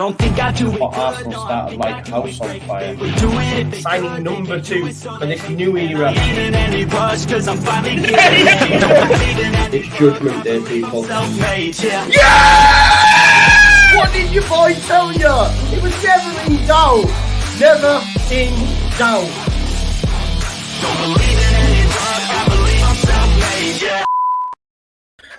don't think I do it. But Arsenal started like house on fire. Signing number 2 for this new era. It's Judgment Day, people. Yeah! What did your boy tell you? It was never in doubt. Never in doubt. Don't believe in any luck, I believe I'm self-made, yeah.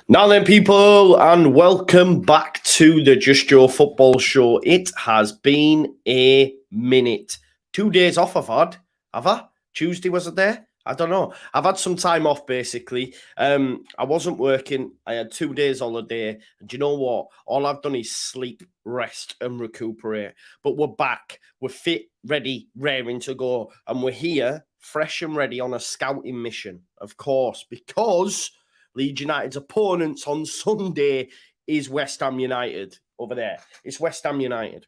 Now then, people, and welcome back to the Just Joe Football Show. It has been a minute. 2 days off I've had. Have I? Tuesday, was it there? I don't know. I've had some time off, basically. I wasn't working. I had 2 days holiday. And do you know what? All I've done is sleep, rest, and recuperate. But we're back. We're fit, ready, raring to go. And we're here, fresh and ready on a scouting mission, of course, because Leeds United's opponents on Sunday is West Ham United over there. It's West Ham United.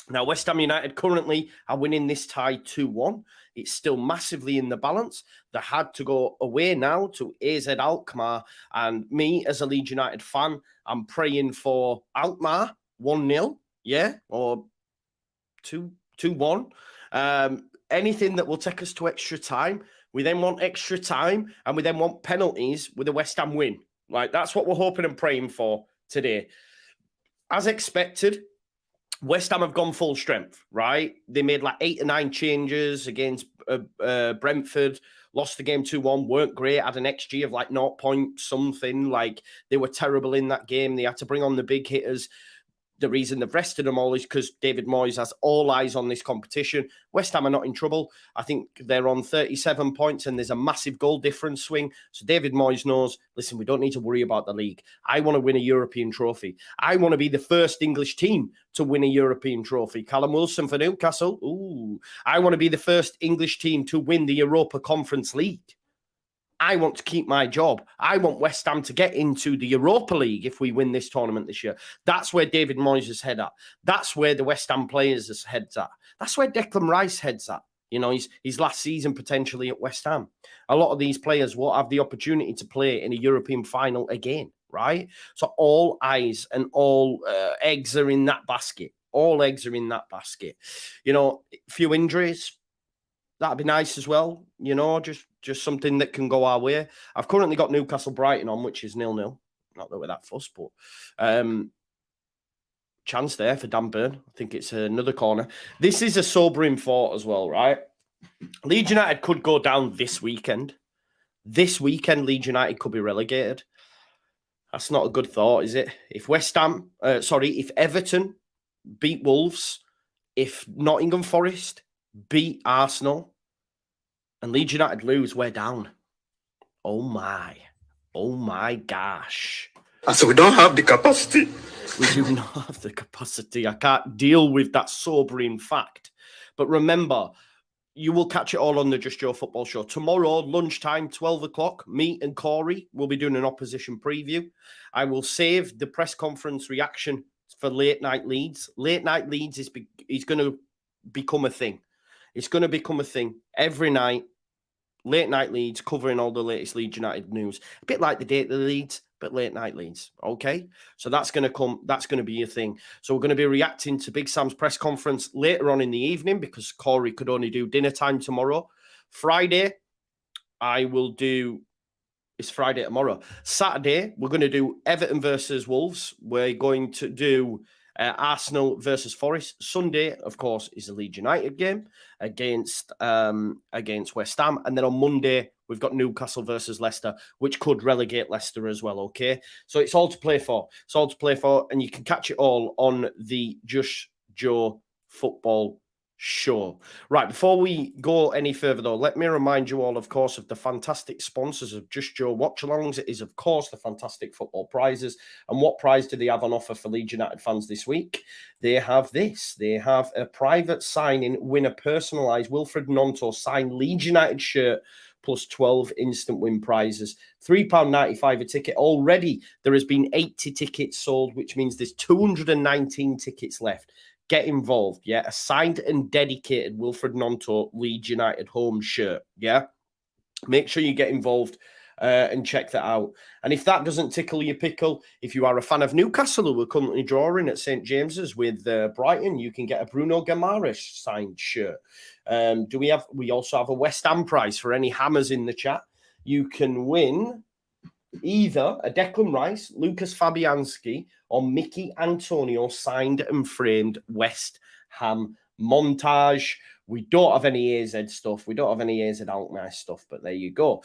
Now, West Ham United currently are winning this tie 2-1. It's still massively in the balance. They had to go away now to AZ Alkmaar. And me, as a Leeds United fan, I'm praying for Alkmaar 1-0, yeah, or 2-1. Anything that will take us to extra time. We then want extra time, and we then want penalties with a West Ham win. Like, that's what we're hoping and praying for today. As expected, West Ham have gone full strength, right? They made like 8 or 9 changes against Brentford, lost the game 2-1, weren't great, had an XG of like 0 point something. Like, they were terrible in that game. They had to bring on the big hitters. The reason they've rested them all is because David Moyes has all eyes on this competition. West Ham are not in trouble. I think they're on 37 points and there's a massive goal difference swing. So David Moyes knows, listen, we don't need to worry about the league. I want to win a European trophy. I want to be the first English team to win a European trophy. Callum Wilson for Newcastle. Ooh. I want to be the first English team to win the Europa Conference League. I want to keep my job. I want West Ham to get into the Europa League if we win this tournament this year. That's where David Moyes' head at. That's where the West Ham players' heads at. That's where Declan Rice heads at. You know, his last season potentially at West Ham. A lot of these players will have the opportunity to play in a European final again, right? So all eyes and all eggs are in that basket. All eggs are in that basket. You know, a few injuries. That'd be nice as well, you know, just something that can go our way. I've currently got Newcastle Brighton on, which is 0-0. Not that we're that fussed, but chance there for Dan Burn. I think it's another corner. This is a sobering thought as well, right? Leeds United could go down this weekend. This weekend, Leeds United could be relegated. That's not a good thought, is it? If if Everton beat Wolves, if Nottingham Forest beat Arsenal, and Leeds United lose, we're down. Oh my gosh. So we don't have the capacity. We do not have the capacity. I can't deal with that sobering fact. But remember, you will catch it all on the Just Joe Football Show. Tomorrow, lunchtime, 12 o'clock, me and Corey will be doing an opposition preview. I will save the press conference reaction for Late Night Leeds. Late Night Leeds is going to become a thing. It's going to become a thing every night. Late Night Leeds, covering all the latest Leeds United news. A bit like the Date of the Leeds, but Late Night Leeds. Okay? So that's going to come. That's going to be a thing. So we're going to be reacting to Big Sam's press conference later on in the evening because Corey could only do dinner time tomorrow. Friday, I will do... It's Friday tomorrow. Saturday, we're going to do Everton versus Wolves. We're going to do... Arsenal versus Forest. Sunday, of course, is the Leeds United game against West Ham. And then on Monday, we've got Newcastle versus Leicester, which could relegate Leicester as well, okay? So it's all to play for. It's all to play for, and you can catch it all on the Just Joe Football Show. Right, before we go any further, though, let me remind you all, of course, of the fantastic sponsors of Just Joe Watch-Alongs. It is, of course, the fantastic football prizes. And what prize do they have on offer for Leeds United fans this week? They have this. They have a private signing, win a personalised Wilfred Gnonto signed Leeds United shirt plus 12 instant win prizes. £3.95 a ticket. Already, there has been 80 tickets sold, which means there's 219 tickets left. Get involved, yeah? A signed and dedicated Wilfred Gnonto Leeds United home shirt, yeah? Make sure you get involved and check that out. And if that doesn't tickle your pickle, if you are a fan of Newcastle, who are currently drawing at St. James's with Brighton, you can get a Bruno Guimaraes signed shirt. We also have a West Ham prize for any hammers in the chat. You can win either a Declan Rice, Lucas Fabianski, or Mickey Antonio signed and framed West Ham montage. We don't have any AZ stuff. We don't have any AZ Alkmaar stuff, but there you go.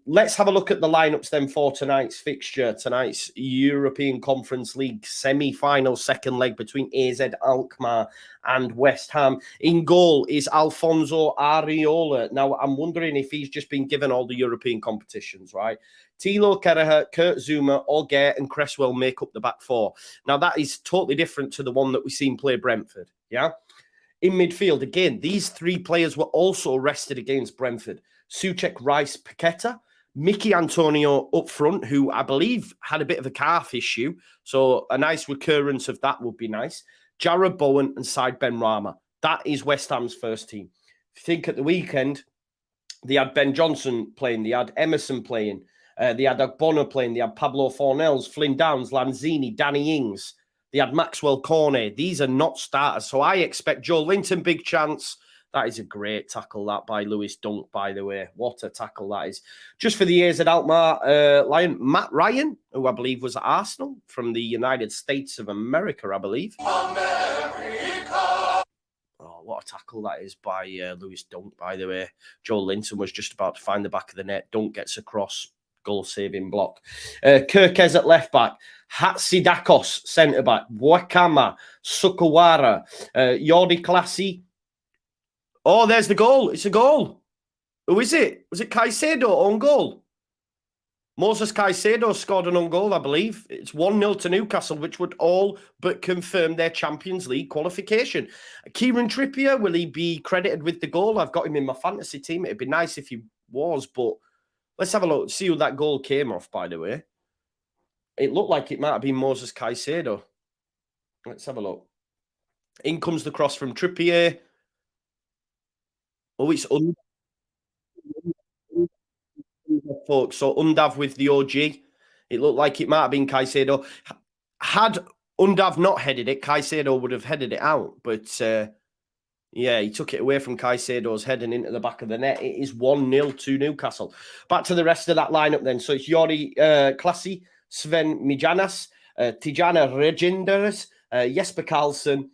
Let's have a look at the lineups then for tonight's fixture. Tonight's European Conference League semi-final second leg between AZ Alkmaar and West Ham. In goal is Alfonso Areola. Now, I'm wondering if he's just been given all the European competitions, right? Thilo Keraher, Kurt Zuma, Auger, and Cresswell make up the back four. Now, that is totally different to the one that we've seen play Brentford, yeah? In midfield, again, these three players were also rested against Brentford. Souček, Rice, Paqueta, Mickey Antonio up front, who I believe had a bit of a calf issue. So a nice recurrence of that would be nice. Jared Bowen and Said Benrahma. That is West Ham's first team. If you think at the weekend, they had Ben Johnson playing, they had Emerson playing, they had Agbona playing, they had Pablo Fornells, Flynn Downs, Lanzini, Danny Ings. They had Maxwell Cornet. These are not starters. So I expect Joe Linton, big chance. That is a great tackle, that by Lewis Dunk, by the way. What a tackle that is. Just for the years at Alkmaar, Lion, Matt Ryan, who I believe was at Arsenal from the United States of America, I believe. America. Oh, what a tackle that is by Lewis Dunk, by the way. Joe Linton was just about to find the back of the net. Dunk gets across. Goal-saving block. Kirkez at left-back. Hatsidakos, centre-back. Wakama, Sukawara, Yordi Klassi. Oh, there's the goal. It's a goal. Who is it? Was it Caicedo on goal? Moses Caicedo scored an own goal, I believe. It's 1-0 to Newcastle, which would all but confirm their Champions League qualification. Kieran Trippier, will he be credited with the goal? I've got him in my fantasy team. It'd be nice if he was, but let's have a look. See who that goal came off, by the way. It looked like it might have been Moses Caicedo. Let's have a look. In comes the cross from Trippier. Oh, it's folks. So Undav with the OG. It looked like it might have been Caicedo. Had Undav not headed it, Caicedo would have headed it out. But yeah, he took it away from Caicedo's head and into the back of the net. It is 1-0 to Newcastle. Back to the rest of that lineup then. So it's Yori Klassi, Sven Mijanas, Tijana Regenders, Jesper Karlsson,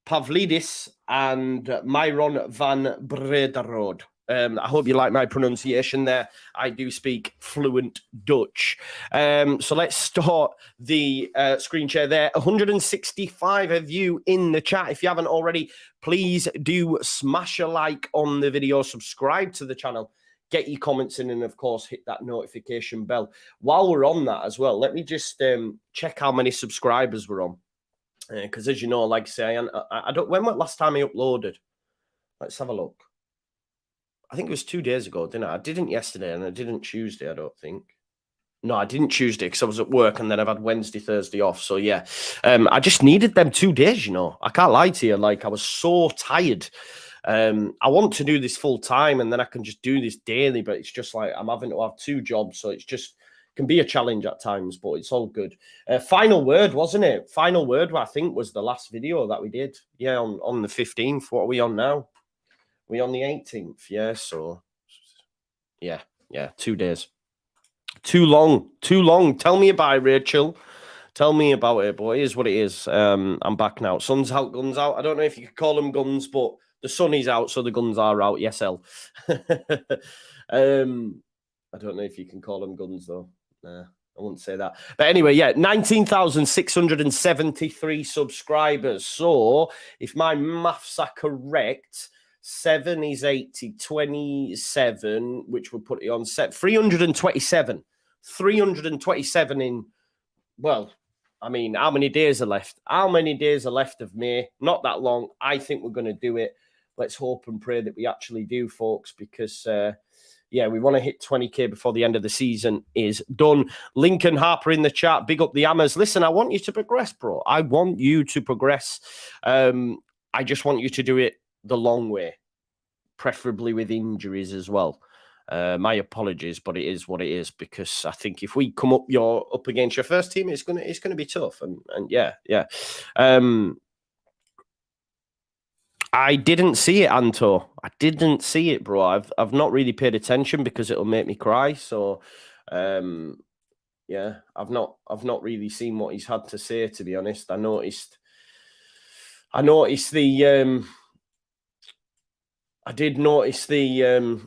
Pavlidis, and Myron van Brederode. I hope you like my pronunciation there. I do speak fluent Dutch. So let's start the screen share there. 165 of you in the chat. If you haven't already, please do smash a like on the video, subscribe to the channel, get your comments in, and of course, hit that notification bell. While we're on that as well, let me just check how many subscribers we're on. Because as you know, like I say, I don't. When was the last time I uploaded? Let's have a look. I think it was 2 days ago, didn't I? I didn't yesterday and I didn't Tuesday, I don't think. No, I didn't Tuesday because I was at work and then I've had Wednesday, Thursday off. So, yeah, I just needed them 2 days, you know. I can't lie to you. Like, I was so tired. I want to do this full time and then I can just do this daily, but it's just like I'm having to have 2 jobs. So, it's just can be a challenge at times, but it's all good. Final word, wasn't it? Final word, I think, was the last video that we did. Yeah, on the 15th. What are we on now? We're on the 18th, yeah, so, yeah, 2 days. Too long. Tell me about it, Rachel. Tell me about it, boy. It is what it is. I'm back now. Sun's out, guns out. I don't know if you could call them guns, but the sun is out, so the guns are out. Yes, L. I don't know if you can call them guns, though. I wouldn't say that. But anyway, yeah, 19,673 subscribers. So, if my maths are correct, 7 is 80, 27, which would put it on set 327. 327 in, well, I mean, how many days are left? How many days are left of May? Not that long. I think we're going to do it. Let's hope and pray that we actually do, folks, because, yeah, we want to hit 20K before the end of the season is done. Lincoln Harper in the chat. Big up the Hammers. Listen, I want you to progress, bro. I want you to progress. I just want you to do it the long way, preferably with injuries as well. My apologies, but it is what it is, because I think if we come up against your first team, it's gonna be tough. And yeah. I didn't see it, Anto. I didn't see it, bro. I've not really paid attention because it'll make me cry. So yeah, I've not really seen what he's had to say, to be honest. I noticed the I did notice the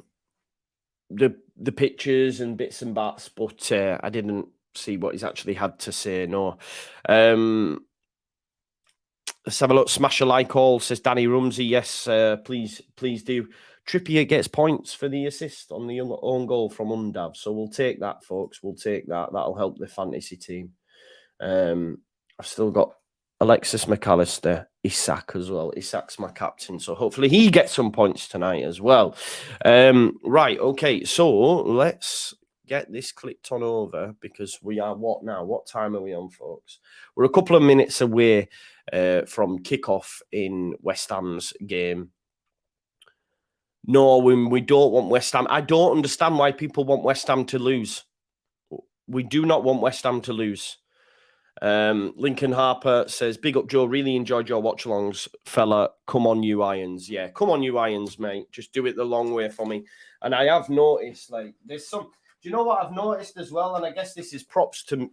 pictures and bits and bats, but I didn't see what he's actually had to say. No. Let's have a look. Smash a like all, says Danny Rumsey. Yes, please do. Trippier gets points for the assist on the own goal from Undav. So we'll take that, folks. We'll take that. That'll help the fantasy team. I've still got Alexis McAllister, Isak as well. Isak's my captain, so hopefully he gets some points tonight as well. Right, okay. So let's get this clicked on over, because we are what now? What time are we on, folks? We're a couple of minutes away from kickoff in West Ham's game. No, we don't want West Ham. I don't understand why people want West Ham to lose. We do not want West Ham to lose. Lincoln Harper says, big up, Joe. Really enjoyed your watch-alongs, fella. Come on, you Irons. Yeah, come on, you Irons, mate. Just do it the long way for me. And I have noticed, like, there's some... Do you know what I've noticed as well? And I guess this is props to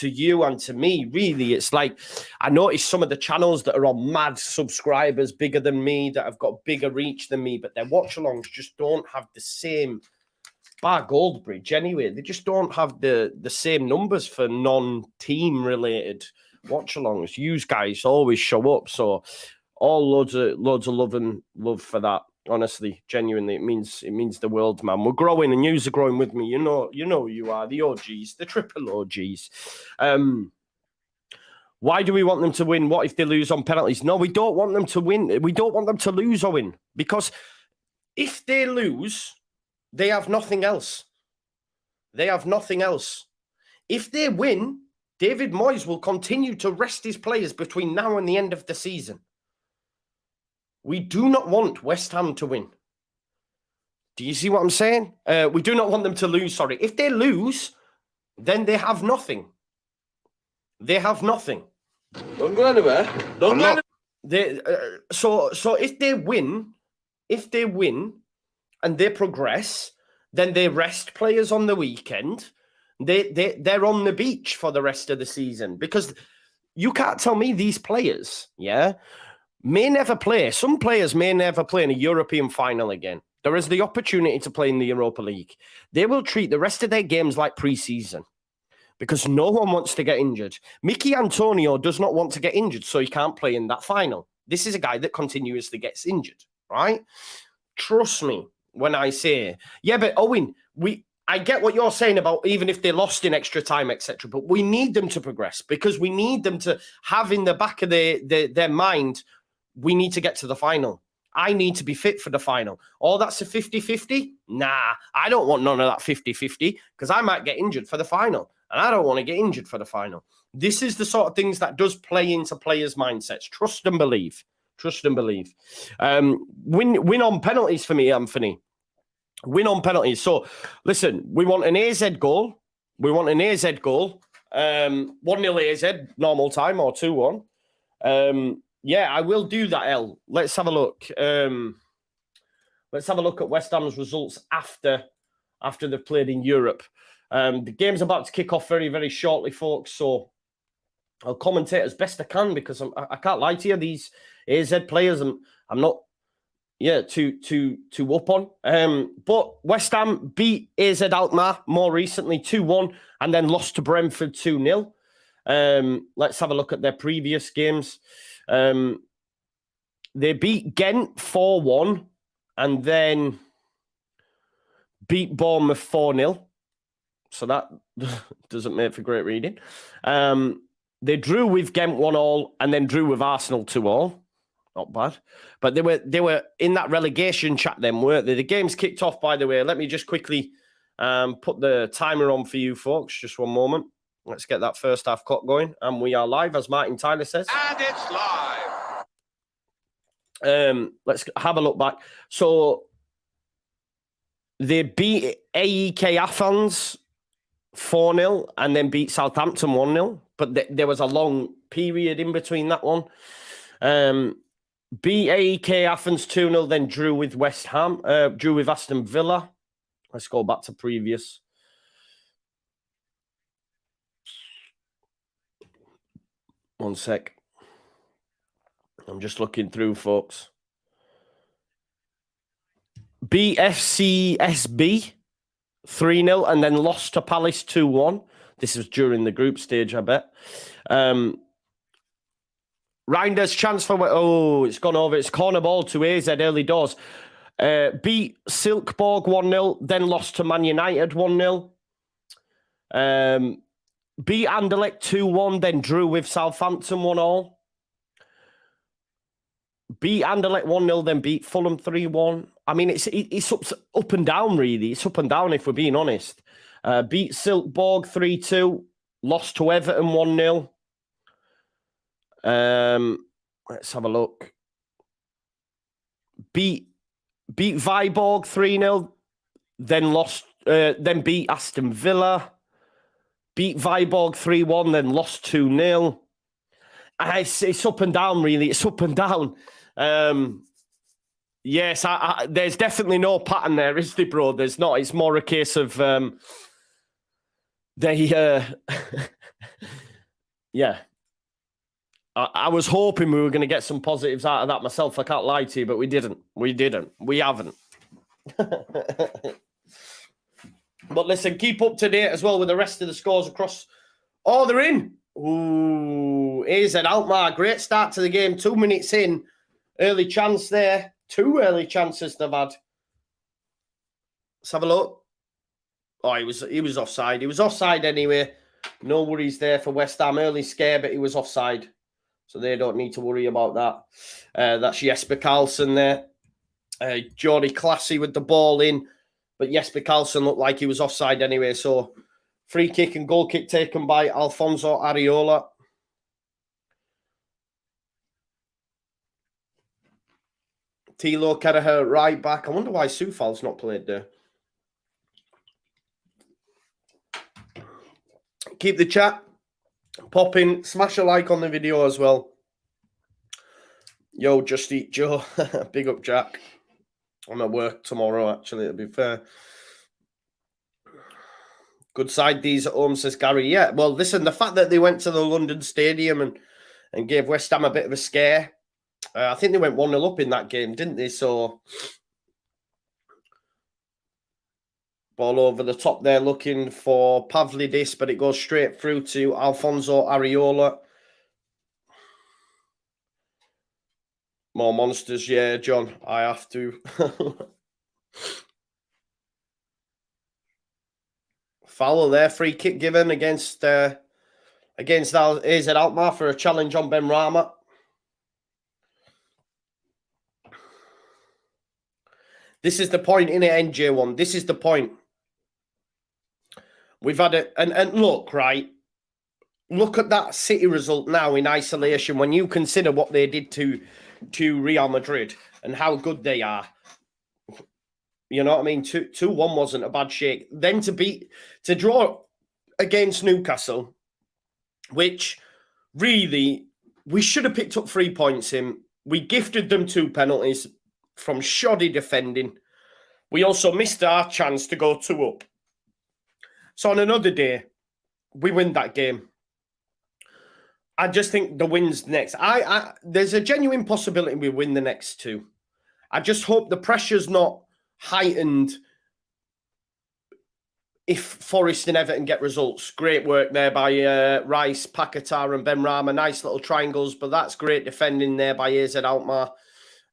you and to me, really. It's like, I noticed some of the channels that are on mad subscribers, bigger than me, that have got bigger reach than me, but their watch-alongs just don't have the same... Bar Goldbridge, anyway, they just don't have the same numbers for non-team related watch-alongs. You guys always show up, so all loads of love for that. Honestly, genuinely, it means the world, man. We're growing, and yous are growing with me. You know you are the OGs, the triple OGs. Why do we want them to win? What if they lose on penalties? No, we don't want them to win. We don't want them to lose, Owen, because if they lose, they have nothing else. They have nothing else. If they win, David Moyes will continue to rest his players between now and the end of the season. We do not want West Ham to win. Do you see what I'm saying? We do not want them to lose, sorry. If they lose, then they have nothing. They have nothing. Don't go anywhere. Don't go anywhere. So if they win, and they progress, then they rest players on the weekend. They're on the beach for the rest of the season, because you can't tell me these players, may never play. Some players may never play in a European final again. There is the opportunity to play in the Europa League. They will treat the rest of their games like pre-season, because no one wants to get injured. Mickey Antonio does not want to get injured, so he can't play in that final. This is a guy that continuously gets injured, right? Trust me when I say, yeah, but Owen, I get what you're saying about even if they lost in extra time, etc. But we need them to progress, because we need them to have in the back of their mind, we need to get to the final. I need to be fit for the final. Oh, that's a 50-50? Nah, I don't want none of that 50-50, because I might get injured for the final, and I don't want to get injured for the final. This is the sort of things that does play into players' mindsets. Trust and believe. Trust and believe. Win on penalties for me, Anthony. Win on penalties. So, listen, we want an AZ goal. 1-0 AZ, normal time, or 2-1. Yeah, I will do that, El. Let's have a look. Let's have a look at West Ham's results after they've played in Europe. The game's about to kick off very, very shortly, folks. So I'll commentate as best I can, because I can't lie to you. These AZ players, I'm not, too up on. But West Ham beat AZ Alkmaar more recently 2-1, and then lost to Brentford 2-0. Let's have a look at their previous games. They beat Ghent 4-1, and then beat Bournemouth 4-0. So that doesn't make for great reading. They drew with Ghent 1-1, and then drew with Arsenal 2-2. Not bad. But they were in that relegation chat then, weren't they? The game's kicked off, by the way. Let me just quickly put the timer on for you folks. Just one moment. Let's get that first half clock going. And we are live, as Martin Tyler says. And it's live. Let's have a look back. So They beat AEK Athens 4-0 and then beat Southampton 1-0. But there was a long period in between that one. Beat AEK Athens 2-0, then drew with West Ham, drew with Aston Villa. Let's go back to previous. One sec. I'm just looking through, folks. Beat FCSB 3-0 and then lost to Palace 2-1. This was during the group stage, I bet. Reinders chance for... Oh, it's gone over. It's corner ball to AZ early doors. Beat Silkeborg 1-0, then lost to Man United 1-0. Beat Anderlecht 2-1, then drew with Southampton 1-0. Beat Anderlecht 1-0, then beat Fulham 3-1. I mean, it's up and down, really. It's up and down, if we're being honest. Beat Silkeborg 3-2, lost to Everton 1-0. Let's have a look. Beat Viborg 3-0, then beat Aston Villa. Beat Viborg 3-1, then lost 2-0. It's up and down, really. It's up and down. Yes, there's definitely no pattern there, is there, bro? There's not. It's more a case of yeah. I was hoping we were going to get some positives out of that myself. I can't lie to you, but we didn't. We haven't. But listen, keep up to date as well with the rest of the scores across. Oh, they're in. Ooh, AZ Alkmaar. Great start to the game. 2 minutes in. Early chance there. 2 early chances they've had. Let's have a look. Oh, he was offside. He was offside anyway. No worries there for West Ham. Early scare, but he was offside. So they don't need to worry about that. That's Jesper Karlsson there. Jordy Classy with the ball in. But Jesper Karlsson looked like he was offside anyway. So free kick and goal kick taken by Alfonso Areola. Tilo Kelleher right back. I wonder why Soufal's not played there. Keep the chat popping. Smash a like on the video as well. Yo, Just Eat Joe. Big up, Jack. I'm at work tomorrow, actually, to be fair. Good side these at home, says Gary. Yeah, well, listen, the fact that they went to the London Stadium and gave West Ham a bit of a scare. I think they went 1-0 up in that game, didn't they? So, ball over the top there looking for Pavlidis, but it goes straight through to Alfonso Areola. More monsters, yeah, John. I have to. Foul there, free kick given against AZ Alkmaar for a challenge on Ben Rama. This is the point in it, NJ1. This is the point. We've had it, and look, right? Look at that City result now in isolation when you consider what they did to Real Madrid and how good they are. You know what I mean? 2-1 wasn't a bad shake. Then to draw against Newcastle, which really we should have picked up 3 points in. We gifted them 2 penalties from shoddy defending. We also missed our chance to go 2 up. So on another day, we win that game. I just think the win's next. There's a genuine possibility we win the next 2. I just hope the pressure's not heightened if Forest and Everton get results. Great work there by Rice, Paquetá and Ben Rama. Nice little triangles, but that's great defending there by AZ Alkmaar.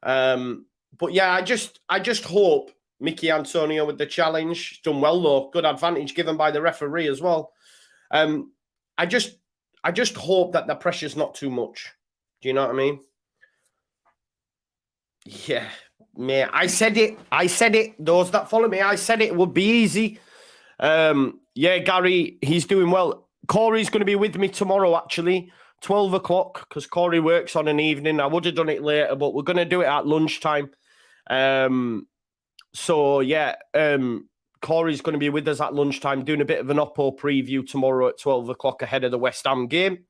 But yeah, I just hope Mickey Antonio with the challenge. He's done well though. Good advantage given by the referee as well. I just hope that the pressure's not too much. Do you know what I mean? Yeah, mate. I said it. Those that follow me, I said it would be easy. Yeah, Gary, he's doing well. Corey's going to be with me tomorrow, actually, 12 o'clock, because Corey works on an evening. I would have done it later, but we're going to do it at lunchtime. So, yeah, Corey's going to be with us at lunchtime doing a bit of an Oppo preview tomorrow at 12 o'clock ahead of the West Ham game.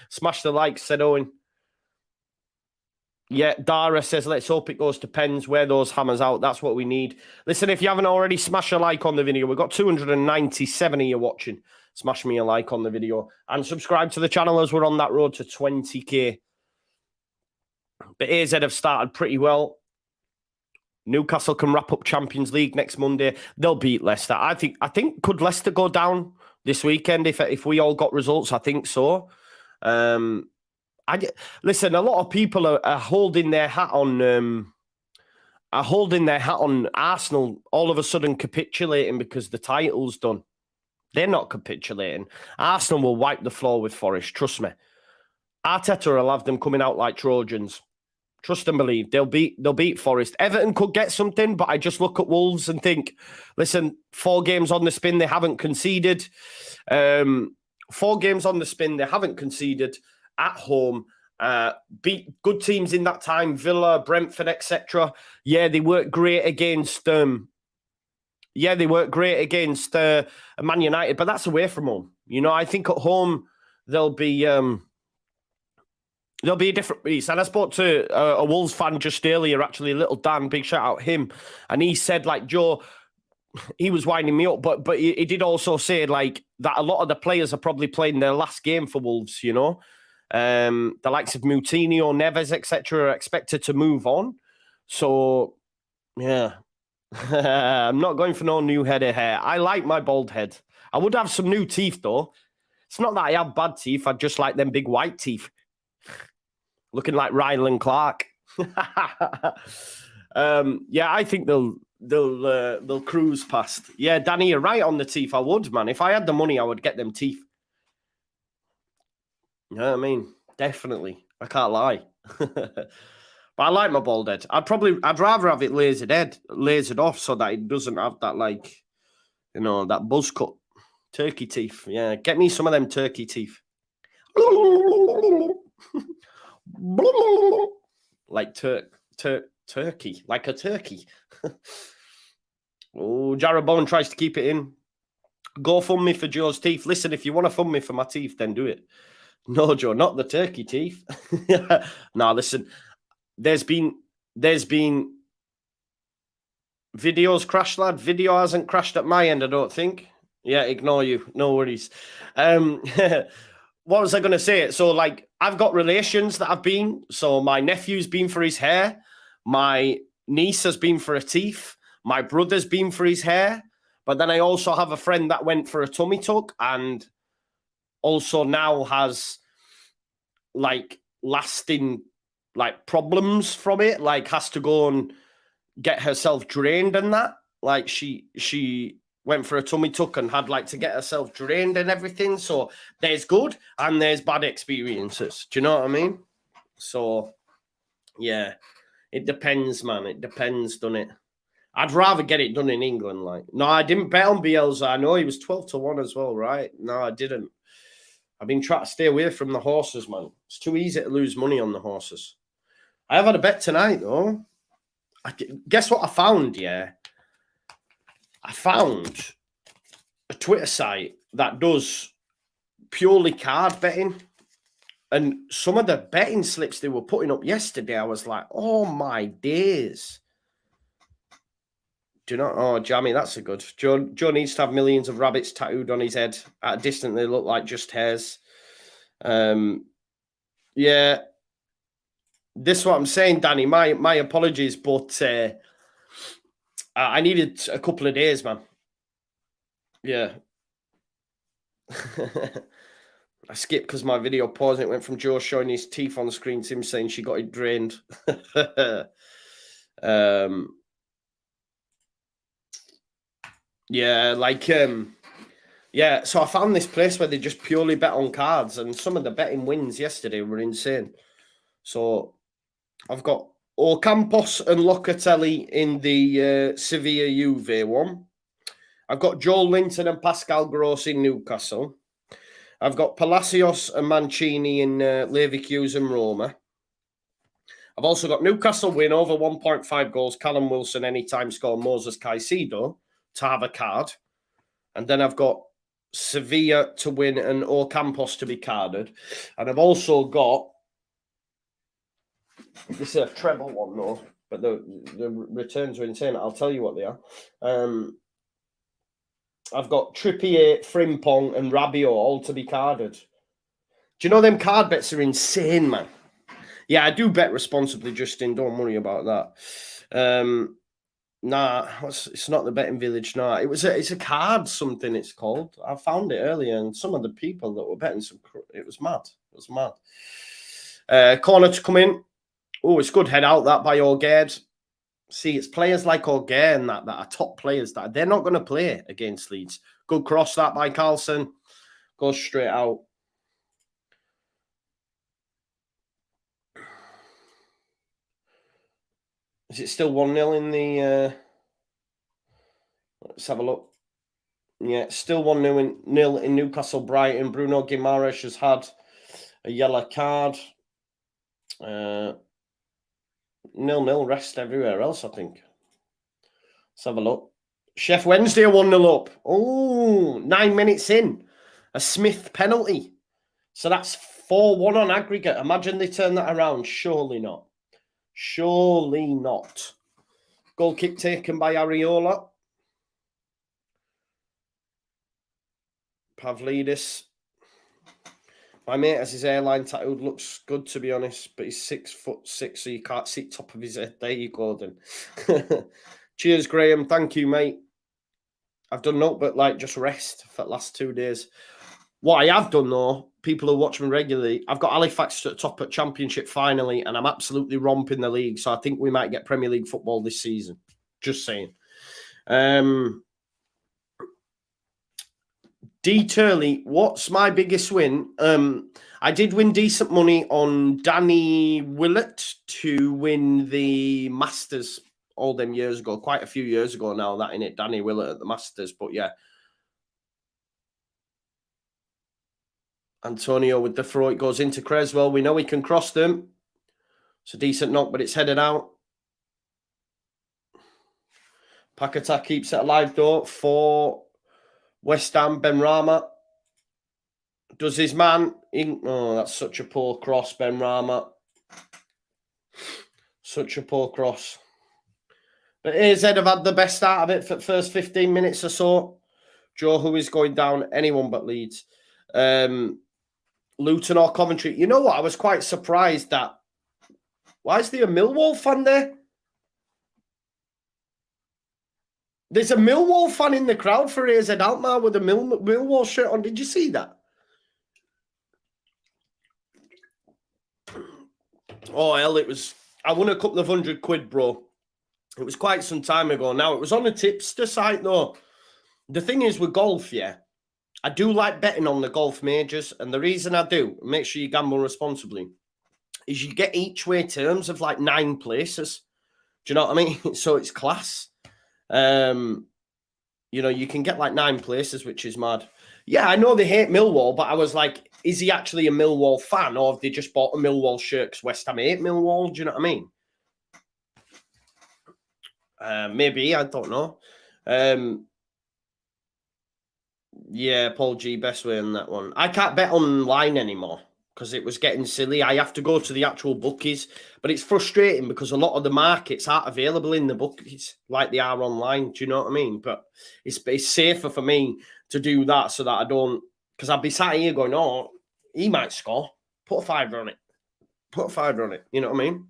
Smash the like, said Owen. Yeah, Dara says, let's hope it goes to pens. Wear those hammers out. That's what we need. Listen, if you haven't already, smash a like on the video. We've got 297 of you watching. Smash me a like on the video. And subscribe to the channel as we're on that road to 20k. But AZ have started pretty well. Newcastle can wrap up Champions League next Monday. They'll beat Leicester. I think could Leicester go down this weekend if we all got results? I think so. Listen, a lot of people are holding their hat on Arsenal all of a sudden capitulating because the title's done. They're not capitulating. Arsenal will wipe the floor with Forest, trust me. Arteta will have them coming out like Trojans. Trust and believe. They'll beat Forest. Everton could get something, but I just look at Wolves and think, listen, 4 games on the spin, they haven't conceded. 4 games on the spin, they haven't conceded at home. Beat good teams in that time, Villa, Brentford, etc. Yeah, they weren't great against Man United, but that's away from home. You know, I think at home they'll be a different beast. And I spoke to a Wolves fan just earlier, actually, little Dan, big shout out him, and he said, like, Joe, he was winding me up, but he did also say, like, that a lot of the players are probably playing their last game for Wolves, you know. The likes of Moutinho, Neves, etc. are expected to move on. So, yeah. I'm not going for no new head of hair. I like my bald head. I would have some new teeth, though. It's not that I have bad teeth. I just like them big white teeth. Looking like Ryland Clark. Yeah, I think they'll cruise past. Yeah, Danny, you're right on the teeth. I would, man. If I had the money, I would get them teeth. You know what I mean? Definitely. I can't lie. But I like my bald head. I'd rather have it lasered off so that it doesn't have that, like, you know, that buzz cut. Turkey teeth. Yeah, get me some of them turkey teeth. Like turkey. Like a turkey. Oh, Jared Bowen tries to keep it in. Go fund me for Joe's teeth. Listen, if you want to fund me for my teeth, then do it. No, Joe, not the turkey teeth. Now, listen, there's been videos crashed, lad. Video hasn't crashed at my end, I don't think. Yeah, ignore you. No worries. What was I going to say? So, like, I've got relations that have been. So, my nephew's been for his hair. My niece has been for her teeth. My brother's been for his hair. But then I also have a friend that went for a tummy tuck and also now has, like, lasting, like, problems from it. Like, has to go and get herself drained and that. Like, she went for a tummy tuck and had, like, to get herself drained and everything. So there's good and there's bad experiences. Do you know what I mean? So, yeah, it depends, man. It depends, doesn't it? I'd rather get it done in England. Like, no, I didn't bet on Bielsa. I know he was 12-1 as well, right? No, I didn't. I've been trying to stay away from the horses, man. It's too easy to lose money on the horses. I have had a bet tonight, though. Guess what I found, yeah? I found a Twitter site that does purely card betting. And some of the betting slips they were putting up yesterday, I was like, oh, my days. Do you know? Oh, Jamie, that's a good. Joe needs to have millions of rabbits tattooed on his head. At a distance, they look like just hairs. Yeah. This is what I'm saying, Danny. My apologies, but I needed a couple of days, man. Yeah. I skipped because my video paused and it went from Joe showing his teeth on the screen to him saying she got it drained. Yeah, like, yeah, so I found this place where they just purely bet on cards, and some of the betting wins yesterday were insane. So I've got Ocampos and Locatelli in the Sevilla Juve one. I've got Joel Linton and Pascal Gross in Newcastle. I've got Palacios and Mancini in Leverkusen Roma. I've also got Newcastle win over 1.5 goals. Callum Wilson anytime score. Moses Caicedo to have a card. And then I've got Sevilla to win and Ocampos to be carded. And I've also got, this is a treble one though, but the returns are insane. I'll tell you what they are. I've got Trippier, Frimpong and Rabiot all to be carded. Do you know them card bets are insane, man? Yeah, I do bet responsibly, Justin. Don't worry about that. Nah, it's not the betting village. Nah, it's a card something it's called. I found it earlier, and some of the people that were betting it was mad. It was mad. Corner to come in. Oh, it's good head out that by Orgard. See, it's players like Orgard and that are top players that they're not going to play against Leeds. Good cross that by Carlson. Goes straight out. Is it still 1-0 in the... let's have a look. Yeah, still 1-0 in Newcastle Brighton. Bruno Guimaraes has had a yellow card. 0-0 rest everywhere else, I think. Let's have a look. Chef Wednesday 1-0 up. Oh, 9 minutes in. A Smith penalty. So that's 4-1 on aggregate. Imagine they turn that around. Surely not. Surely not. Goal kick taken by Areola. Pavlidis. My mate has his hairline tattooed. Looks good, to be honest. But he's 6'6", so you can't see top of his head. There you go, then. Cheers, Graham. Thank you, mate. I've done nothing but just rest for the last 2 days. What I have done, though, people who watch me regularly, I've got Halifax at top at Championship finally, and I'm absolutely romping the league. So I think we might get Premier League football this season. Just saying. D. Turley, what's my biggest win? I did win decent money on Danny Willett to win the Masters all them years ago. Quite a few years ago now, that in it. Danny Willett at the Masters, but yeah. Antonio with the throw. It goes into Creswell. We know he can cross them. It's a decent knock, but it's headed out. Paquetá keeps it alive, though, for West Ham. Benrahma does his man. Oh, that's such a poor cross, Benrahma. Such a poor cross. But AZ have had the best start of it for the first 15 minutes or so. Joe, who is going down, anyone but Leeds. Luton or Coventry. You know what? I was quite surprised that... Why is there a Millwall fan there? There's a Millwall fan in the crowd for AZ Alkmaar with a Millwall shirt on. Did you see that? Oh, hell, it was... I won a couple of £100, bro. It was quite some time ago now. It was on a tipster site, though. The thing is with golf, yeah, I do like betting on the golf majors. And the reason I do, make sure you gamble responsibly, is you get each way terms of 9 places. Do you know what I mean? So it's class. You know, you can get 9 places, which is mad. Yeah, I know they hate Millwall, but I was like, is he actually a Millwall fan, or have they just bought a Millwall shirt because West Ham hate Millwall? Do you know what I mean? Maybe, I don't know. Yeah, Paul G, best way in that one. I can't bet online anymore because it was getting silly. I have to go to the actual bookies, but it's frustrating because a lot of the markets aren't available in the bookies like they are online. Do you know what I mean? But it's safer for me to do that so that I don't, because I'd be sat here going, oh, he might score. Put a £5 on it. Put a £5 on it. You know what I mean?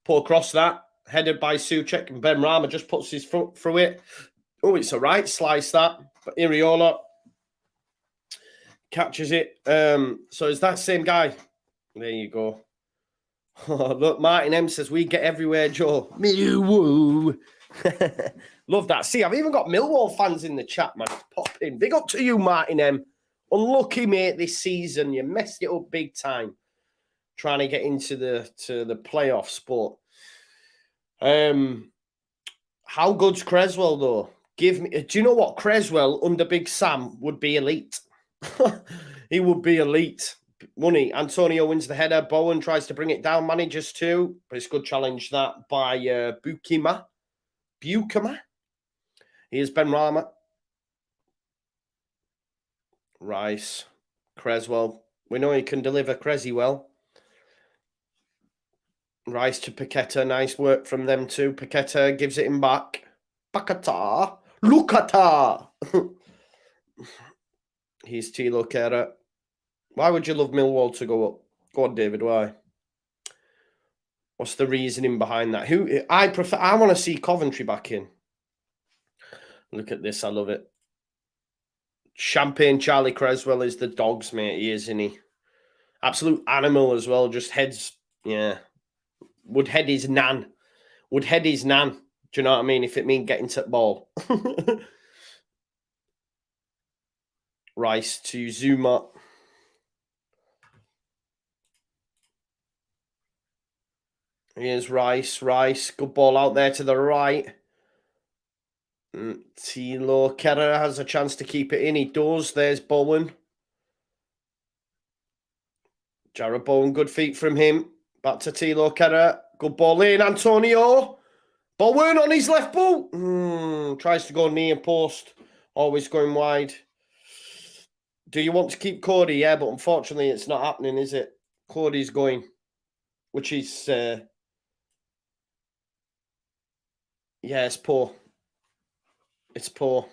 Pull across that. Headed by Souček, and Benrahma just puts his foot through it. Oh, it's a right slice that. But Areola catches it. So is that same guy? There you go. Oh, look, Martin M says, we get everywhere, Joe. Millwall. Love that. See, I've even got Millwall fans in the chat, man. Pop in. Big up to you, Martin M. Unlucky, mate, this season. You messed it up big time. Trying to get into the playoffs, but... how good's Creswell, though? Do you know what? Creswell under Big Sam would be elite. He would be elite. Money. Antonio wins the header. Bowen tries to bring it down. Manages to. But it's a good challenge that by Bukima. Here's Ben Rama. Rice. Creswell. We know he can deliver Cressy well. Rice to Paqueta. Nice work from them too. Paqueta gives it him back. Paqueta. Lukata. He's Tilo Kehrer. Why would you love Millwall to go up? Go on, David, why? What's the reasoning behind that? I want to see Coventry back in. Look at this, I love it. Champagne Charlie Creswell is the dogs, mate. He is, isn't he? Absolute animal as well. Just heads, yeah. Would head his nan. Do you know what I mean? If it mean getting to the ball. Rice to Zuma. Here's Rice. Good ball out there to the right. Tilo Kehrer has a chance to keep it in. He does. There's Bowen. Jarrod Bowen, good feet from him. Back to Tilo Kehrer. Good ball in. Antonio. Bowen on his left boot. Tries to go near post. Always going wide. Do you want to keep Cody? Yeah, but unfortunately it's not happening, is it? Cody's going. Which is... yeah, it's poor. It's poor.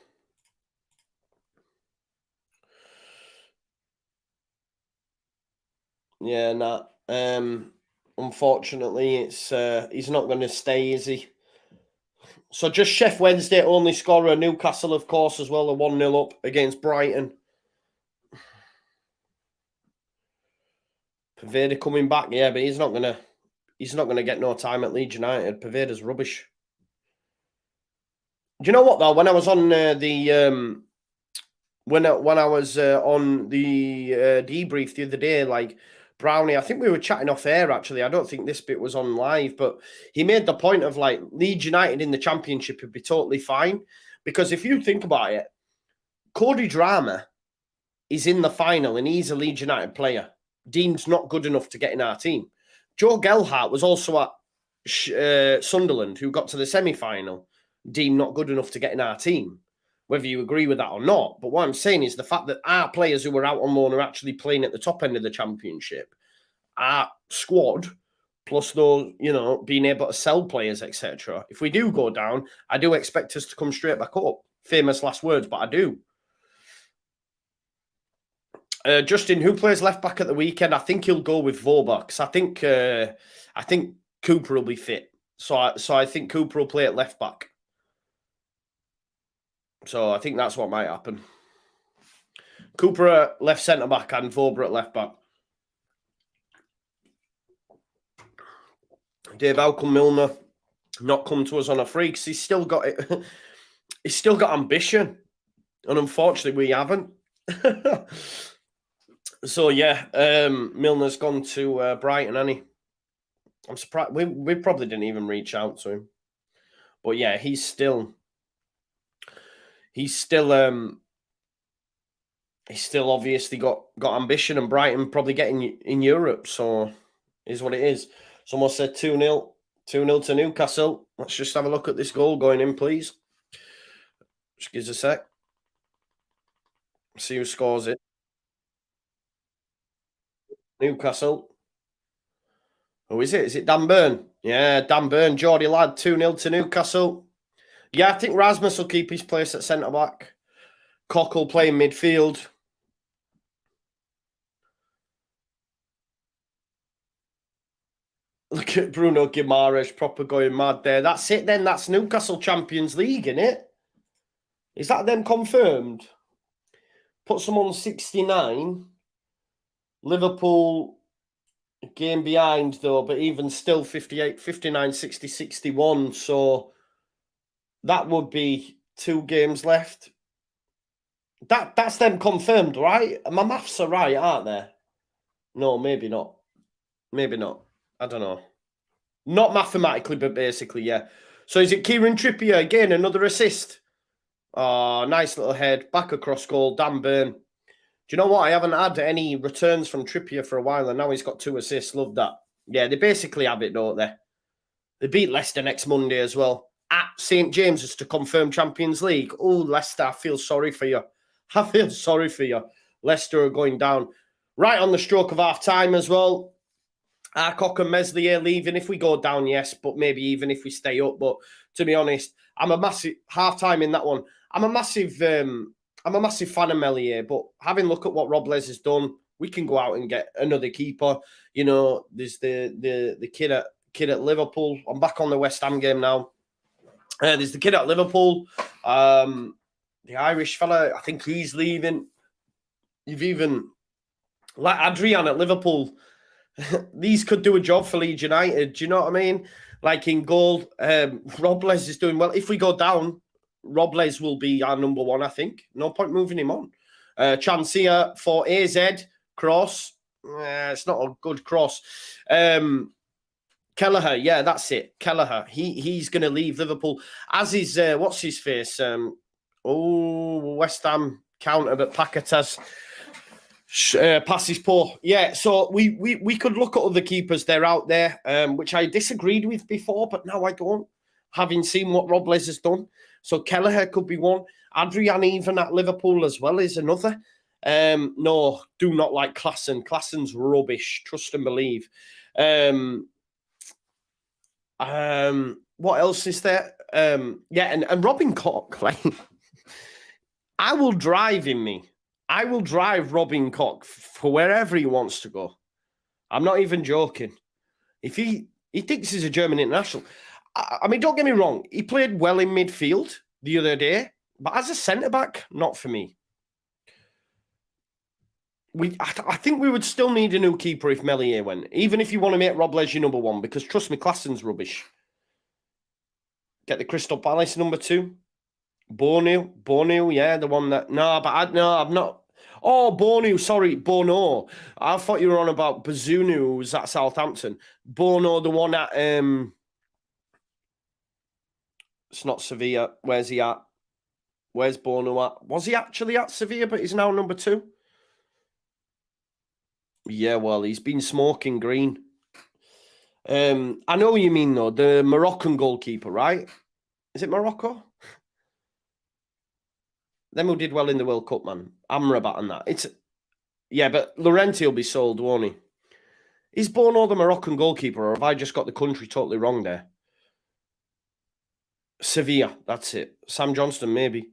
Yeah, nah. Unfortunately, it's he's not going to stay, is he? So just Chef Wednesday, only scorer. Newcastle, of course, as well. A 1-0 up against Brighton. Paveda coming back, yeah, but he's not gonna get no time at Leeds United. Paveda's rubbish. Do you know what though? When I was on when I was on the debrief the other day, like Brownie, I think we were chatting off air actually. I don't think this bit was on live, but he made the point of like Leeds United in the Championship would be totally fine because if you think about it, Cody Drama is in the final and he's a Leeds United player. Dean's not good enough to get in our team. Joe Gelhardt was also at Sunderland, who got to the semi-final. Dean not good enough to get in our team, whether you agree with that or not. But what I'm saying is the fact that our players who were out on loan are actually playing at the top end of the Championship, our squad, plus those, you know, being able to sell players, etc. If we do go down, I do expect us to come straight back up. Famous last words, but I do. Justin, who plays left back at the weekend? I think he'll go with Voba because I think Cooper will be fit. So I think Cooper will play at left back. So I think that's what might happen. Cooper at left centre back and Voba at left back. Dave, how come Milner not come to us on a free? Because he's still got it. He's still got ambition, and unfortunately, we haven't. So yeah, Milner's gone to Brighton, hasn't he? I'm surprised we probably didn't even reach out to him, but yeah, he's still obviously got ambition, and Brighton probably getting in Europe. So is what it is. Someone said 2-0 to Newcastle. Let's just have a look at this goal going in, please. Just gives a sec. See who scores it. Newcastle. Who is it? Is it Dan Burn? Yeah, Dan Burn, Geordie lad, 2-0 to Newcastle. Yeah, I think Rasmus will keep his place at centre-back. Cock will play in midfield. Look at Bruno Guimaraes, proper going mad there. That's it then. That's Newcastle Champions League, isn't it? Is that then confirmed? Puts them on 69. Liverpool game behind though, but even still 58, 59, 60, 61. So that would be 2 games left. That's them confirmed, right? My maths are right, aren't they? No, maybe not. Maybe not. I don't know. Not mathematically, but basically, yeah. So is it Kieran Trippier again? Another assist. Oh, nice little head. Back across goal. Dan Burn. Do you know what? I haven't had any returns from Trippier for a while, and now he's got 2 assists. Love that. Yeah, they basically have it, don't they? They beat Leicester next Monday as well. At St. James's to confirm Champions League. Oh, Leicester, I feel sorry for you. I feel sorry for you. Leicester are going down. Right on the stroke of half-time as well. Arcock and Meslier leaving. If we go down, yes, but maybe even if we stay up. But to be honest, I'm a massive half-time in that one. I'm a massive fan of Meslier, but having a look at what Rob Les has done, we can go out and get another keeper. You know, there's the kid at Liverpool. I'm back on the West Ham game now. There's the kid at Liverpool. The Irish fella, I think he's leaving. You've even like Adrian at Liverpool. These could do a job for Leeds United. Do you know what I mean? Like in goal, Rob Les is doing well. If we go down, Rob Les will be our number 1, I think. No point moving him on. Chance here for AZ. Cross. It's not a good cross. Kelleher, yeah, that's it. Kelleher. He's going to leave Liverpool. As is, what's his face? West Ham counter, but Paquetas passes poor. Yeah, so we could look at other keepers. They're out there, which I disagreed with before, but now I don't, having seen what Rob Les has done. So Kelleher could be one. Adrian even at Liverpool as well is another. No, do not like Klassen. Klassen's rubbish. Trust and believe. What else is there? Yeah, and Robin Koch, like, I will drive Robin Koch for wherever he wants to go. I'm not even joking. If he thinks he's a German international, I mean, don't get me wrong. He played well in midfield the other day, but as a centre-back, not for me. I think we would still need a new keeper if Meslier went, even if you want to make Rob Les your number 1, because trust me, Klassen's rubbish. Get the Crystal Palace number 2. Bono, yeah, the one that... I'm not... Oh, Bono, sorry, Bono. I thought you were on about Bazunu, who was at Southampton. Bono, the one at... It's not Sevilla. Where's he at? Where's Bono at? Was he actually at Sevilla, but he's now number 2? Yeah, well, he's been smoking green. I know what you mean, though. The Moroccan goalkeeper, right? Is it Morocco? Them who did well in the World Cup, man. Amrabat and that. Yeah, but Llorente will be sold, won't he? Is Bono the Moroccan goalkeeper, or have I just got the country totally wrong there? Sevilla, that's it. Sam Johnston, maybe.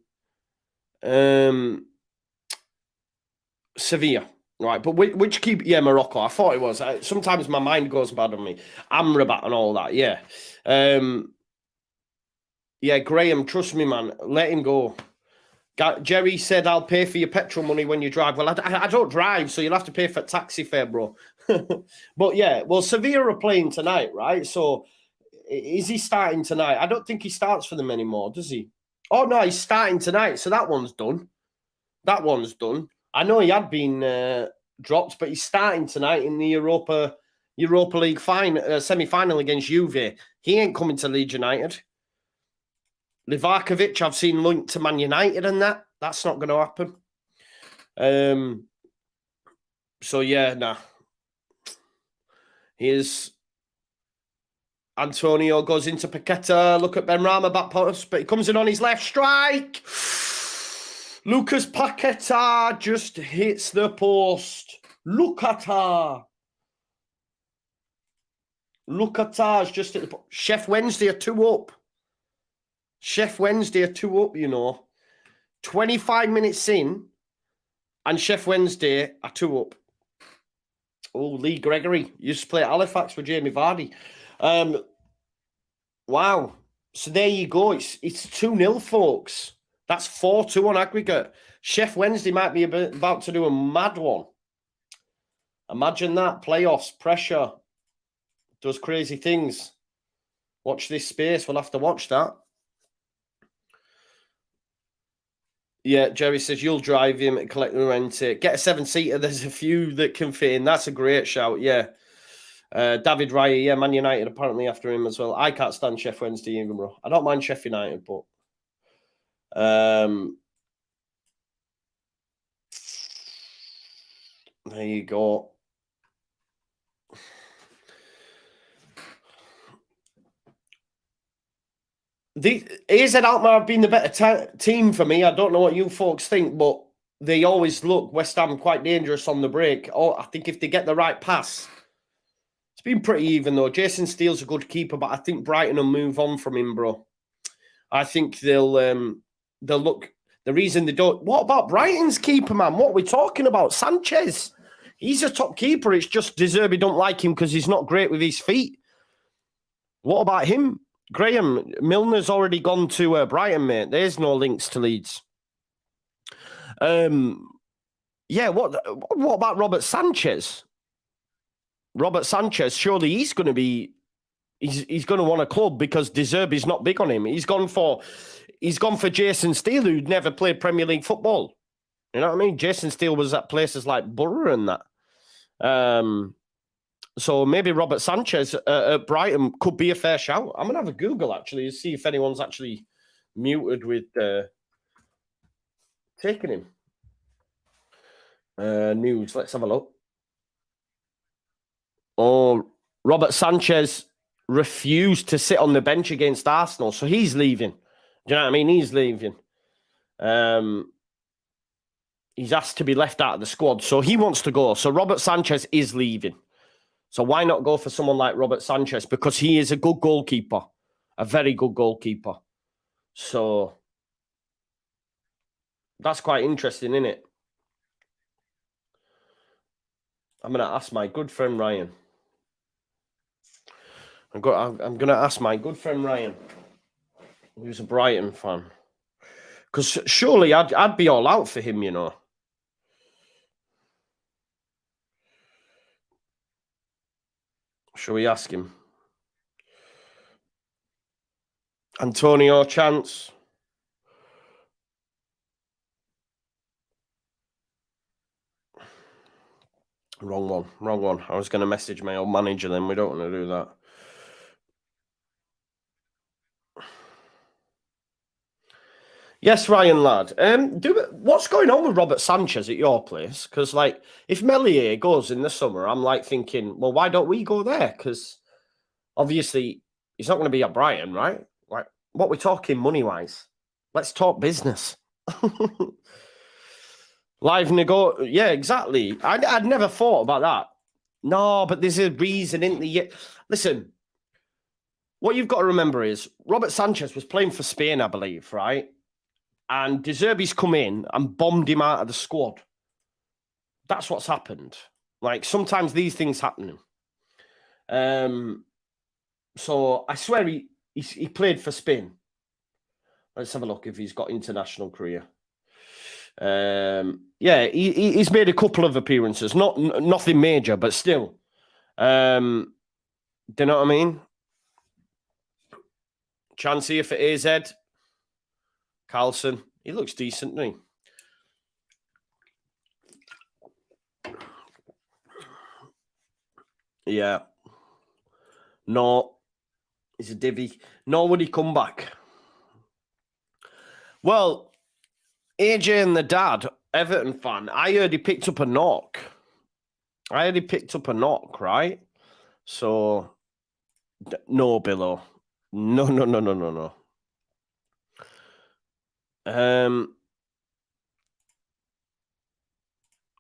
Sevilla. Right, but which keeper? Yeah, Morocco. I thought it was. Sometimes my mind goes bad on me. Amrabat and all that, yeah. Yeah, Graham, trust me, man. Let him go. Jerry said, I'll pay for your petrol money when you drive. Well, I don't drive, so you'll have to pay for taxi fare, bro. But yeah, well, Sevilla are playing tonight, right? So is he starting tonight? I don't think he starts for them anymore, does he? Oh, no, he's starting tonight. So that one's done. That one's done. I know he had been dropped, but he's starting tonight in the Europa League semi-final against Juve. He ain't coming to Leeds United. Livakovic, I've seen linked to Man United and that. That's not going to happen. So, yeah, nah. Here's Antonio goes into Paqueta. Look at Benrahma back post, but he comes in on his left strike. Lucas Paqueta just hits the post. Look at her. It's just hit the post. Chef Wednesday are 2 up. You know. 25 minutes in, and Chef Wednesday are 2 up. Oh, Lee Gregory used to play at Halifax with Jamie Vardy. Wow. So there you go. It's 2-0, folks. That's 4-2 on aggregate. Chef Wednesday might be about to do a mad one. Imagine that. Playoffs, pressure. Does crazy things. Watch this space. We'll have to watch that. Yeah, Jerry says, you'll drive him and collect the rent. Get a 7-seater. There's a few that can fit in. That's a great shout, yeah. David Raya, yeah, Man United apparently after him as well. I can't stand Chef Wednesday even, bro. I don't mind Chef United, but... There you go. AZ Alkmaar have been the better team for me. I don't know what you folks think, but they always look, West Ham, quite dangerous on the break. Oh, I think if they get the right pass, it's been pretty even, though. Jason Steele's a good keeper, but I think Brighton will move on from him, bro. I think they'll look. The reason they don't... What about Brighton's keeper, man? What are we talking about? Sanchez. He's a top keeper. It's just De Zerbi don't like him because he's not great with his feet. What about him? Graham, Milner's already gone to Brighton, mate. There's no links to Leeds. Yeah, what about Robert Sanchez? Robert Sanchez, surely he's going to be... He's going to want a club because De Zerbi's not big on him. He's gone for Jason Steele, who'd never played Premier League football. You know what I mean? Jason Steele was at places like Borough and that. So maybe Robert Sanchez at Brighton could be a fair shout. I'm going to have a Google, actually, to see if anyone's actually muted with taking him. News, let's have a look. Oh, Robert Sanchez refused to sit on the bench against Arsenal, so he's leaving. Do you know what I mean? He's leaving. He's asked to be left out of the squad, so he wants to go. So Robert Sanchez is leaving. So why not go for someone like Robert Sanchez? Because he is a good goalkeeper, a very good goalkeeper. So that's quite interesting, isn't it? I'm going to ask my good friend Ryan. I'm going to ask my good friend Ryan, who's a Brighton fan. Because surely I'd be all out for him, you know. Shall we ask him? Antonio, chance. Wrong one. I was going to message my old manager then. We don't want to do that. Yes, Ryan, lad. What's going on with Robert Sanchez at your place? Because, like, if Melier goes in the summer, I'm, like, thinking, well, why don't we go there? Because, obviously, he's not going to be at Brighton, right? Like, what we're talking money-wise. Let's talk business. Live yeah, exactly. I'd never thought about that. No, but there's a reason, isn't there? Listen, what you've got to remember is Robert Sanchez was playing for Spain, I believe, right? And De Zerbi's come in and bombed him out of the squad. That's what's happened. Like, sometimes these things happen. So I swear he played for Spain. Let's have a look if he's got international career. Yeah, he's made a couple of appearances. Nothing major, but still. Do you know what I mean? Chance here for AZ. Carlson. He looks decent, doesn't he? Yeah. No. He's a divvy. Nor would he come back. Well, AJ and the dad, Everton fan, I heard he picked up a knock. Right? So, no, Billo. No.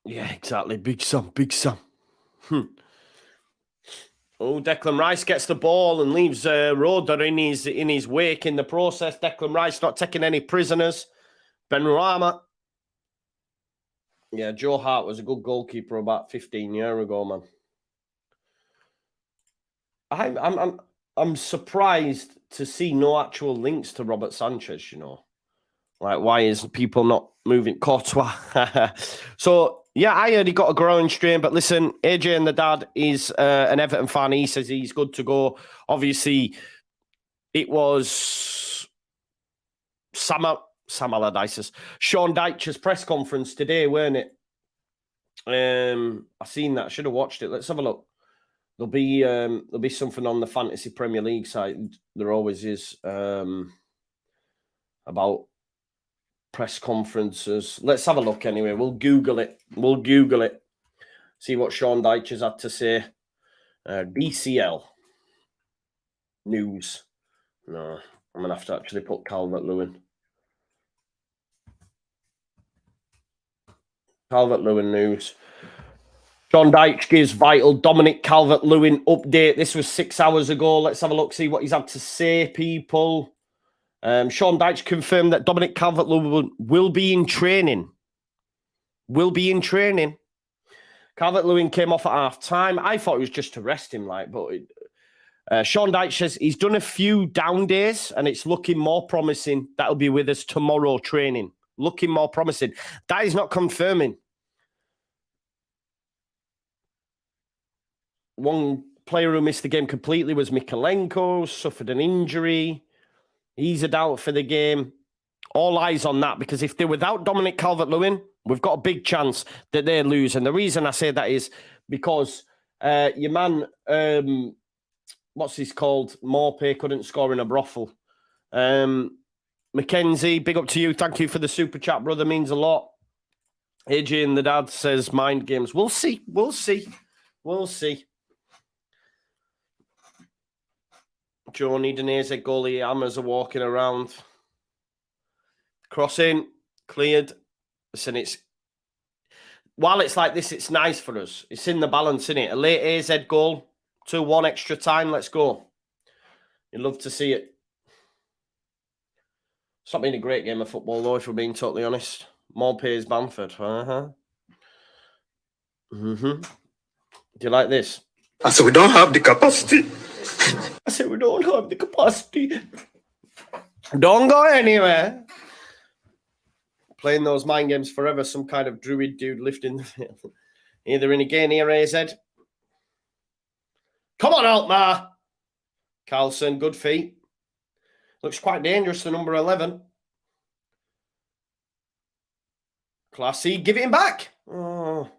Yeah, exactly. Big Sam. Oh, Declan Rice gets the ball and leaves Roder in his wake in the process. Declan Rice not taking any prisoners. Benrahma. Yeah, Joe Hart was a good goalkeeper about 15 years ago, man. I'm surprised to see no actual links to Robert Sanchez, you know. Like, why is people not moving? Courtois. So, yeah, I heard he got a growing strain. But listen, AJ and the dad is an Everton fan. He says he's good to go. Obviously, it was Sam Allardyce's, Sean Dyche's press conference today, weren't it? I seen that. I should have watched it. Let's have a look. There'll be something on the Fantasy Premier League site. There always is about press conferences. Let's have a look anyway. We'll Google it. See what Sean Dyche has had to say. DCL news. No, I'm going to have to actually put Calvert-Lewin. Calvert-Lewin news. Sean Dyche gives vital Dominic Calvert-Lewin update. This was 6 hours ago. Let's have a look, see what he's had to say, people. Sean Dyche confirmed that Dominic Calvert-Lewin will be in training. Calvert-Lewin came off at half-time. I thought it was just to rest him, but Sean Dyche says he's done a few down days and it's looking more promising. That'll be with us tomorrow training. Looking more promising. That is not confirming. One player who missed the game completely was Mikalenko, suffered an injury. He's a doubt for the game. All eyes on that, because if they're without Dominic Calvert-Lewin, we've got a big chance that they lose. And the reason I say that is because your man, what's he called? Morpay couldn't score in a brothel. Mackenzie, big up to you. Thank you for the super chat, brother. Means a lot. Adrian, the dad, says mind games. We'll see. Joe need an AZ goalie. Hammers are walking around. Crossing, cleared. Listen, while it's like this, it's nice for us. It's in the balance, isn't it? A late AZ goal, 2-1 extra time. Let's go. You'd love to see it. It's not been a great game of football, though, if we're being totally honest. Morpay's Bamford. Do you like this? I said, we don't have the capacity. Don't go anywhere. Playing those mind games forever. Some kind of druid dude lifting the field. Either in again here, AZ. Come on, Alkmaar. Carlson, good feet. Looks quite dangerous, the number 11. Classy, give it him back. Oh.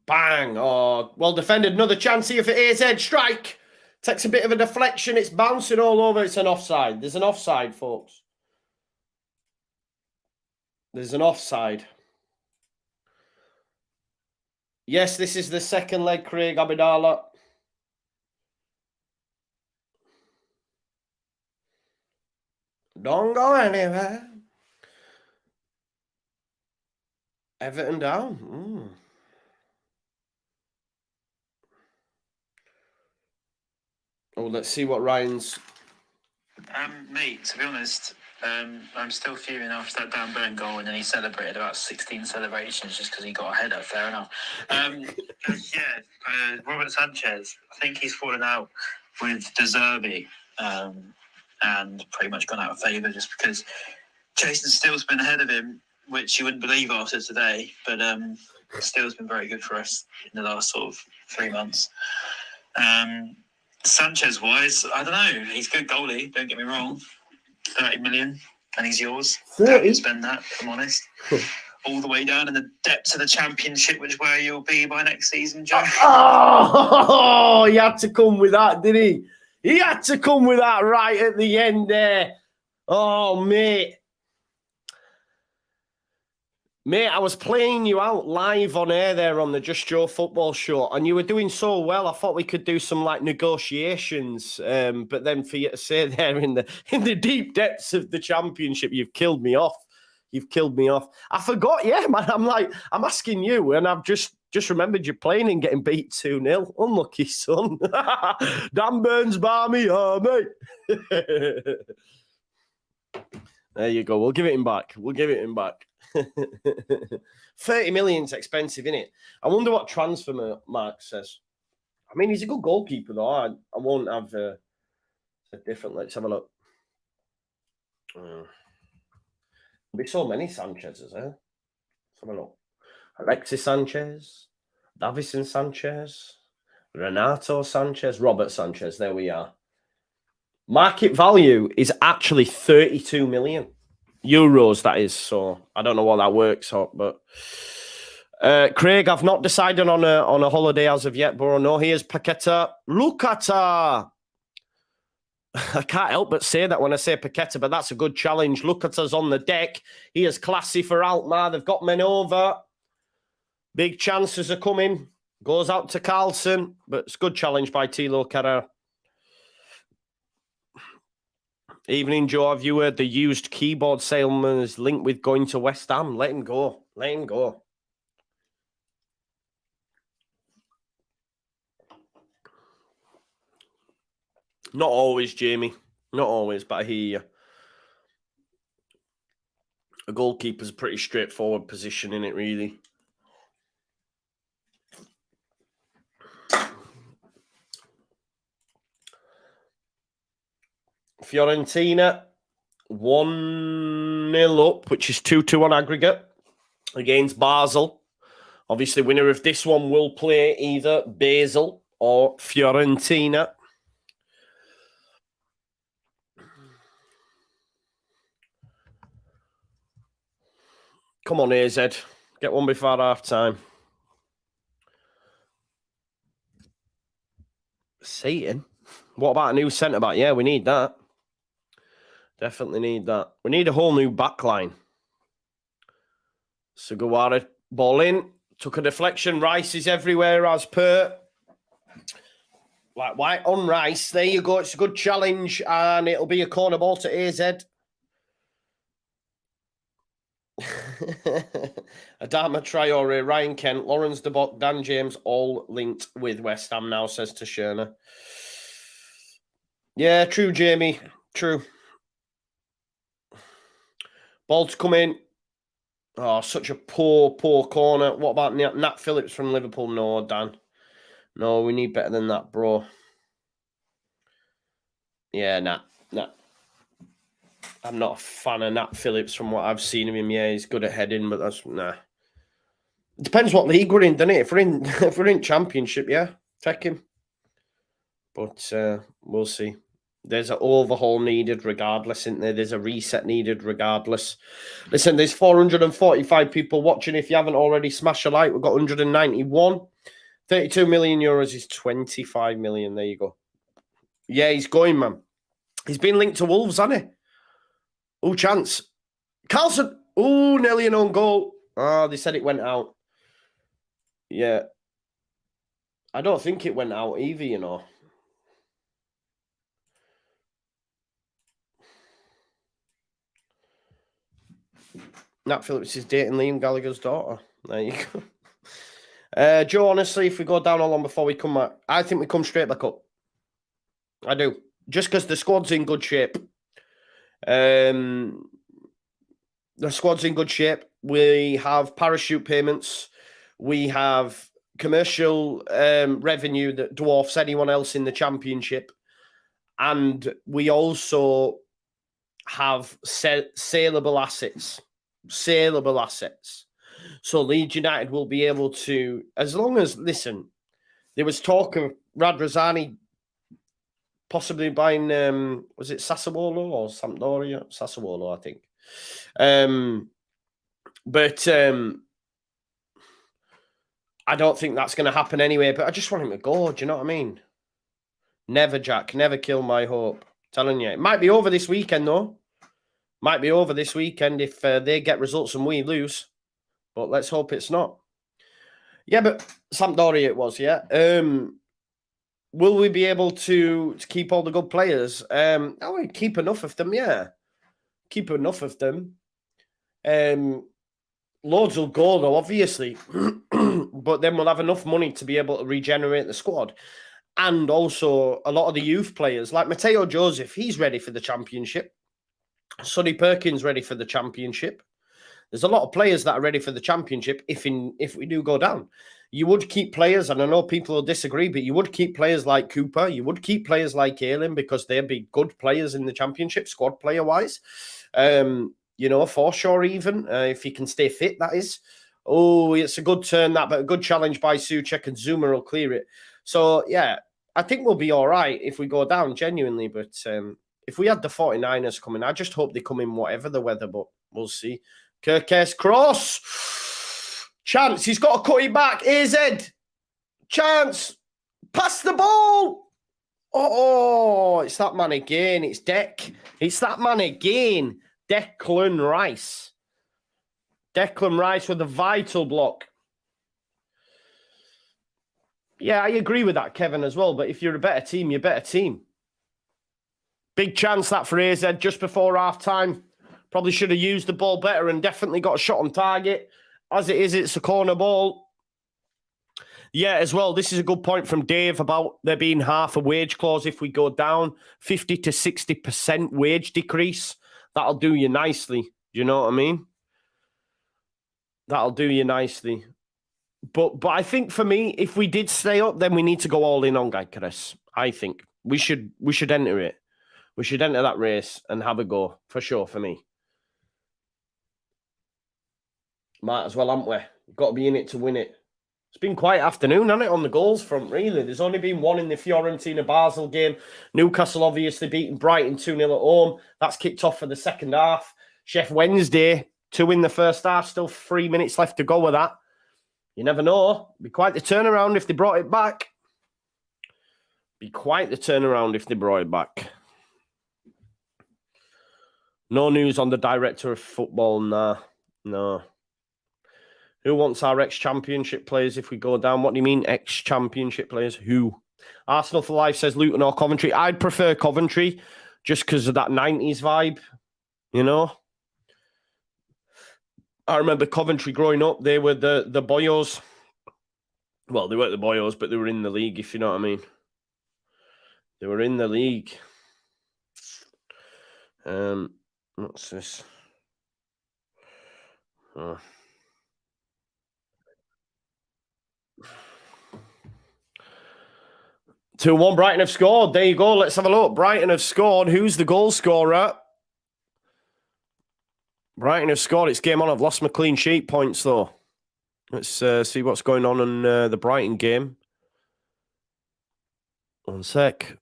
Bang. Oh, well defended. Another chance here for AZ. Strike. Takes a bit of a deflection. It's bouncing all over. It's an offside. There's an offside, folks. There's an offside. Yes, this is the second leg, Craig Abidala. Don't go anywhere. Everton down. Oh, let's see what Ryan's... Mate, to be honest, I'm still fuming after that Dan Burn goal, and then he celebrated about 16 celebrations just because he got a header. Fair enough. Robert Sanchez, I think he's fallen out with De Zerbi and pretty much gone out of favour just because Jason Steele's been ahead of him, which you wouldn't believe after today, but Steele's been very good for us in the last sort of 3 months. Sanchez-wise, I don't know. He's a good goalie, don't get me wrong. 30 million, and he's yours. 30? Spend that, if I'm honest. All the way down in the depths of the Championship, which where you'll be by next season, Joe. Oh, he had to come with that, didn't he? He had to come with that right at the end there. Oh, mate. Mate, I was playing you out live on air there on the Just Joe football show, and you were doing so well. I thought we could do some like negotiations, but then for you to say there in the deep depths of the Championship, you've killed me off. You've killed me off. I forgot, yeah, man. I'm asking you, and I've just remembered you playing and getting beat 2-0. Unlucky, son. Dan Burns bar me, mate. There you go. We'll give it him back. 30 million's expensive, isn't it? I wonder what transfer mark says. I mean, he's a good goalkeeper, though. I won't have a different. Let's have a look. There'll be so many Sanchez's, eh? Let's have a look. Alexis Sanchez, Davison Sanchez, Renato Sanchez, Robert Sanchez. There we are. Market value is actually 32 million. Euros, that is. So I don't know what that works out, but Craig, I've not decided on a holiday as of yet, but no, here's Paqueta. Lukata. I can't help but say that when I say Paqueta, but that's a good challenge. Lukata's on the deck. He is classy for Alkmaar. They've got men over. Big chances are coming. Goes out to Carlson, but it's a good challenge by Tilo Kerrer. Evening, Joe. Have you heard the used keyboard salesman is linked with going to West Ham? Let him go. Let him go. Not always, Jamie. Not always, but I hear you. A goalkeeper's a pretty straightforward position, isn't it, really? Fiorentina, 1-0 up, which is 2-2 on aggregate against Basel. Obviously, winner of this one will play either Basel or Fiorentina. Come on, AZ. Get one before half-time. Satan. What about a new centre-back? Yeah, we need that. Definitely need that. We need a whole new back line. Sugawara, ball in. Took a deflection. Rice is everywhere as per. Like white on Rice. There you go. It's a good challenge. And it'll be a corner ball to AZ. Adama Traore, Ryan Kent, Lawrence De Bock, Dan James, all linked with West Ham now, says Tashurna. Yeah, true, Jamie. True. Ball to come in. Oh, such a poor corner. What about Nat Phillips from Liverpool? No, Dan. No, we need better than that, bro. Yeah, Nat. I'm not a fan of Nat Phillips from what I've seen of him. Yeah, he's good at heading, but that's nah. It depends what league we're in, doesn't it? If we're in Championship, yeah, take him. But we'll see. There's an overhaul needed regardless, isn't there? There's a reset needed regardless. Listen, there's 445 people watching. If you haven't already, smash a like. We've got 191. 32 million euros is 25 million. There you go. Yeah, he's going, man. He's been linked to Wolves, hasn't he? Oh, chance. Carlson. Oh, nearly an own goal. Oh, they said it went out. Yeah. I don't think it went out either, you know. Nat Phillips is dating Liam Gallagher's daughter. There you go. Joe, honestly, if we go down all on before we come back, I think we come straight back up. I do. Just because the squad's in good shape. The squad's in good shape. We have parachute payments. We have commercial revenue that dwarfs anyone else in the Championship. And we also have saleable assets. Saleable assets. So Leeds United will be able to, as long as, listen, there was talk of Radrazani possibly buying, was it Sassuolo or Sampdoria? Sassuolo, I think. But I don't think that's going to happen anyway, but I just want him to go. Do you know what I mean? Never, Jack. Never kill my hope. Telling you. It might be over this weekend, though. Might be over this weekend if they get results and we lose. But let's hope it's not. Yeah, but Sampdoria it was, yeah. Will we be able to keep all the good players? We keep enough of them, yeah. Keep enough of them. Loads will go, though, obviously. But then we'll have enough money to be able to regenerate the squad. And also, a lot of the youth players, like Mateo Joseph, he's ready for the Championship. Sonny Perkins ready for the Championship. There's a lot of players that are ready for the Championship if we do go down. You would keep players, and I know people will disagree, but you would keep players like Cooper. You would keep players like Ayling because they'd be good players in the Championship, squad player-wise. For sure even, if he can stay fit, that is. Oh, it's a good turn, that, but a good challenge by Souček, and Zuma will clear it. So, yeah, I think we'll be all right if we go down, genuinely, but if we had the 49ers coming, I just hope they come in whatever the weather, but we'll see. Kirkes cross. Chance. He's got to cut it back. AZ. Chance. Pass the ball. Oh, it's that man again. It's Deck. It's that man again. Declan Rice. Declan Rice with a vital block. Yeah, I agree with that, Kevin, as well. But if you're a better team, you're a better team. Big chance that for AZ just before half-time. Probably should have used the ball better and definitely got a shot on target. As it is, it's a corner ball. Yeah, as well, this is a good point from Dave about there being half a wage clause if we go down. 50 to 60% wage decrease. That'll do you nicely. Do you know what I mean? That'll do you nicely. But I think for me, if we did stay up, then we need to go all in on Gyökeres. I think we should enter it. We should enter that race and have a go, for sure, for me. Might as well, haven't we? We've got to be in it to win it. It's been quite afternoon, hasn't it, on the goals front, really? There's only been one in the Fiorentina-Basel game. Newcastle obviously beating Brighton 2-0 at home. That's kicked off for the second half. Chef Wednesday, 2 in the first half. Still 3 minutes left to go with that. You never know. Be quite the turnaround if they brought it back. Be quite the turnaround if they brought it back. No news on the director of football, nah. No. Who wants our ex-championship players if we go down? What do you mean, ex-championship players? Who? Arsenal for Life says Luton or Coventry. I'd prefer Coventry just because of that 90s vibe, you know? I remember Coventry growing up. They were the boyos. Well, they weren't the boyos, but they were in the league, if you know what I mean. They were in the league. What's this? Oh. 2-1, Brighton have scored. There you go. Let's have a look. Brighton have scored. Who's the goal scorer? Brighton have scored. It's game on. I've lost my clean sheet points, though. Let's see what's going on in the Brighton game. One sec.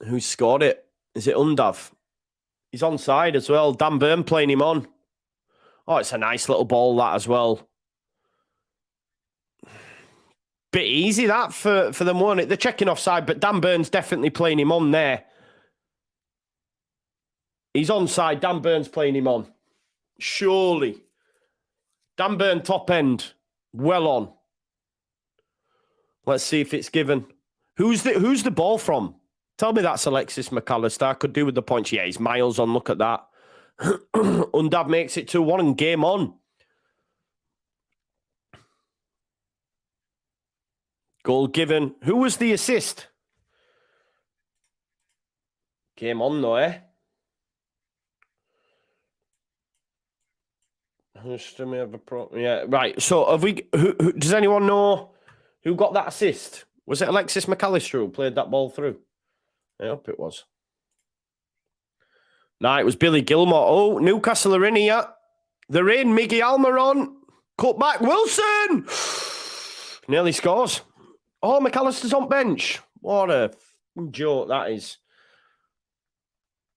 Who scored it? Is it Undav? He's onside as well. Dan Burn playing him on. Oh, it's a nice little ball, that as well. Bit easy, that, for them, wasn't it? They're checking offside, but Dan Burn's definitely playing him on there. He's onside. Dan Burn's playing him on. Surely. Dan Burn top end. Well on. Let's see if it's given. Who's the ball from? Tell me that's Alexis McAllister. I could do with the points. Yeah, he's miles on. Look at that. Undav makes it 2-1 and game on. Goal given. Who was the assist? Game on though, eh? Yeah, right. So have we? Who does anyone know who got that assist? Was it Alexis McAllister who played that ball through? I hope it was. No, it was Billy Gilmore. Oh, Newcastle are in here. They're in. Miggy Almiron. Cut back. Wilson. Nearly scores. Oh, McAllister's on bench. What a joke that is.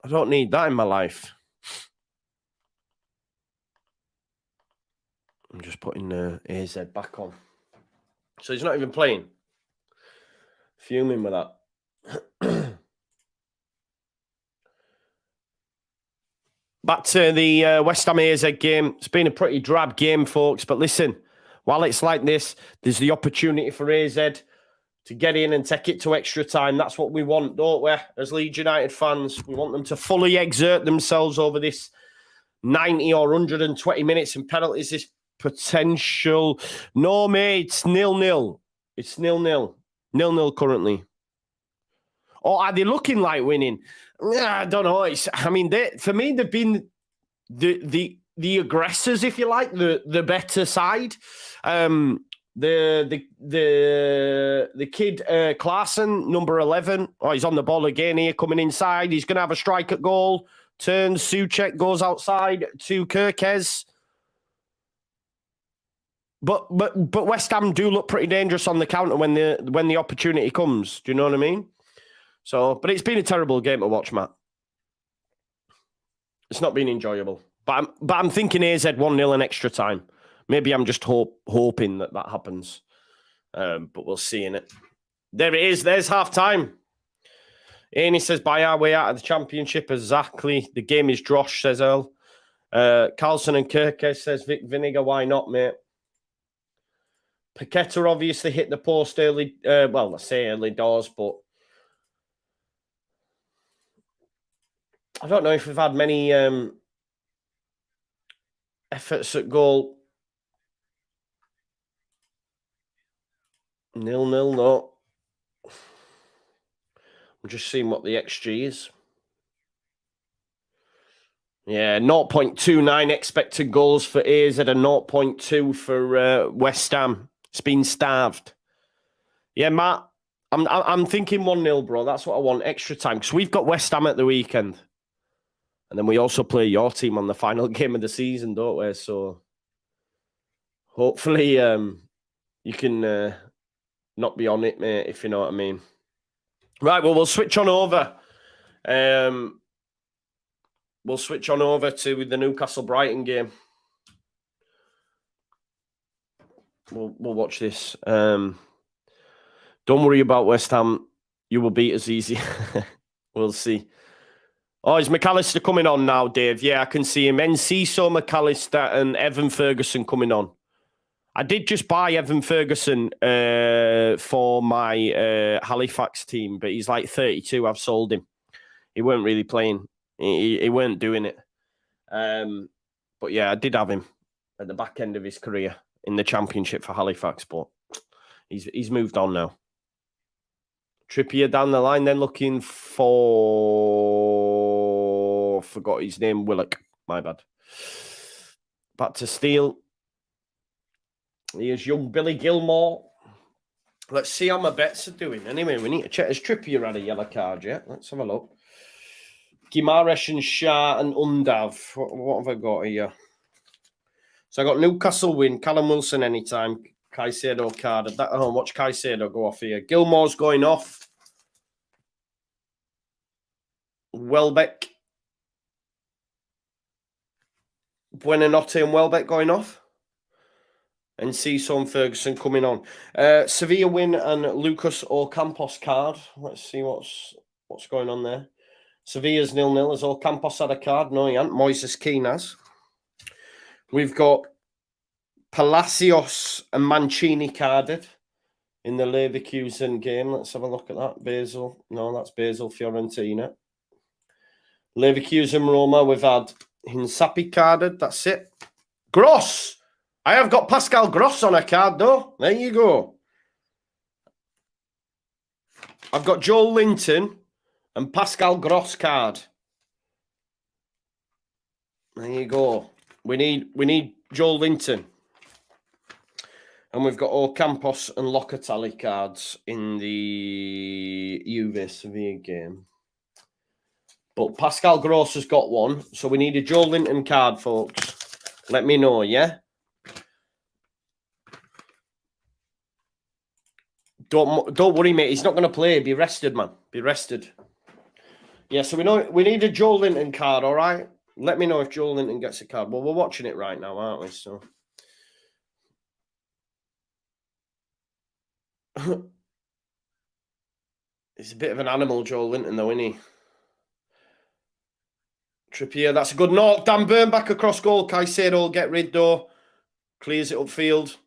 I don't need that in my life. I'm just putting AZ back on. So he's not even playing. Fuming with that. Back to the West Ham AZ game. It's been a pretty drab game, folks. But listen, while it's like this, there's the opportunity for AZ to get in and take it to extra time. That's what we want, don't we? As Leeds United fans, we want them to fully exert themselves over this 90 or 120 minutes and penalties. This potential. No, mate, it's 0-0. It's 0-0. 0-0 currently. Or are they looking like winning? I don't know. For me, they've been the aggressors, if you like, the better side. The kid Klaassen, number 11. Oh, he's on the ball again here, coming inside. He's going to have a strike at goal. Turns, Souček goes outside to Kirkes. But West Ham do look pretty dangerous on the counter when the opportunity comes. Do you know what I mean? So, but it's been a terrible game to watch, Matt. It's not been enjoyable. But I'm thinking AZ 1-0 in extra time. Maybe I'm just hoping that happens. But we'll see in it. There it is. There's half time. Aney says, by our way out of the championship. Exactly. The game is drosh, says Earl. Carlson and Kirkes says, Vic Vinegar, why not, mate? Paqueta obviously hit the post early. Well, I say early doors, but I don't know if we've had many efforts at goal. 0-0, no. I'm just seeing what the XG is. Yeah, 0.29 expected goals for AZ and 0.2 for West Ham. It's been starved. Yeah, Matt, I'm thinking 1-0, bro. That's what I want, extra time. Because we've got West Ham at the weekend. And then we also play your team on the final game of the season, don't we? So hopefully you can not be on it, mate, if you know what I mean. Right, well, we'll switch on over. We'll switch on over to the Newcastle-Brighton game. We'll watch this. Don't worry about West Ham. You will beat us easy. We'll see. Oh, is McAllister coming on now, Dave? Yeah, I can see him. Enciso, McAllister and Evan Ferguson coming on. I did just buy Evan Ferguson for my Halifax team, but he's like 32. I've sold him. He weren't really playing. He weren't doing it. But yeah, I did have him at the back end of his career in the Championship for Halifax, but he's moved on now. Trippier down the line, then looking for... Forgot his name, Willock. My bad. Back to Steele. Here's young Billy Gilmore. Let's see how my bets are doing. Anyway, we need to check. Has Trippier had a yellow card yet? Let's have a look. Gimaresh and Shah and Undav. What have I got here? So I got Newcastle win, Callum Wilson anytime, Caicedo card. Watch Caicedo go off here. Gilmore's going off. Welbeck. Buonanotte and Welbeck going off. And Enciso and Ferguson coming on. Sevilla win and Lucas Ocampos card. Let's see what's going on there. Sevilla's 0-0. Has Ocampos had a card? No, he hasn't. Moises Keane has. We've got Palacios and Mancini carded in the Leverkusen game. Let's have a look at that. Basel. No, that's Basel Fiorentina. Leverkusen Roma. We've had Hinsapi carded. That's it. Gross. I have got Pascal Gross on a card, though. There you go. I've got Joel Linton and Pascal Gross card. There you go. We need Joel Linton. And we've got Ocampos and Locatelli cards in the Juve Sevilla game. But Pascal Gross has got one, so we need a Joel Linton card, folks. Let me know, yeah? Don't worry, mate. He's not going to play. Be rested, man. Be rested. Yeah, so we need a Joel Linton card, all right? Let me know if Joel Linton gets a card. Well, we're watching it right now, aren't we? So he's a bit of an animal, Joel Linton, though, isn't he? Trippier, that's a good knock. Dan Burn back across goal. Caicedo will get rid, though. Clears it upfield.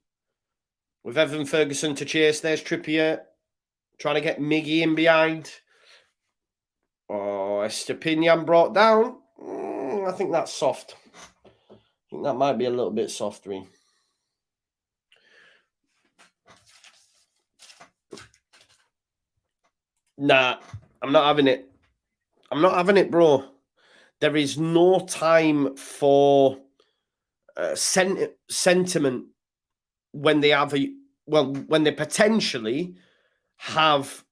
With Evan Ferguson to chase. There's Trippier. Trying to get Miggy in behind. Oh, Estepinian brought down. I think that's soft. I think that might be a little bit soft, Ree. Nah, I'm not having it. I'm not having it, bro. There is no time for sentiment when they have when they potentially have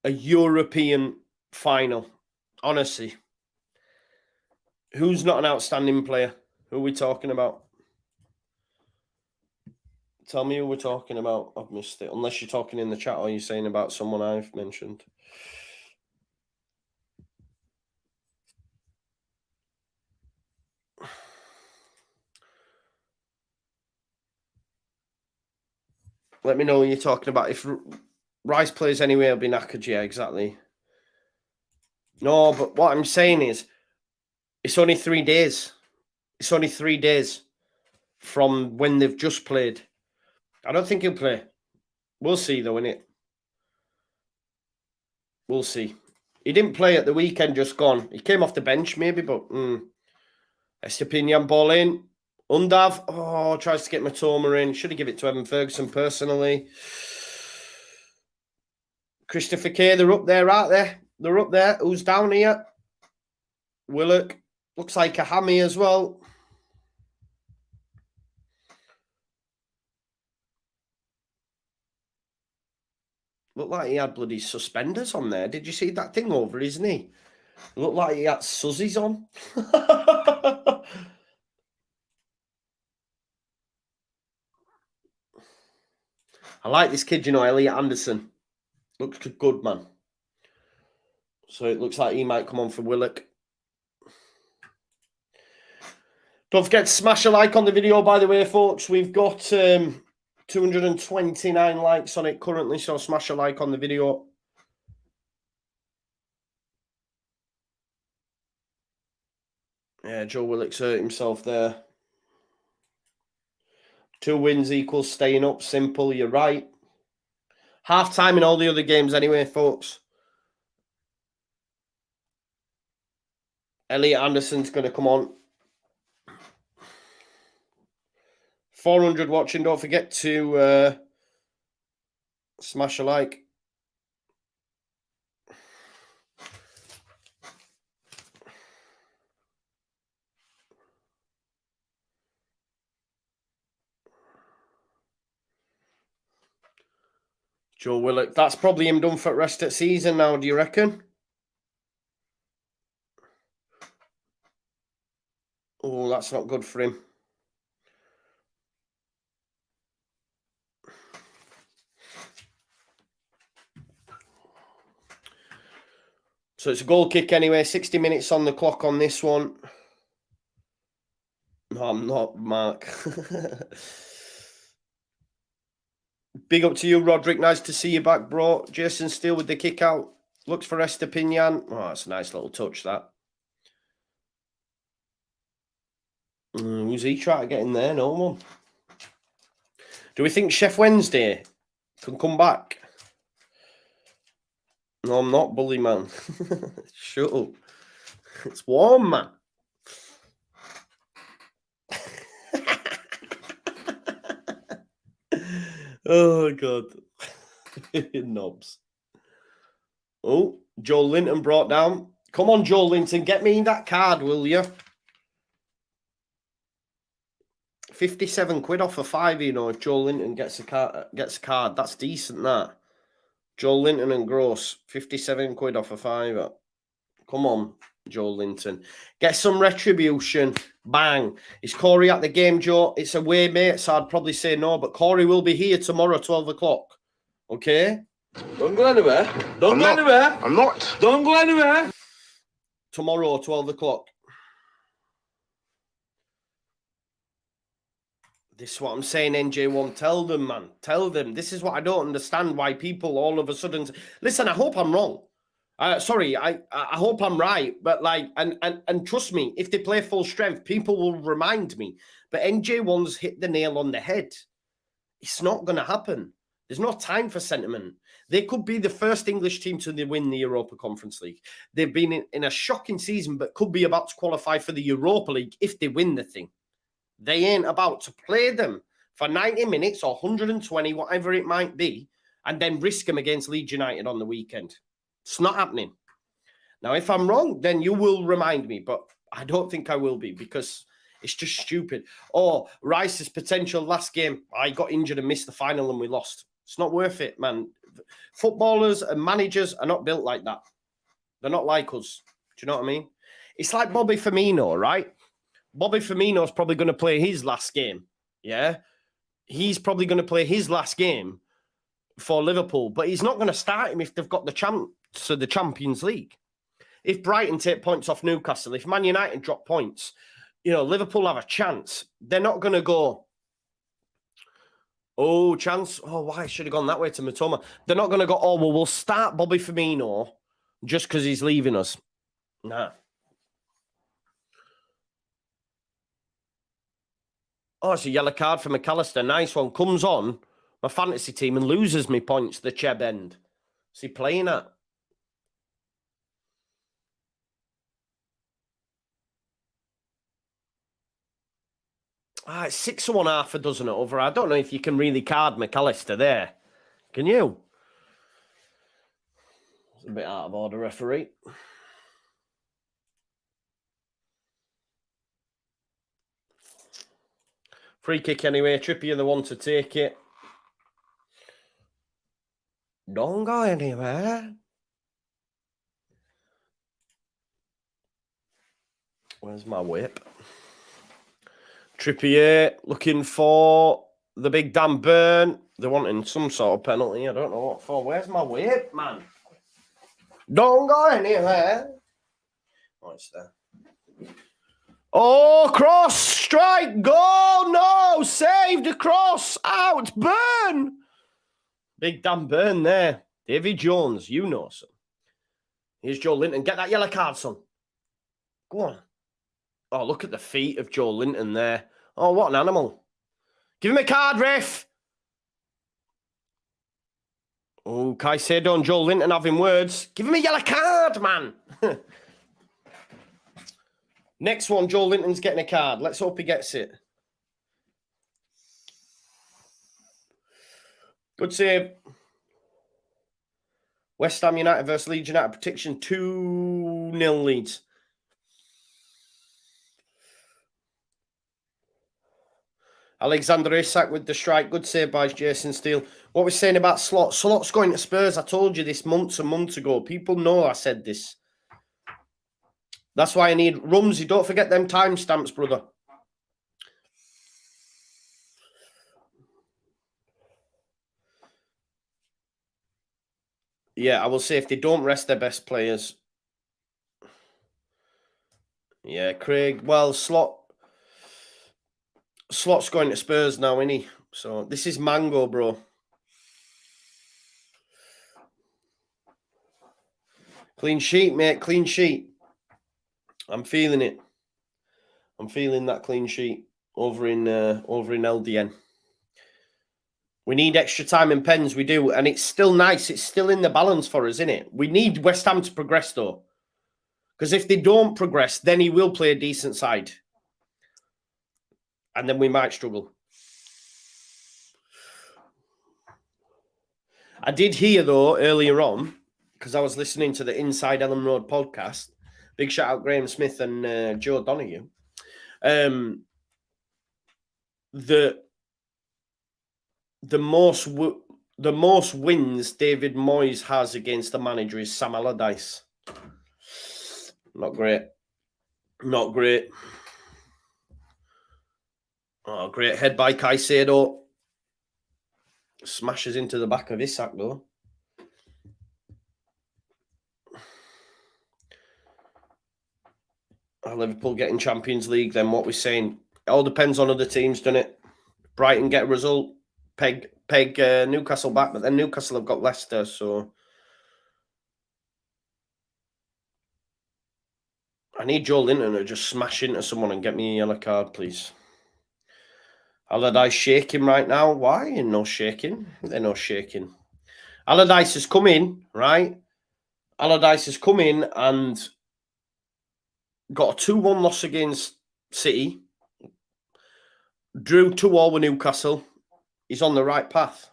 a European final. Honestly. Who's not an outstanding player? Who are we talking about? Tell me who we're talking about. I've missed it. Unless you're talking in the chat or you're saying about someone I've mentioned. Let me know what you're talking about. If Rice plays anyway, I'll be knackered. Yeah, exactly. No, but what I'm saying is, it's only 3 days. It's only 3 days from when they've just played. I don't think he'll play. We'll see, though, innit? We'll see. He didn't play at the weekend, just gone. He came off the bench, maybe, but... Estepinian ball in. Undav. Oh, tries to get Matoma in. Should have given it to Evan Ferguson, personally. Christopher Kay, they're up there, aren't they? They're up there. Who's down here? Willock. Looks like a hammy as well. Looked like he had bloody suspenders on there. Did you see that thing over his knee? Looked like he had suzzies on. I like this kid, you know, Elliot Anderson. Looks good, man. So it looks like he might come on for Willock. Don't forget to smash a like on the video, by the way, folks. We've got 229 likes on it currently, so smash a like on the video. Yeah, Joe Willock's hurt himself there. 2 wins equals staying up. Simple, you're right. Half time in all the other games anyway, folks. Elliot Anderson's going to come on. 400 watching. Don't forget to smash a like. Joe Willock. That's probably him done for the rest of the season now, do you reckon? Oh, that's not good for him. So it's a goal kick anyway. 60 minutes on the clock on this one. No, I'm not, Mark. Big up to you, Roderick. Nice to see you back, bro. Jason Steele with the kick out. Looks for Estepinian. Oh, that's a nice little touch, that. Who's he trying to get in there? No one. Do we think Chef Wednesday can come back? No, I'm not, bully man. Shut up. It's warm, man. Oh, God. Knobs. Oh, Joe Linton brought down. Come on, Joe Linton. Get me that card, will you? 57 quid off a five, you know, if Joe Linton gets a card. That's decent, that. Joe Linton and Gross. 57 quid off a fiver. Come on, Joe Linton. Get some retribution. Bang. Is Corey at the game, Joe? It's away, mate, so I'd probably say no, but Corey will be here tomorrow, 12 o'clock. Okay? Don't go anywhere. Don't go anywhere. I'm not. Don't go anywhere. Tomorrow, 12 o'clock. This is what I'm saying, NJ1. Tell them, man. Tell them. This is what I don't understand, why people all of a sudden... Listen, I hope I'm wrong. Sorry, I hope I'm right. But, like, and trust me, if they play full strength, people will remind me. But NJ1's hit the nail on the head. It's not going to happen. There's no time for sentiment. They could be the first English team to win the Europa Conference League. They've been in a shocking season, but could be about to qualify for the Europa League if they win the thing. They ain't about to play them for 90 minutes or 120, whatever it might be, and then risk them against Leeds United on the weekend. It's not happening. Now, if I'm wrong, then you will remind me, but I don't think I will be because it's just stupid. Oh, Rice's potential last game, I got injured and missed the final and we lost. It's not worth it, man. Footballers and managers are not built like that. They're not like us. Do you know what I mean? It's like Bobby Firmino, right? Bobby Firmino's probably going to play his last game. Yeah? He's probably going to play his last game for Liverpool, but he's not going to start him if they've got the Champions League. If Brighton take points off Newcastle, if Man United drop points, you know, Liverpool have a chance. They're not going to go, oh, chance. Oh, why should have gone that way to Matoma? They're not going to go, oh, well, we'll start Bobby Firmino just because he's leaving us. Nah. Oh, it's a yellow card for McAllister. Nice one. Comes on. my fantasy team and loses me points, the Cheb end. Is he playing at? It's 6-1, half a dozen over. I don't know if you can really card McAllister there. Can you? It's a bit out of order, referee. Free kick anyway. Trippier the one to take it. Don't go anywhere. Where's my whip? Trippier looking for the big damn burn. They're wanting some sort of penalty. I don't know what for. Where's my whip, man? Don't go anywhere. Oh, it's there. Oh, cross, strike, goal, no, saved across, out, burn. Big damn burn there. Davy Jones, you know, son. Here's Joe Linton. Get that yellow card, son. Go on. Oh, look at the feet of Joe Linton there. Oh, what an animal. Give him a card, ref. Oh, Caicedo and Joe Linton having words. Give him a yellow card, man. Next one, Joe Linton's getting a card. Let's hope he gets it. Good save. West Ham United versus Leeds United. Protection 2-0 leads. Alexander Isak with the strike. Good save by Jason Steele. What we're saying about Slot. Slot's going to Spurs. I told you this months and months ago. People know I said this. That's why I need Rumsey. Don't forget them timestamps, brother. Yeah, I will say if they don't rest their best players. Yeah, Craig. Well, Slot's going to Spurs now, isn't he? So this is Mango, bro. Clean sheet, mate. Clean sheet. I'm feeling it. I'm feeling that clean sheet over in LDN. We need extra time and pens. We do. And it's still nice. It's still in the balance for us, isn't it? We need West Ham to progress, though. Because if they don't progress, then he will play a decent side. And then we might struggle. I did hear, though, earlier on, because I was listening to the Inside Ellen Road podcast. Big shout out Graham Smith and Joe Donoghue. The most wins David Moyes has against the manager is Sam Allardyce. Not great. Not great. Oh, great head by Caicedo. Smashes into the back of Isak, though. Liverpool getting Champions League, then what we're saying, it all depends on other teams, doesn't it? Brighton get a result, peg Newcastle back, but then Newcastle have got Leicester, so I need Joe Linton to just smash into someone and get me a yellow card, please. Allardyce shaking right now. Why? No shaking. They're no shaking. Allardyce has come in, right? Allardyce has come in and got a 2-1 loss against City. Drew 2-2 with Newcastle. He's on the right path.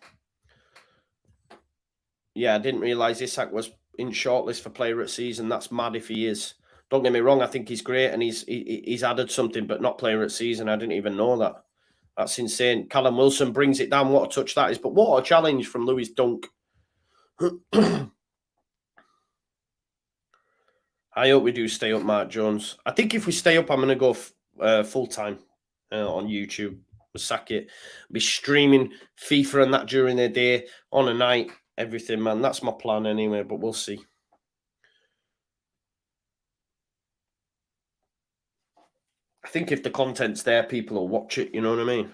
Yeah, I didn't realise Isak was in shortlist for player of season. That's mad if he is. Don't get me wrong, I think he's great and he's added something, but not player of season. I didn't even know that. That's insane. Callum Wilson brings it down. What a touch that is. But what a challenge from Lewis Dunk. I hope we do stay up, Mark Jones. I think if we stay up, I'm going to go full-time on YouTube. Sack it. Be streaming FIFA and that during the day, on a night, everything, man. That's my plan anyway, but we'll see. I think if the content's there, people will watch it, you know what I mean?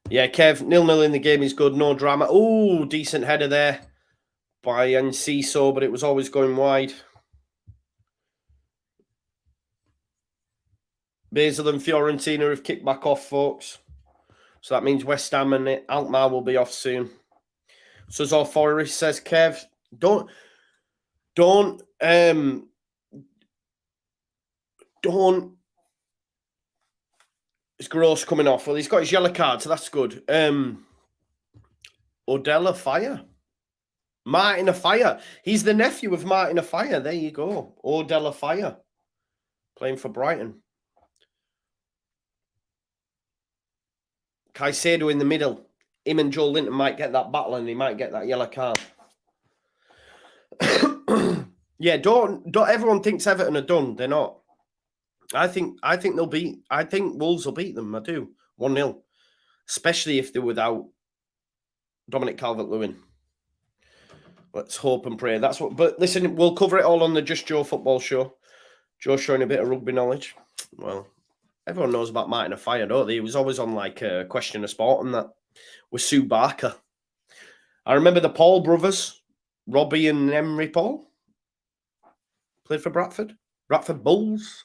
Yeah, Kev, 0-0 in the game is good. No drama. Oh, decent header there by Enciso, but it was always going wide. Basel and Fiorentina have kicked back off, folks. So that means West Ham and Alkmaar will be off soon. So as all Forest says, Kev, don't it's Gross coming off. Well, he's got his yellow card, so that's good. Odell Fire. Martin Afire. He's the nephew of Martin Afire. There you go. Odell Fire. Playing for Brighton. Caicedo in the middle. Him and Joe Linton might get that battle and he might get that yellow card. Yeah, don't everyone thinks Everton are done. They're not. I think Wolves will beat them. I do. 1-0. Especially if they're without Dominic Calvert-Lewin. Let's hope and pray. That's what. But listen, we'll cover it all on the Just Joe football show. Joe's showing a bit of rugby knowledge. Well, everyone knows about Martin Afire, don't they? He was always on like a Question of Sport and that with Sue Barker. I remember the Paul brothers, Robbie and Emery Paul. Played for Bradford Bulls.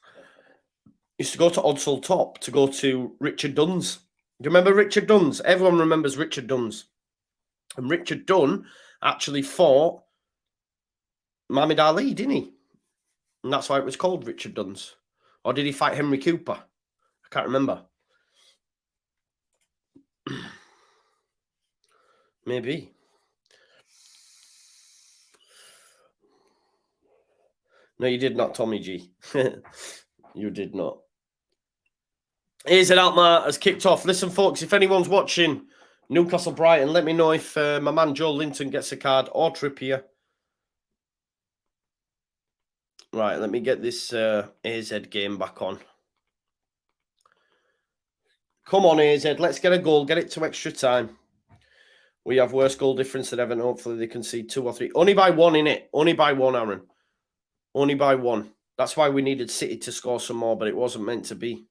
Used to go to Odsal Top to go to Richard Dunn's. Do you remember Richard Dunn's? Everyone remembers Richard Dunn's. And Richard Dunn actually fought Muhammad Ali, didn't he? And that's why it was called Richard Dunn's. Or did he fight Henry Cooper? I can't remember. Maybe. No, you did not, Tommy G. You did not. Here's an Alkmaar has kicked off. Listen, folks, if anyone's watching Newcastle Brighton, let me know if my man Joe Linton gets a card or Trippier. Right, let me get this AZ game back on. Come on, AZ, let's get a goal. Get it to extra time. We have worse goal difference than Everton. Hopefully they can see 2 or 3. Only by 1, innit? Only by 1, Aaron. Only by 1. That's why we needed City to score some more, but it wasn't meant to be.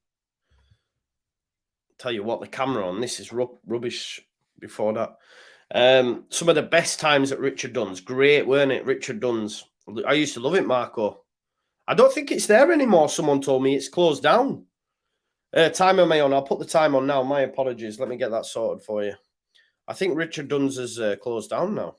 Tell you what, the camera on this is rubbish before that. Some of the best times at Richard Dunn's. Great, weren't it? Richard Dunn's. I used to love it, Marco. I don't think it's there anymore. Someone told me it's closed down. Time am I on? I'll put the time on now. My apologies. Let me get that sorted for you. I think Richard Dunn's is closed down now.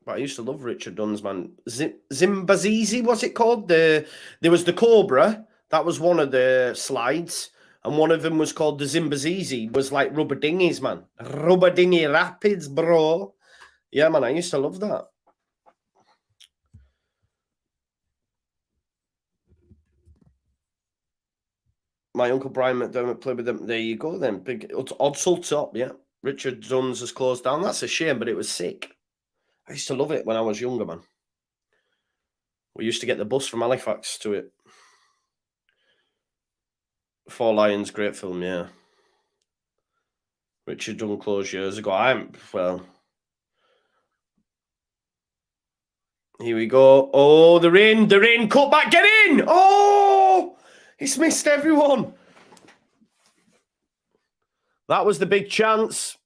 But I used to love Richard Dunn's, man. Zimbazizi, what's it called? There was the Cobra. That was one of the slides. And one of them was called the Zimbazizi. Was like rubber dinghies, man. Rubber dinghy rapids, bro. Yeah, man, I used to love that. My Uncle Brian McDermott played with them. There you go, then. Big Odsal Top, yeah. Richard Dunn's has closed down. That's a shame, but it was sick. I used to love it when I was younger, man. We used to get the bus from Halifax to it. Four Lions, great film, yeah. Richard Dunn closed years ago. Here we go. Oh, they're in. Cut back, get in! Oh! It's missed everyone. That was the big chance.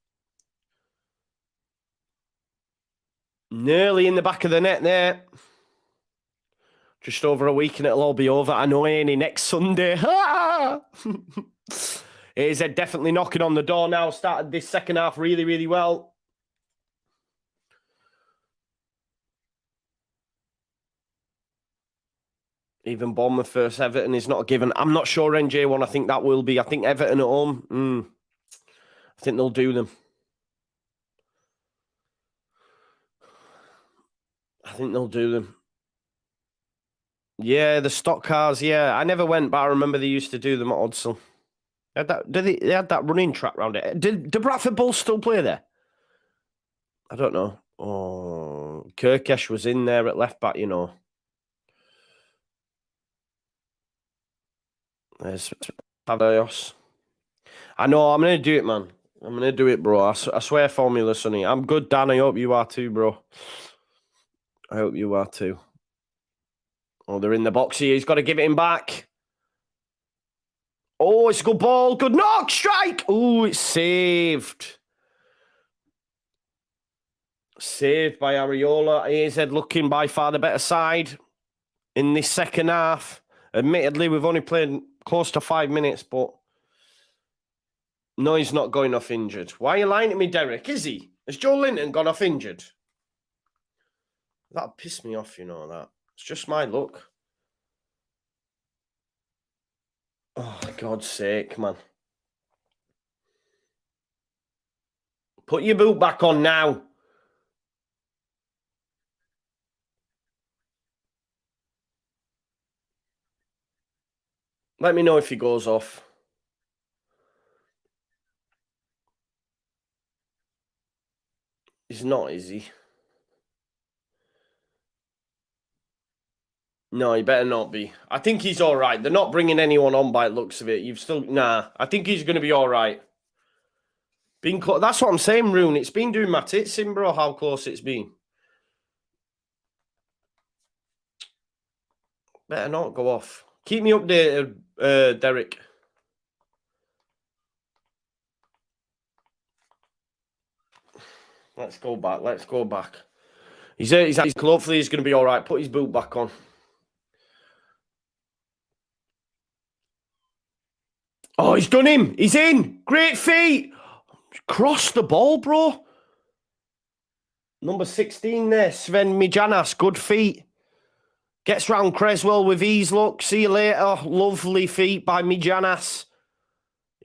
Nearly in the back of the net there. Just over a week and it'll all be over. I know, Annie, next Sunday. AZ definitely knocking on the door now. Started this second half really, really well. Even Bournemouth versus Everton is not a given. I'm not sure NJ1. I think that will be. I think Everton at home. I think they'll do them. I think they'll do them. Yeah, the stock cars. Yeah, I never went, but I remember they used to do them at Odsal. They had that running track around it. Did Bradford Bulls still play there? I don't know. Oh, Kirkesh was in there at left back, you know. There's Pavayos. I know, I'm going to do it, man. I'm going to do it, bro. I swear, Formula Sonny. I'm good, Dan. I hope you are too, bro. I hope you are too. Oh, they're in the box here. He's got to give it him back. Oh, it's a good ball. Good knock. Strike. Oh, it's saved. Saved by Areola. AZ looking by far the better side in this second half. Admittedly, we've only played close to 5 minutes, but no, he's not going off injured. Why are you lying to me, Derek? Is he? Has Joe Linton gone off injured? That'll piss me off, you know that. It's just my luck. Oh, for God's sake, man. Put your boot back on now. Let me know if he goes off. He's not, is he? No, he better not be. I think he's all right. They're not bringing anyone on by the looks of it. Nah, I think he's going to be all right. That's what I'm saying, Rune. It's been doing my tits in, bro, how close it's been. Better not go off. Keep me updated, Derek. Let's go back. He's hopefully he's going to be all right. Put his boot back on. Oh, he's done him. He's in. Great feet. Crossed the ball, bro. Number 16 there, Sven Mijanas. Good feet. Gets round Creswell with ease, look. See you later. Lovely feet by Mijanas.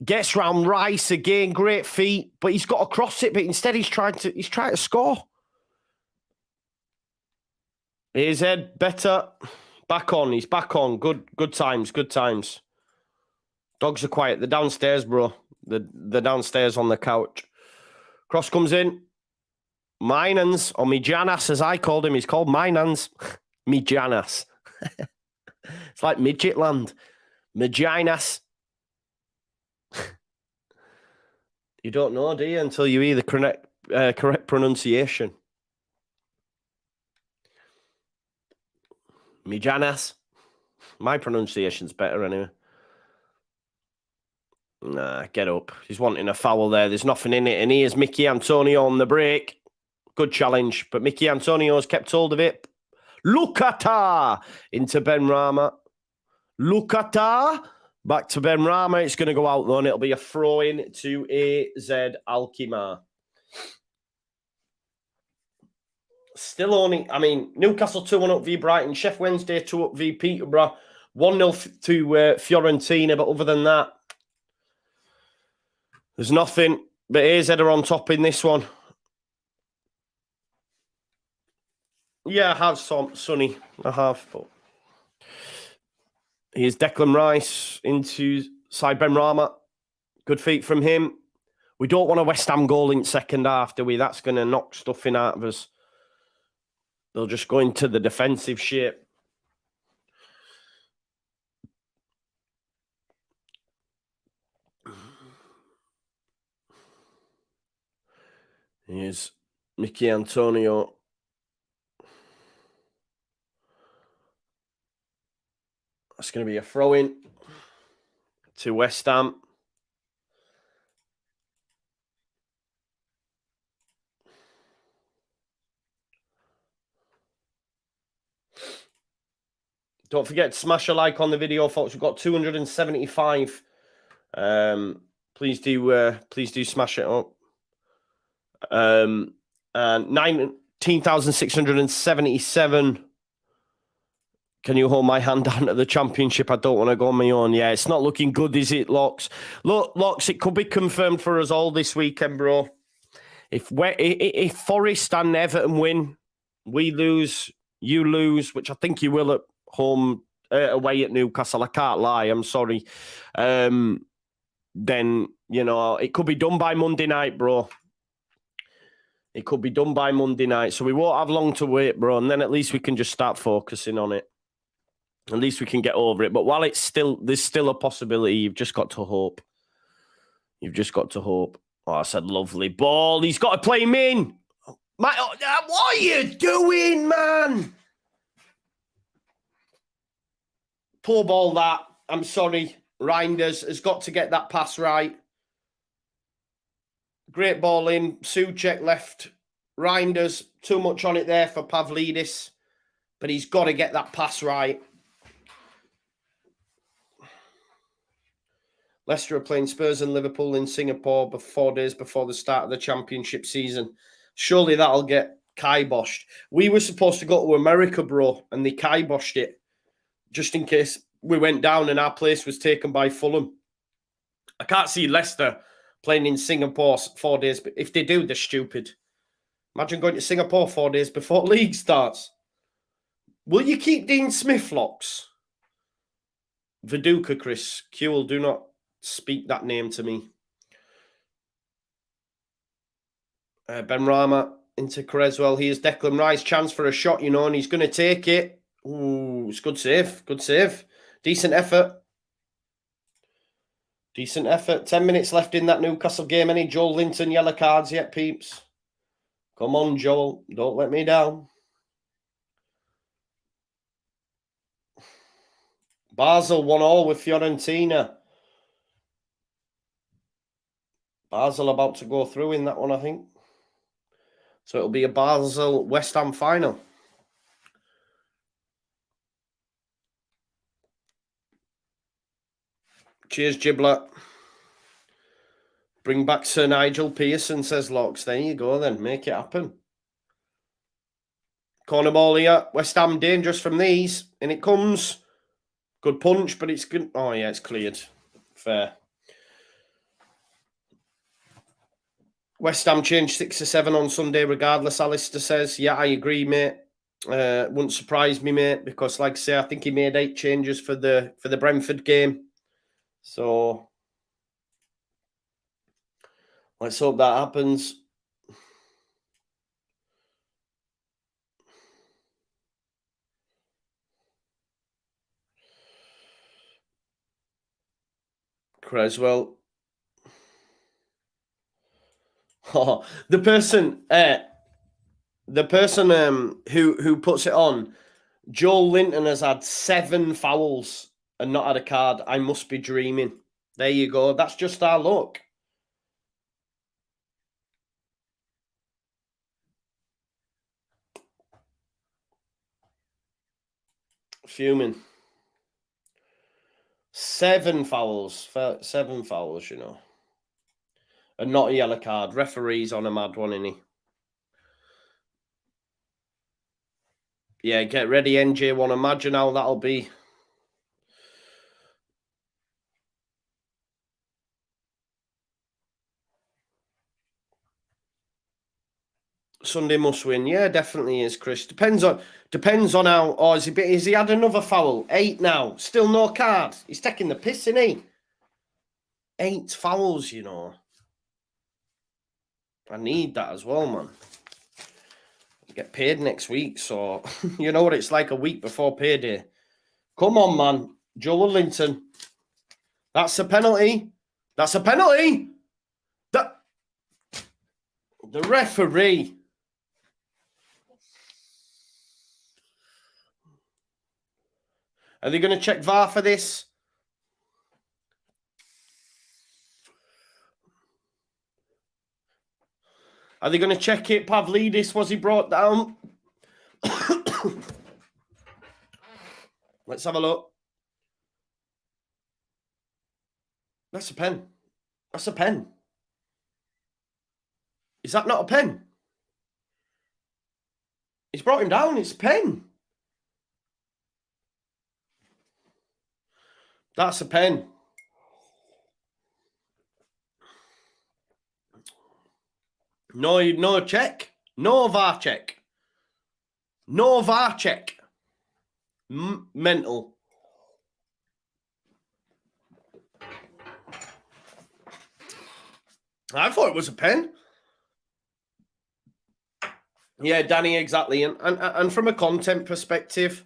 Gets round Rice again. Great feet. But he's got to cross it, but instead he's trying to score. Here's Ed. Better. Back on. He's back on. Good times. Dogs are quiet. They're downstairs, bro. They're downstairs on the couch. Cross comes in. Minans, or Mijanas, as I called him. He's called Minans. Mijanas. It's like midget land. Mijanas. You don't know, do you? Until you hear the correct pronunciation. Mijanas. My pronunciation's better anyway. Nah, get up. He's wanting a foul there. There's nothing in it. And here's Mickey Antonio on the break. Good challenge. But Mickey Antonio's kept hold of it. Lukata into Ben Rama. Lukata back to Ben Rama. It's going to go out though, and it'll be a throw-in to AZ Alkmaar. Still only, Newcastle 2-1 up v Brighton. Sheffield Wednesday 2 up v Peterborough. 1-0 to Fiorentina. But other than that, there's nothing. But AZ are on top in this one. Yeah, I have Sonny. I have. But here's Declan Rice into side Ben Rama. Good feet from him. We don't want a West Ham goal in second half, do we? That's going to knock stuff in out of us. They'll just go into the defensive shape. Here's Mickey Antonio. That's going to be a throw-in to West Ham. Don't forget to smash a like on the video, folks. We've got 275. Please do smash it up. And 19,677. Can you hold my hand down at the championship? I don't want to go on my own. Yeah, it's not looking good, is it, Locks? Look, Locks, it could be confirmed for us all this weekend, bro. If Forest and Everton win, we lose, you lose, which I think you will at home, away at Newcastle. I can't lie. I'm sorry. Then, it could be done by Monday night, bro. It could be done by Monday night. So we won't have long to wait, bro. And then at least we can just start focusing on it. At least we can get over it. But while there's still a possibility, you've just got to hope. Oh, I said lovely ball. He's got to play him in. What are you doing, man? Poor ball that. I'm sorry. Reinders has got to get that pass right. Great ball in. Souček left. Reinders, too much on it there for Pavlidis. But he's got to get that pass right. Leicester are playing Spurs and Liverpool in Singapore 4 days before the start of the championship season. Surely that'll get kiboshed. We were supposed to go to America, bro, and they kiboshed it just in case we went down and our place was taken by Fulham. I can't see Leicester playing in Singapore 4 days, but if they do, they're stupid. Imagine going to Singapore 4 days before league starts. Will you keep Dean Smith locks? Viduka, Chris. Kewell, do not speak that name to me. Ben Rama into Creswell. Here's Declan Rice. Chance for a shot, you know, and he's going to take it. Ooh, it's good save. Good save. Decent effort. Decent effort. 10 minutes left in that Newcastle game. Any Joel Linton yellow cards yet, peeps? Come on, Joel. Don't let me down. Basel 1-1 with Fiorentina. Basel about to go through in that one, I think. So it'll be a Basel West Ham final. Cheers, Giblet. Bring back Sir Nigel Pearson, says Locks. There you go then. Make it happen. Corner ball here. West Ham dangerous from these. And it comes. Good punch, but it's good. Oh, yeah, it's cleared. Fair. West Ham changed 6 or 7 on Sunday regardless, Alistair says. Yeah, I agree, mate. Wouldn't surprise me, mate, because like I say, I think he made 8 changes for the Brentford game. So let's hope that happens. Creswell. Oh, the person who puts it on, Joel Linton has had 7 fouls and not had a card. I must be dreaming. There you go. That's just our luck. Fuming. 7 fouls. 7 fouls, you know. And not a yellow card. Referee's on a mad one, isn't he? Yeah, get ready, NJ1. Imagine how that'll be. Sunday must win. Yeah, definitely is, Chris. Depends on how. Or is he had another foul? 8 now. Still no card. He's taking the piss, isn't he? 8 fouls, you know. I need that as well, man. Get paid next week, so you know what it's like a week before payday. Come on, man. Joel Linton. That's a penalty. That's a penalty. The referee. Are they going to check VAR for this? Are they going to check it? Pavlidis, was he brought down? Let's have a look. That's a pen. That's a pen. Is that not a pen? He's brought him down. It's a pen. That's a pen. No check. No VAR check. No VAR check. Mental. I thought it was a pen. Yeah, Danny, exactly. And from a content perspective,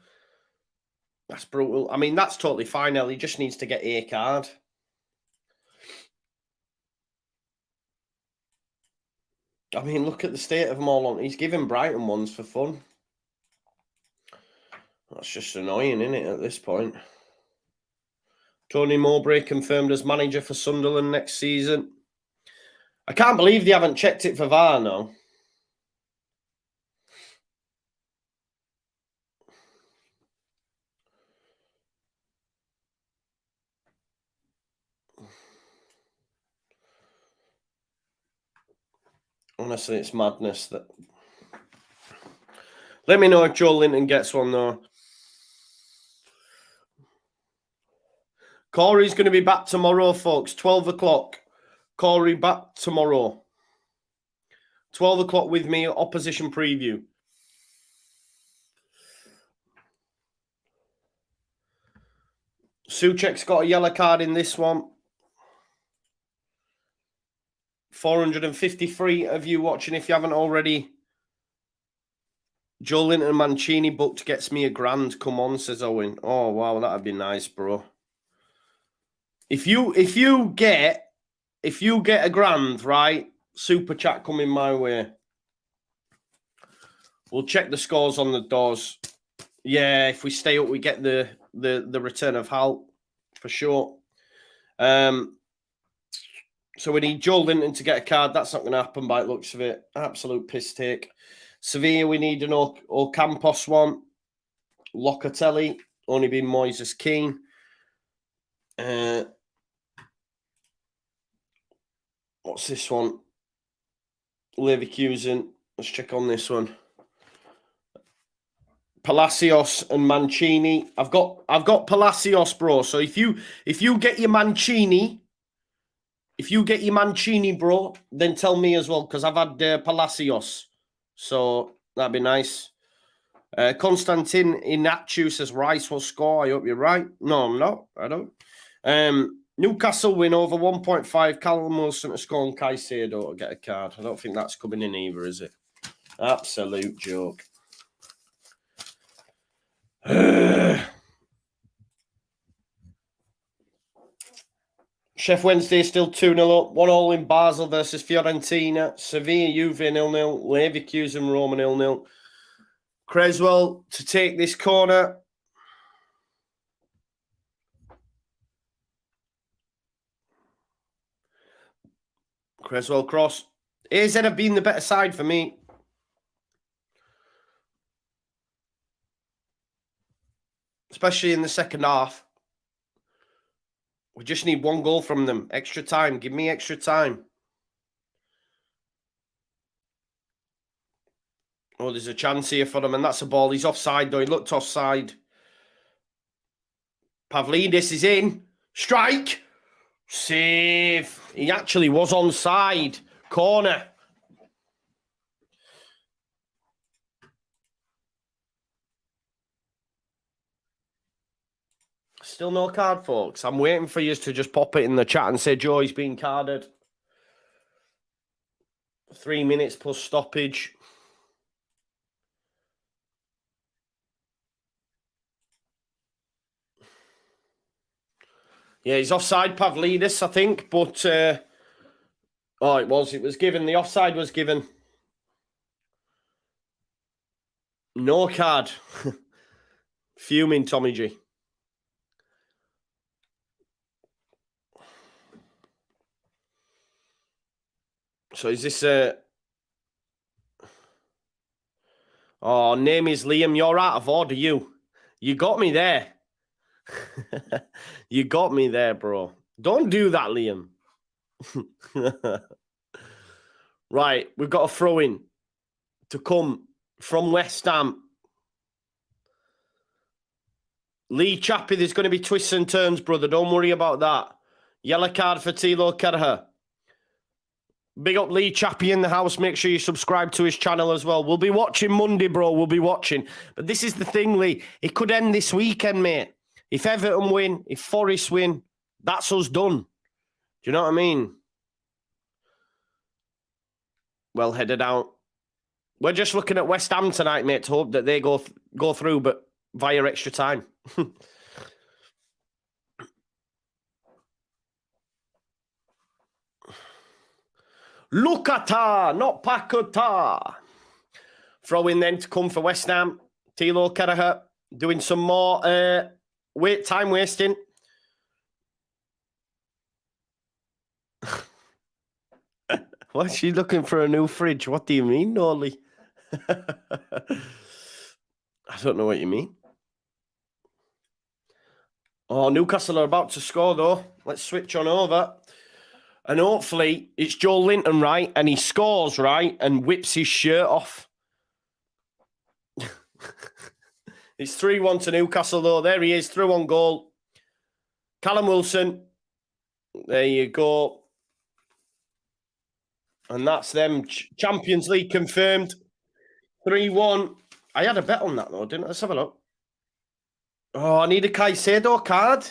that's brutal. I mean, that's totally fine, He just needs to get a card. I mean, look at the state of them all on. He's giving Brighton ones for fun. That's just annoying, isn't it, at this point? Tony Mowbray confirmed as manager for Sunderland next season. I can't believe they haven't checked it for VAR now. Honestly, it's madness. That. Let me know if Joe Linton gets one, though. Corey's going to be back tomorrow, folks. 12 o'clock. Corey back tomorrow. 12 o'clock with me, opposition preview. Souček's got a yellow card in this one. 453 of you watching. If you haven't already, Joe Linton and Mancini booked gets me £1,000. Come on, says Owen. Oh, wow, that'd be nice, bro. If you get £1,000, right, super chat coming my way. We'll check the scores on the doors. Yeah, if we stay up, we get the return of Hal for sure. So we need Joe Linton to get a card. That's not going to happen by the looks of it. Absolute piss take. Sevilla, we need an Ocampos one. Locatelli, only been Moises Keane. What's this one? Leverkusen. Let's check on this one. Palacios and Mancini. I've got Palacios, bro. So if you get your Mancini, bro, then tell me as well, because I've had Palacios. So that'd be nice. Konstantin Inachu says Rice will score. I hope you're right. No, I'm not. I don't. Newcastle win over 1.5. Callum Wilson to score and Caicedo to get a card. I don't think that's coming in either, is it? Absolute joke. Chef Wednesday still 2-0 up. 1-1 in Basel versus Fiorentina. Sevilla, Juve 0-0. Leverkusen, Roma 0-0. Creswell to take this corner. Creswell cross. AZ have been the better side for me. Especially in the second half. We just need one goal from them. Extra time. Give me extra time. Oh, there's a chance here for them, and that's a ball. He's offside, though. He looked offside. Pavlidis is in. Strike. Save. He actually was onside. Corner. Still no card, folks. I'm waiting for you to just pop it in the chat and say Joey's been carded. 3 minutes plus stoppage. Yeah, he's offside, Pavlidis, I think. But, it was given. The offside was given. No card. Fuming, Tommy G. So is this name is Liam. You're out of order, you. You got me there. You got me there, bro. Don't do that, Liam. Right, we've got a throw-in to come from West Ham. Lee Chappie, there's going to be twists and turns, brother. Don't worry about that. Yellow card for Tilo Kerher. Big up Lee Chappie in the house. Make sure you subscribe to his channel as well. We'll be watching Monday, bro. We'll be watching. But this is the thing, Lee. It could end this weekend, mate. If Everton win, if Forest win, that's us done. Do you know what I mean? Well headed out. We're just looking at West Ham tonight, mate, to hope that they go through, but via extra time. Lukata, not Pakota. Throw in then to come for West Ham. Tilo Kerher doing some more time wasting. What's she looking for a new fridge? What do you mean, Nolly? I don't know what you mean. Oh, Newcastle are about to score, though. Let's switch on over. And hopefully it's Joe Linton, right? And he scores, right? And whips his shirt off. It's 3-1 to Newcastle, though. There he is, through on goal. Callum Wilson. There you go. And that's them. Champions League confirmed. 3-1. I had a bet on that, though, didn't I? Let's have a look. Oh, I need a Caicedo card.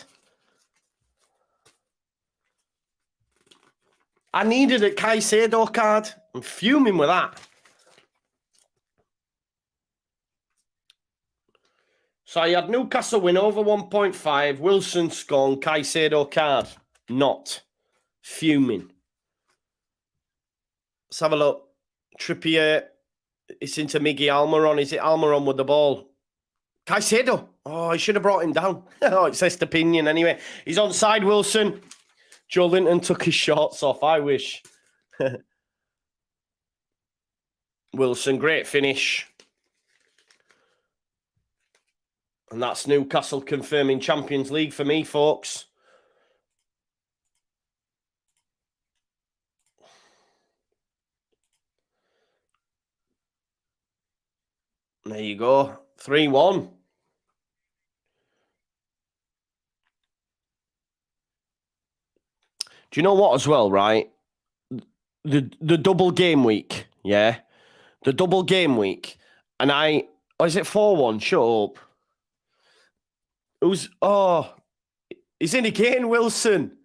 I needed a Caicedo card. I'm fuming with that. So I had Newcastle win over 1.5. Wilson gone. Caicedo card. Not. Fuming. Let's have a look. Trippier. It's into Miggy Almiron. Is it Almiron with the ball? Caicedo. Oh, he should have brought him down. Oh, it's his opinion anyway. He's onside, Wilson. Joe Linton took his shorts off. I wish. Wilson, great finish. And that's Newcastle confirming Champions League for me, folks. There you go. 3-1. Do you know what as well, right? The double game week, yeah? The double game week. And is it 4-1? Shut up. He's in again, Wilson.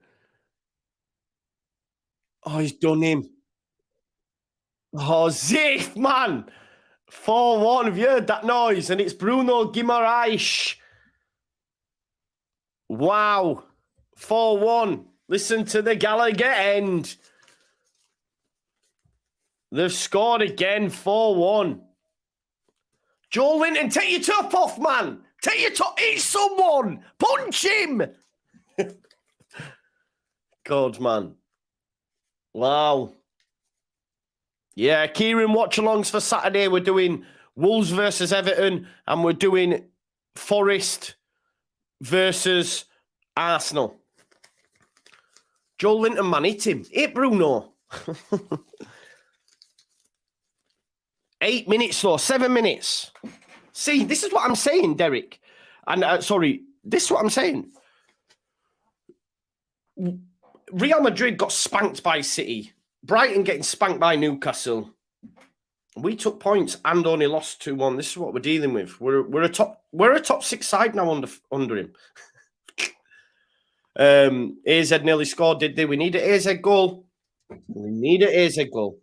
Oh, he's done him. Oh, Ziff, man. 4-1. Have you heard that noise? And it's Bruno Guimaraes. Wow. 4-1. Listen to the Gallagher end. They've scored again, 4-1. Joe Linton, take your top off, man. Take your top. Hit someone. Punch him. God, man. Wow. Yeah, Kieran watch-alongs for Saturday. We're doing Wolves versus Everton, and we're doing Forest versus Arsenal. Joe Linton, man, hit him. Hit Bruno. 8 minutes, though. 7 minutes. See, this is what I'm saying, Derek. And, this is what I'm saying. Real Madrid got spanked by City. Brighton getting spanked by Newcastle. We took points and only lost 2-1. This is what we're dealing with. We're a top 6 side now under him. AZ nearly scored, did they? We need an AZ goal. We need an AZ goal.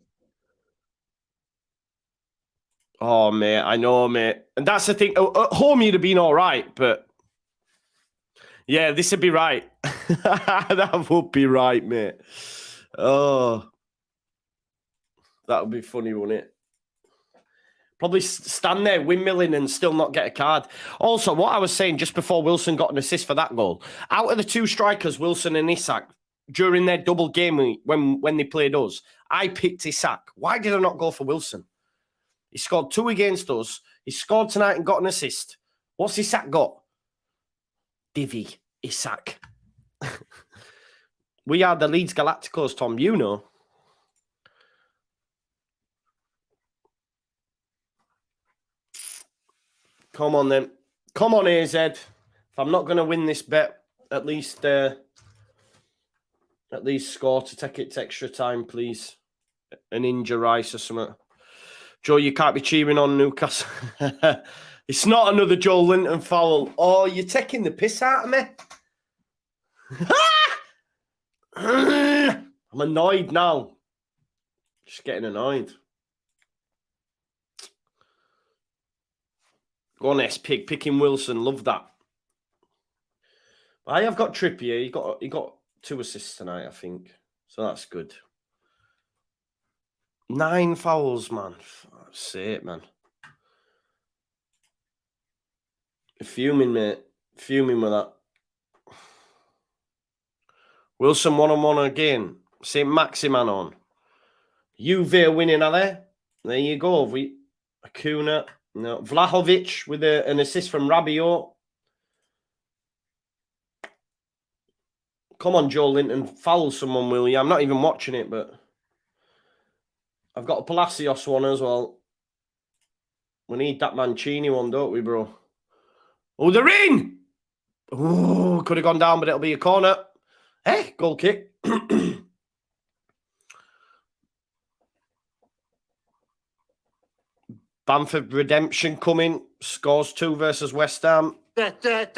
Oh, mate, I know, mate. And that's the thing. At home, you'd have been all right, but yeah, this would be right. That would be right, mate. Oh, that would be funny, wouldn't it? Probably stand there windmilling and still not get a card. Also, what I was saying just before Wilson got an assist for that goal, out of the two strikers, Wilson and Isak, during their double game week when they played us, I picked Isak. Why did I not go for Wilson? He scored 2 against us. He scored tonight and got an assist. What's Isak got? Divvy. Isak. We are the Leeds Galacticos, Tom. You know. Come on, then. Come on, AZ. If I'm not going to win this bet, at least score to take it to extra time, please. An injure Rice or something. Joe, you can't be cheering on Newcastle. It's not another Joe Linton foul. Oh, you're taking the piss out of me. I'm annoyed now. Just getting annoyed. Go on, S-Pig. Picking Wilson. Love that. I have got Trippier. He got 2 assists tonight, I think. So that's good. 9 fouls, man. That's it, man. Fuming, mate. Fuming with that. Wilson 1-on-1 again. St. Maximan on. Juve are winning, are they? There you go. Acuna. No. Vlahovic with an assist from Rabiot. Come on, Joe Linton. Foul someone, will you? I'm not even watching it, but I've got a Palacios one as well. We need that Mancini one, don't we, bro? Oh, they're in! Oh, could have gone down, but it'll be a corner. Hey, goal kick. Bamford redemption coming. Scores 2 versus West Ham. Love that.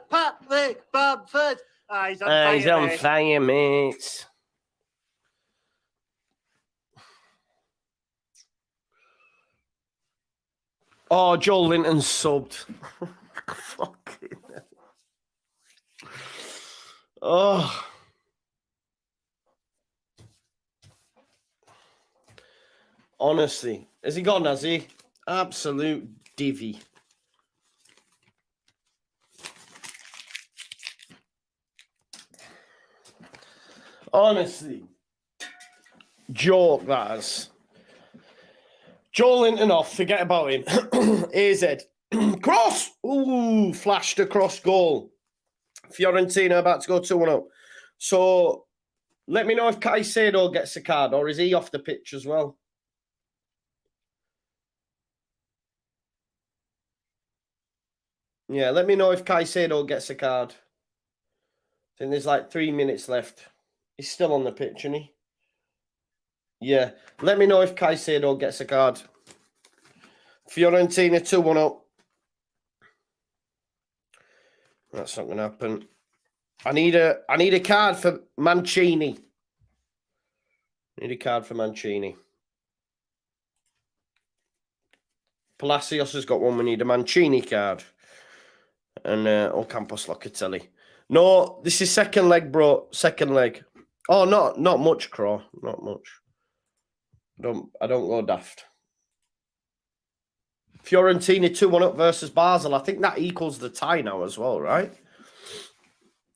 Patrick Bamford. He's on fire, mate. Oh, Joe Linton subbed. Fucking hell. Oh. Honestly. Has he gone, has he? Absolute divvy. Honestly. Joke, that is. Joe Linton off. Forget about him. AZ. Cross! Ooh, flashed across goal. Fiorentina about to go 2-1 up. So, let me know if Caicedo gets a card, or is he off the pitch as well? Yeah, let me know if Caicedo gets a card. I think there's like 3 minutes left. He's still on the pitch, isn't he? Yeah. Let me know if Caicedo gets a card. Fiorentina 2-1 up. That's not going to happen. I need a card for Mancini. Need a card for Mancini. Palacios has got one. We need a Mancini card. And Ocampos Locatelli. No, this is second leg, bro. Second leg. Oh, not much, Crow. Not much. I don't go daft. Fiorentina 2-1 up versus Basel. I think that equals the tie now as well, right?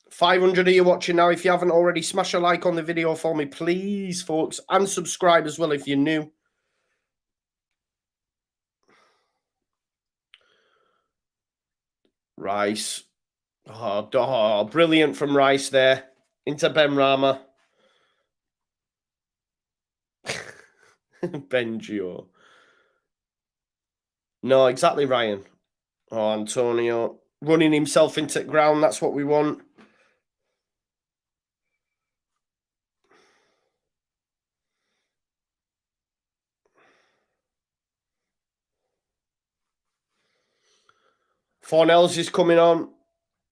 500 of you watching now. If you haven't already, smash a like on the video for me, please, folks. And subscribe as well if you're new. Rice. Oh, brilliant from Rice there. Into Benrahma. Benjio. No, exactly, Ryan. Oh, Antonio. Running himself into the ground. That's what we want. Fornells is coming on.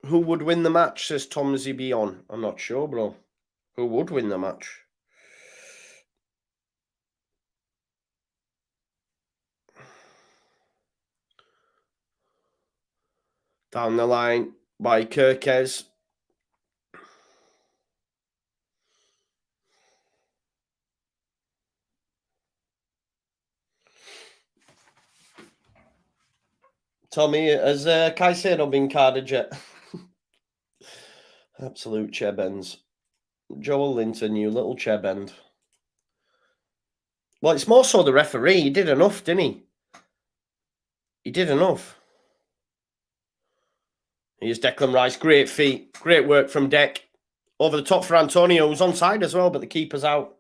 Who would win the match, says Tom Zibion. I'm not sure, bro. Who would win the match? Down the line by Kirkes. Tommy, has Caicedo been carded yet? Absolute chebends. Joel Linton, you little chebend. Well, it's more so the referee. He did enough, didn't he? He did enough. Here's Declan Rice. Great feet. Great work from Dec. Over the top for Antonio, who's onside as well, but the keeper's out.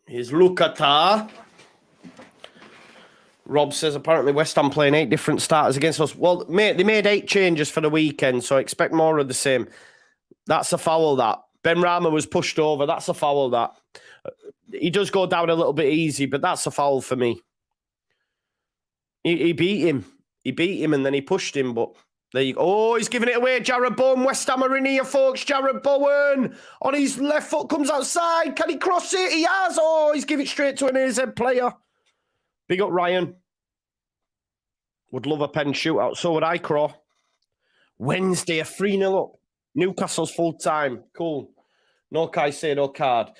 Here's Lukata. Rob says apparently West Ham playing 8 different starters against us. Well, mate, they made 8 changes for the weekend, so I expect more of the same. That's a foul, that. Benrahma was pushed over. That's a foul, that. He does go down a little bit easy, but that's a foul for me. He beat him. He beat him and then he pushed him, but there you go. Oh, he's giving it away. Jarrod Bowen. West Ham are in here, folks. Jarrod Bowen on his left foot comes outside. Can he cross it? He has. Oh, he's giving it straight to an AZ player. Big up, Ryan. Would love a pen shootout. So would I, Crow. Wednesday, a 3-0 up. Newcastle's full time. Cool. No Caicedo card.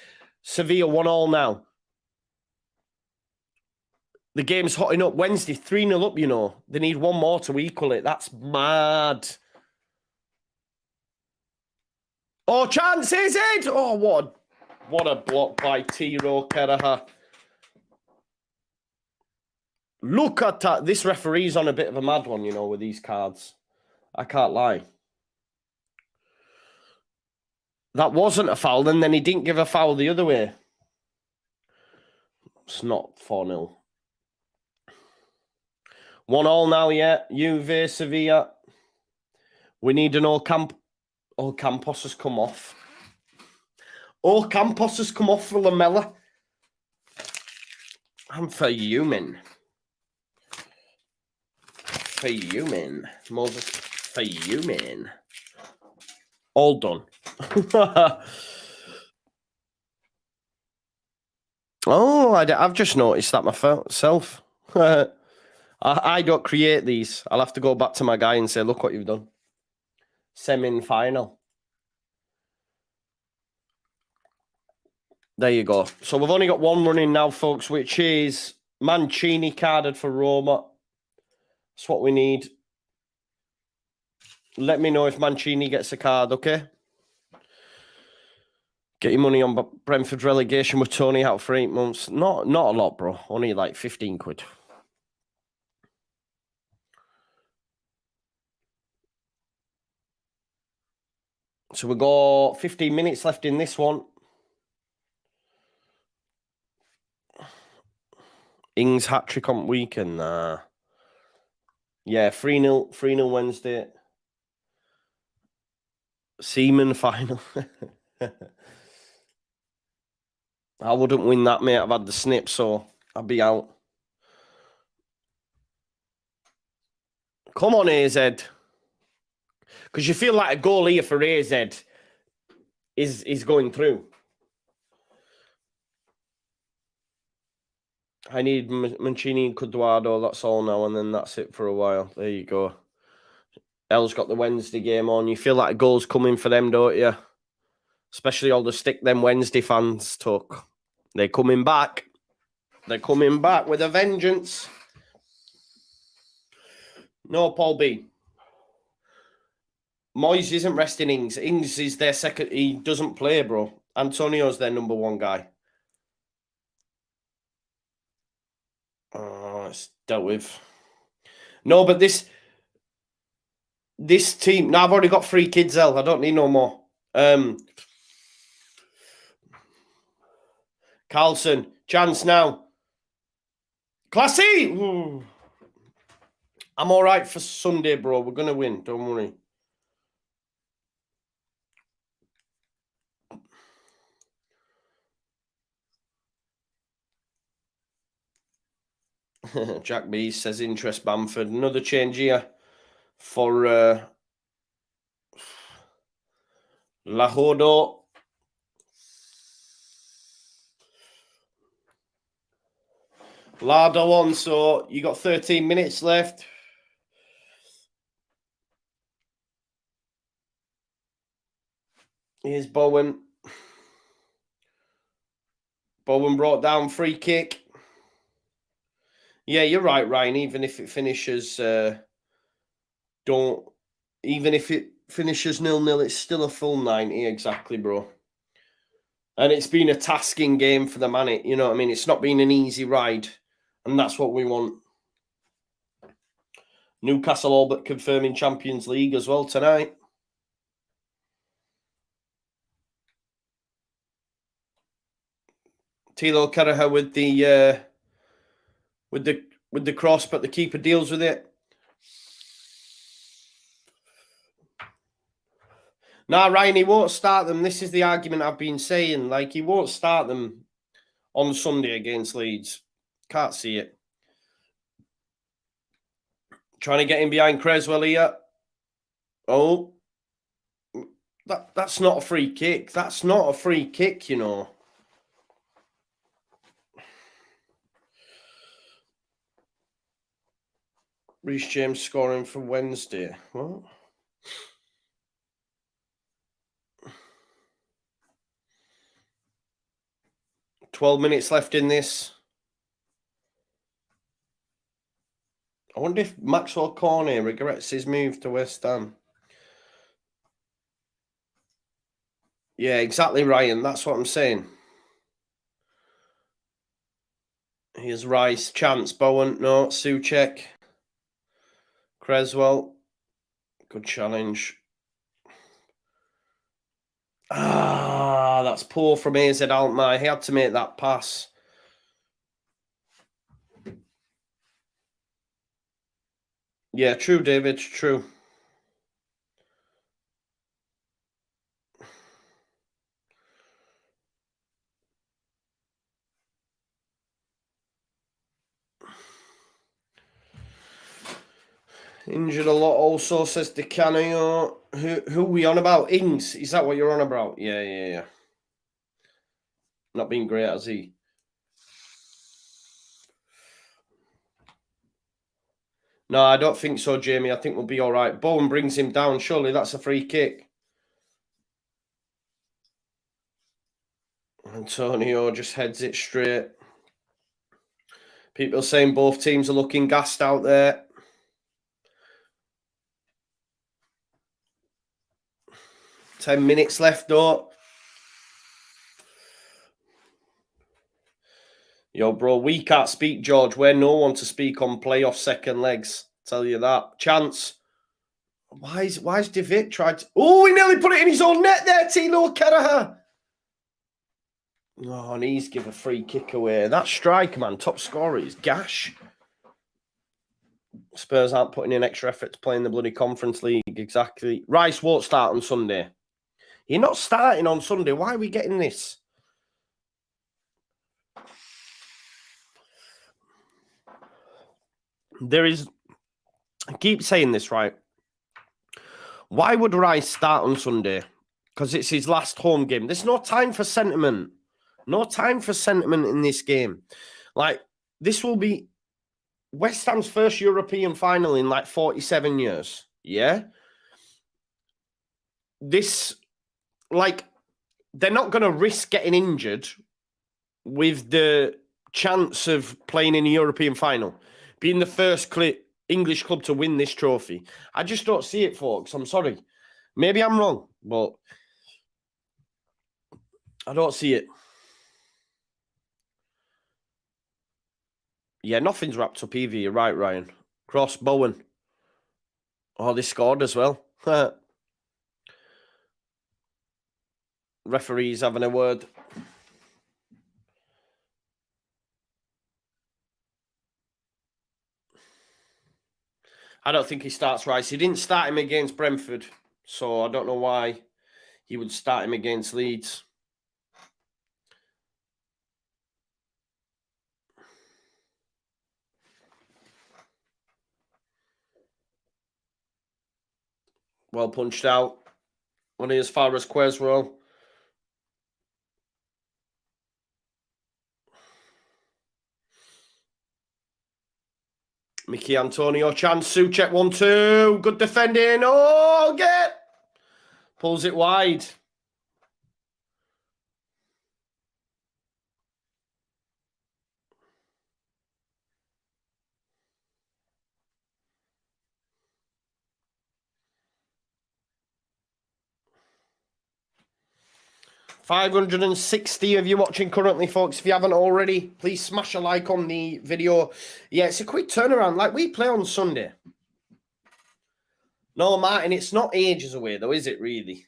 Sevilla 1-1 now. The game's hotting up. Wednesday, 3-0 up, you know. They need one more to equal it. That's mad. Oh, chance, is it? Oh, what? What a block by Tiro Keraha. Look at that. This referee's on a bit of a mad one, you know, with these cards. I can't lie. That wasn't a foul, and then he didn't give a foul the other way. It's not 4-0. 1-1 now, yeah. Juve, Sevilla. We need an Campos has come off. Campos has come off for Lamella. I'm fuming. Moses, fuming. All done. I've just noticed that myself. I don't create these. I'll have to go back to my guy and say, look what you've done. Semi-final. There you go. So we've only got one running now, folks, which is Mancini carded for Roma. That's what we need. Let me know if Mancini gets a card, okay? Get your money on Brentford relegation with Tony out for 8 months. Not a lot, bro. Only like 15 quid. So we got 15 minutes left in this one. Ings hat-trick on weekend. Yeah, 3-0 Wednesday. Seaman final. I wouldn't win that, mate. I've had the snip, so I'll be out. Come on, AZ. Because you feel like a goal here for AZ is going through. I need Mancini and Cuadrado, that's all now, and then that's it for a while. There you go. L's got the Wednesday game on. You feel like a goal's coming for them, don't you? Especially all the stick them Wednesday fans took. They're coming back. They're coming back with a vengeance. No, Paul B. Moyes isn't resting Ings. Ings is their second. He doesn't play, bro. Antonio's their number one guy. Oh, it's dealt with. No, but this team. Now I've already got 3 kids, I don't need no more. Carlson, chance now. Classy! Ooh. I'm all right for Sunday, bro. We're going to win. Don't worry. Jack B says interest Bamford. Another change here for Lahodo. Lardo on, so you got 13 minutes left. Here's Bowen. Bowen brought down free kick. Yeah, you're right, Ryan. Even if it finishes, even if it finishes 0-0, it's still a full 90, exactly, bro. And it's been a tasking game for the man. You know what I mean? It's not been an easy ride, and that's what we want. Newcastle all but confirming Champions League as well tonight. Tilo Keraha with the cross, but the keeper deals with it. Nah, Ryan, he won't start them. This is the argument I've been saying. Like, he won't start them on Sunday against Leeds. Can't see it. Trying to get in behind Creswell here. Oh. That's not a free kick. That's not a free kick, you know. Reece James scoring for Wednesday. What? $12 minutes left in this. I wonder if Maxwell Cornet regrets his move to West Ham. Yeah, exactly, Ryan. That's what I'm saying. Here's Rice. Chance. Bowen. No. Souček. Creswell. Good challenge. That's poor from AZ Alkmaar. He had to make that pass. Yeah, true, David. True. Injured a lot also, says DeCanio. Who are we on about? Ings. Is that what you're on about? Yeah. Not been great, has he? No, I don't think so, Jamie. I think we'll be all right. Bowen brings him down. Surely that's a free kick. Antonio just heads it straight. People saying both teams are looking gassed out there. Ten minutes left, though. Yo, bro, we can't speak, George. We're no one to speak on playoff second legs. Tell you that. Chance. Why is Devitt tried to... Oh, he nearly put it in his own net there, Tilo Kelleher. Oh, and he's give a free kick away. That striker, man, top scorer is Gash. Spurs aren't putting in extra effort to play in the bloody Conference League. Exactly. Rice won't start on Sunday. You're not starting on Sunday. Why are we getting this? There is... I keep saying this, right? Why would Rice start on Sunday? Because it's his last home game. There's no time for sentiment. No time for sentiment in this game. Like, this will be West Ham's first European final in like 47 years. Yeah? This, like, they're not going to risk getting injured with the chance of playing in a European final. Being the first English club to win this trophy. I just don't see it, folks. I'm sorry. Maybe I'm wrong, but I don't see it. Yeah, nothing's wrapped up either. You're right, Ryan. Cross, Bowen. Oh, they scored as well. Referee's having a word. I don't think he starts Rice. He didn't start him against Brentford, so I don't know why he would start him against Leeds. Well punched out. Only as far as Creswell. Mickey Antonio, chance, Souček 1-2. Good defending. Oh, get. Pulls it wide. $560 of you watching currently, folks. If you haven't already, please smash a like on the video. Yeah, it's a quick turnaround. Like, we play on Sunday. No, Martin, it's not ages away, though, is it, really?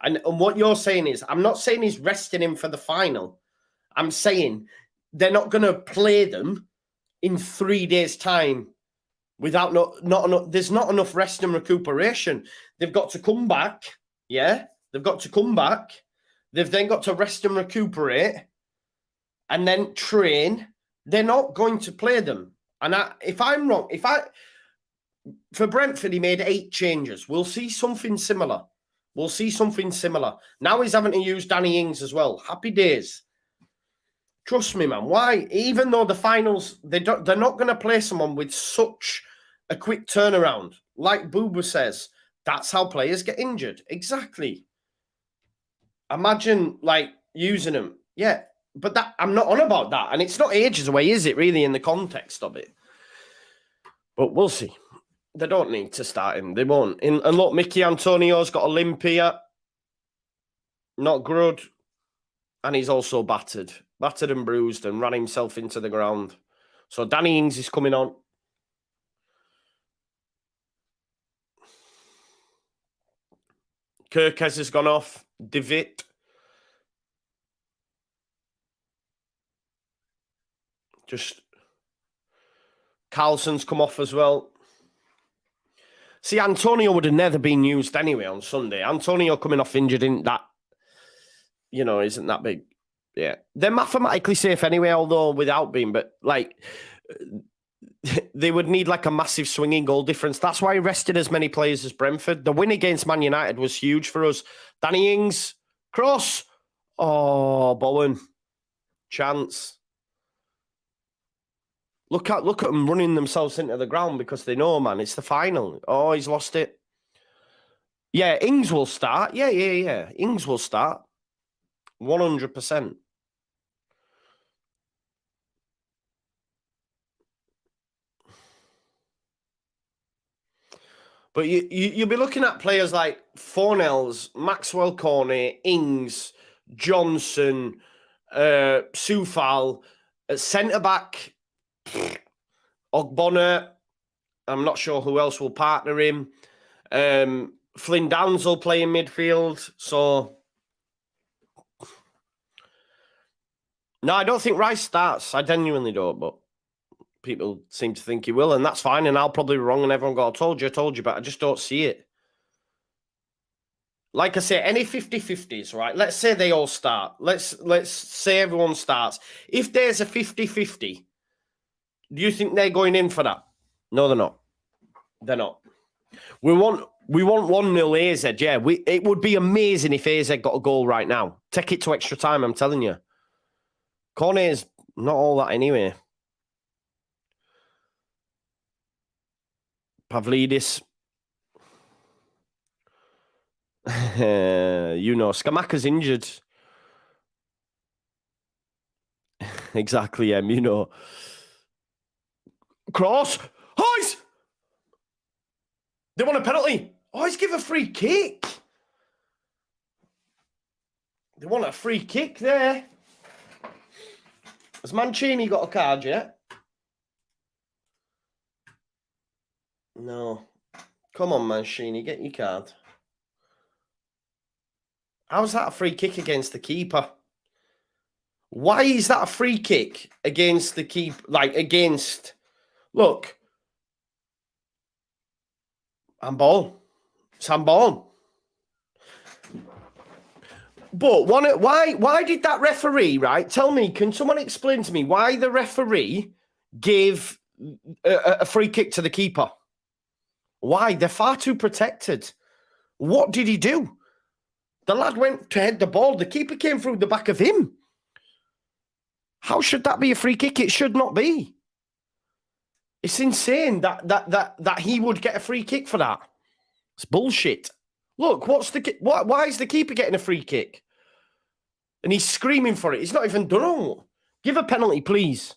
And what you're saying is, I'm not saying he's resting him for the final. I'm saying they're not going to play them in 3 days' time without there's not enough rest and recuperation. They've got to come back, yeah? They've got to come back. They've then got to rest and recuperate and then train. They're not going to play them. And if I'm wrong, for Brentford, he made 8 changes. We'll see something similar. We'll see something similar. Now he's having to use Danny Ings as well. Happy days. Trust me, man. Why? Even though the finals, they're not going to play someone with such a quick turnaround. Like Booba says, that's how players get injured. Exactly. Imagine, like, using them. Yeah, but I'm not on about that. And it's not ages away, is it, really, in the context of it? But we'll see. They don't need to start him. They won't. And look, Mickey Antonio's got a limp here. Not good. And he's also battered. battered and bruised, and ran himself into the ground. So Danny Ings is coming on. Kirkes has gone off. Devitt. Just Carlson's come off as well. See, Antonio would have never been used anyway on Sunday. Antonio coming off injured isn't that big. Yeah. They're mathematically safe anyway, although without being, but like they would need like a massive swinging goal difference. That's why he rested as many players as Brentford. The win against Man United was huge for us. Danny Ings, cross. Oh, Bowen. Chance. Look at them running themselves into the ground because they know, man, it's the final. Oh, he's lost it. Yeah, Ings will start. Yeah. Ings will start. 100%. But you'll be looking at players like Fornells, Maxwell Cornet, Ings, Johnson, Soufal, centre-back, Ogbonna. I'm not sure who else will partner him. Flynn Downs will play in midfield. So, no, I don't think Rice starts. I genuinely don't, but people seem to think he will, and that's fine, and I'll probably be wrong, and everyone go, I told you, but I just don't see it. Like I say, any 50-50s, right? Let's say they all start. Let's say everyone starts. If there's a 50-50, do you think they're going in for that? No, they're not. They're not. We want 1-0 AZ, yeah. It would be amazing if AZ got a goal right now. Take it to extra time, I'm telling you. Cornet's not all that anyway. Pavlidis. Skamaka's injured. Exactly, Cross. Hoys! They want a penalty. Hoys give a free kick. They want a free kick there. Has Mancini got a card yet? No. Come on, Mancini, get your card. How's that a free kick against the keeper? Why is that a free kick against the keeper? Look. Handball. It's handball. But why did that referee, right? Tell me, can someone explain to me why the referee gave a free kick to the keeper? Why? They're far too protected. What did he do? The lad went to head the ball. The keeper came through the back of him. How should that be a free kick? It should not be. It's insane that he would get a free kick for that. It's bullshit. Look, why is the keeper getting a free kick? And he's screaming for it. He's not even done. Give a penalty, please.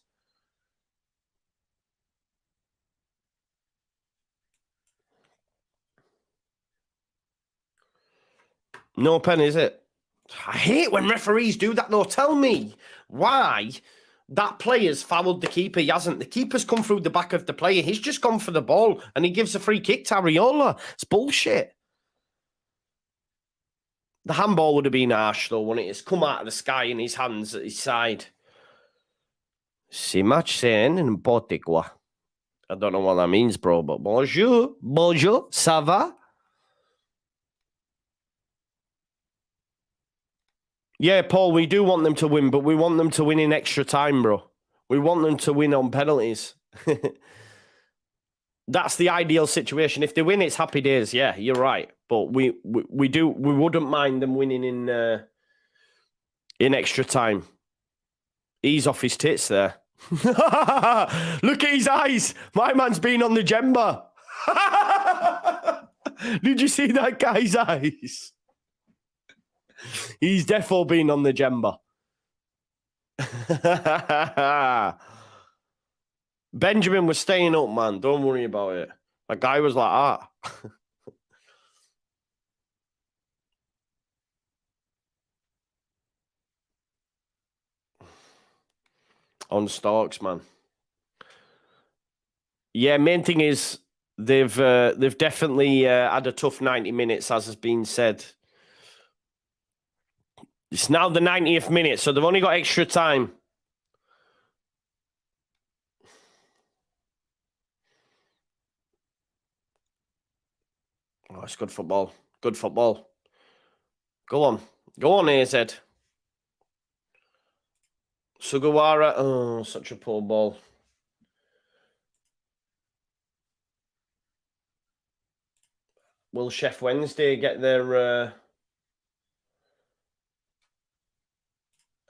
No pen, is it? I hate when referees do that, though. Tell me why that player's fouled the keeper. He hasn't. The keeper's come through the back of the player. He's just gone for the ball, and he gives a free kick to Areola. It's bullshit. The handball would have been harsh, though, wouldn't it? It's come out of the sky in his hands at his side. Si match saying in Portugal. I don't know what that means, bro, but bonjour, ça va? Yeah, Paul, we do want them to win, but we want them to win in extra time, bro. We want them to win on penalties. That's the ideal situation. If they win, it's happy days. Yeah, you're right. But we wouldn't mind them winning in extra time. He's off his tits there. Look at his eyes. My man's been on the Jemba. Did you see that guy's eyes? He's defo been on the Jemba. Benjamin was staying up, man. Don't worry about it. That guy was like that. on Starks, man. Yeah, main thing is they've definitely had a tough 90 minutes, as has been said. It's now the 90th minute, so they've only got extra time. Oh, it's good football. Good football. Go on. Go on, AZ. Sugawara. Oh, such a poor ball. Will Chef Wednesday get their...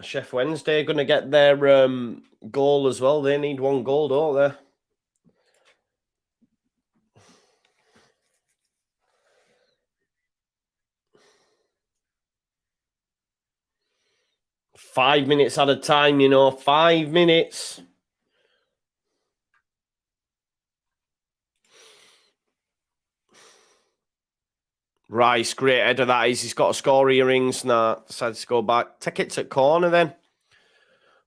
Chef Wednesday going to get their goal as well? They need one goal, don't they? Five minutes at a time, you know. 5 minutes. Rice, great header that is. He's got a score earrings. Nah, decides to go back. Take it to corner then.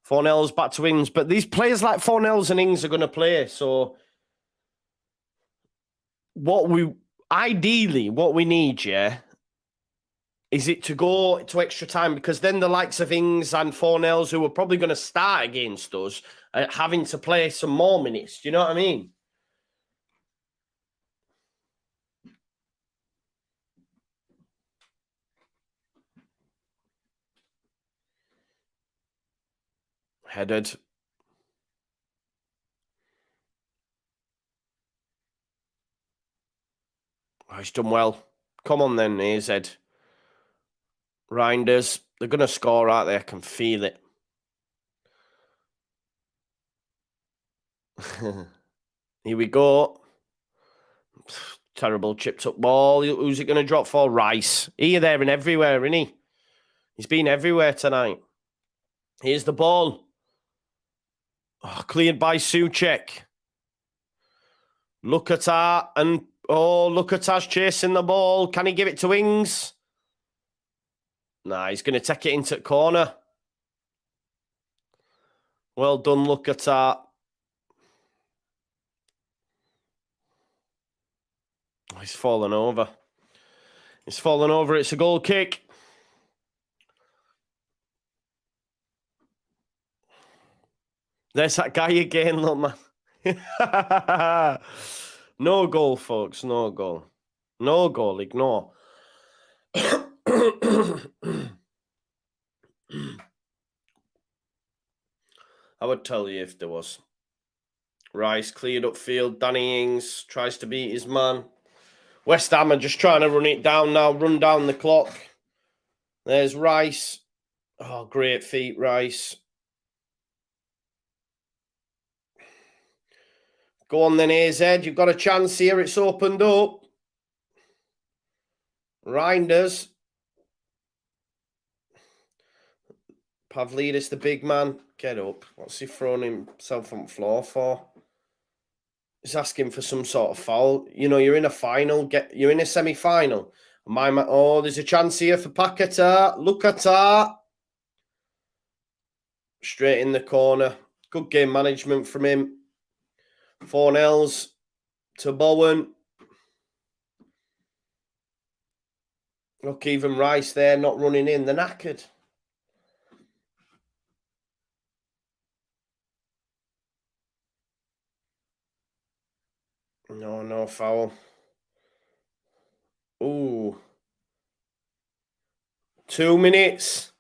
Fornells back to Ings. But these players like Fornells and Ings are going to play. So ideally, what we need, yeah, is it to go to extra time, because then the likes of Ings and Fornells, who are probably going to start against us, are having to play some more minutes. Do you know what I mean? Headed. Oh, he's done well. Come on then, AZ. Reinders. They're going to score, aren't they? I can feel it. Here we go. Terrible chipped up ball. Who's it going to drop for? Rice. Here, there and everywhere, isn't he? He's been everywhere tonight. Here's the ball. Oh, cleared by Souček. Look at that. And, look at us chasing the ball. Can he give it to Ings? Nah, he's going to take it into the corner. Well done, look at that. Oh, he's fallen over. He's fallen over. It's a goal kick. There's that guy again, look, man. No goal, folks. No goal. No goal. Ignore. I would tell you if there was. Rice cleared upfield. Danny Ings tries to beat his man. West Ham are just trying to run it down now. Run down the clock. There's Rice. Oh, great feet, Rice. Go on then, AZ. You've got a chance here. It's opened up. Reinders. Pavlidis, the big man. Get up. What's he throwing himself on the floor for? He's asking for some sort of foul. You know, you're in a final. You're in a semi-final. Oh, there's a chance here for Paquetá. Look at that. Straight in the corner. Good game management from him. Fornells to Bowen. Look, even Rice there not running in. They're knackered. No foul. Ooh. 2 minutes.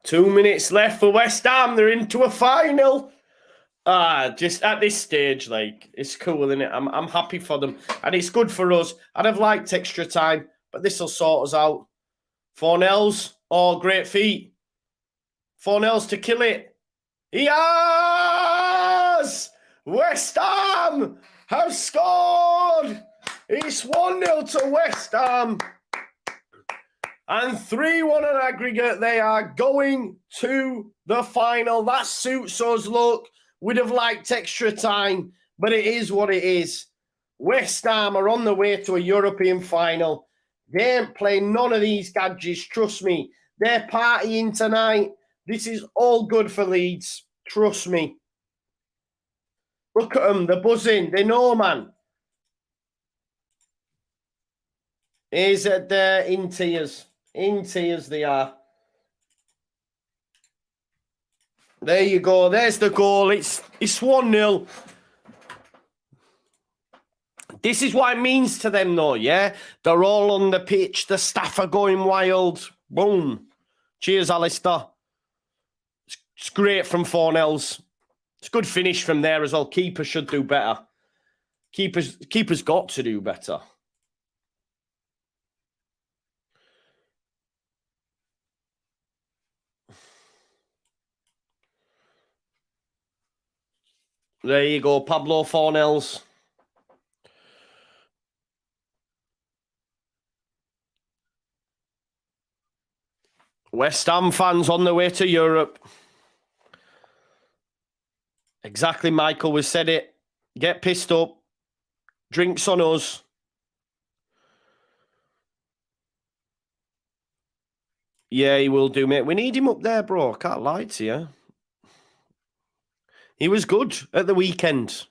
2 minutes left for West Ham. They're into a final. Just at this stage, like, it's cool, isn't it? I'm happy for them. And it's good for us. I'd have liked extra time, but this will sort us out. Fornells. Oh, great feet. Fornells to kill it. Yes! West Ham have scored. It's 1-0 to West Ham. And 3-1 on aggregate. They are going to the final. That suits us, look. We'd have liked extra time, but it is what it is. West Ham are on the way to a European final. They ain't playing none of these gadgets, trust me. They're partying tonight. This is all good for Leeds. Trust me. Look at them. They're buzzing. They know, man. Is it there in tears? In tears they are. There you go. There's the goal. It's 1-0. This is what it means to them, though, yeah? They're all on the pitch. The staff are going wild. Boom. Cheers, Alistair. It's great from Fornells. It's a good finish from there as well. Keeper should do better. Keeper's got to do better. There you go, Pablo Fornells. West Ham fans on the way to Europe. Exactly, Michael. We said it. Get pissed up. Drinks on us. Yeah, he will do, mate. We need him up there, bro. I can't lie to you. He was good at the weekend.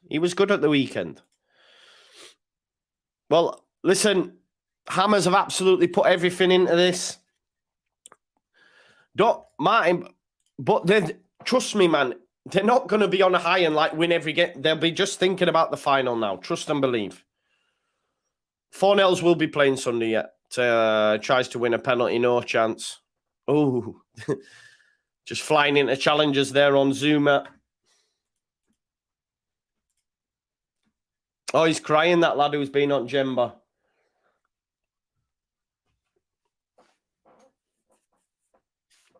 Well, listen, Hammers have absolutely put everything into this. Martin, but trust me, man, they're not going to be on a high and like win every game. They'll be just thinking about the final now. Trust and believe. Fornells will be playing Sunday yet. Tries to win a penalty, no chance. Oh, just flying into challenges there on Zuma. Oh, he's crying, that lad who's been on Jemba.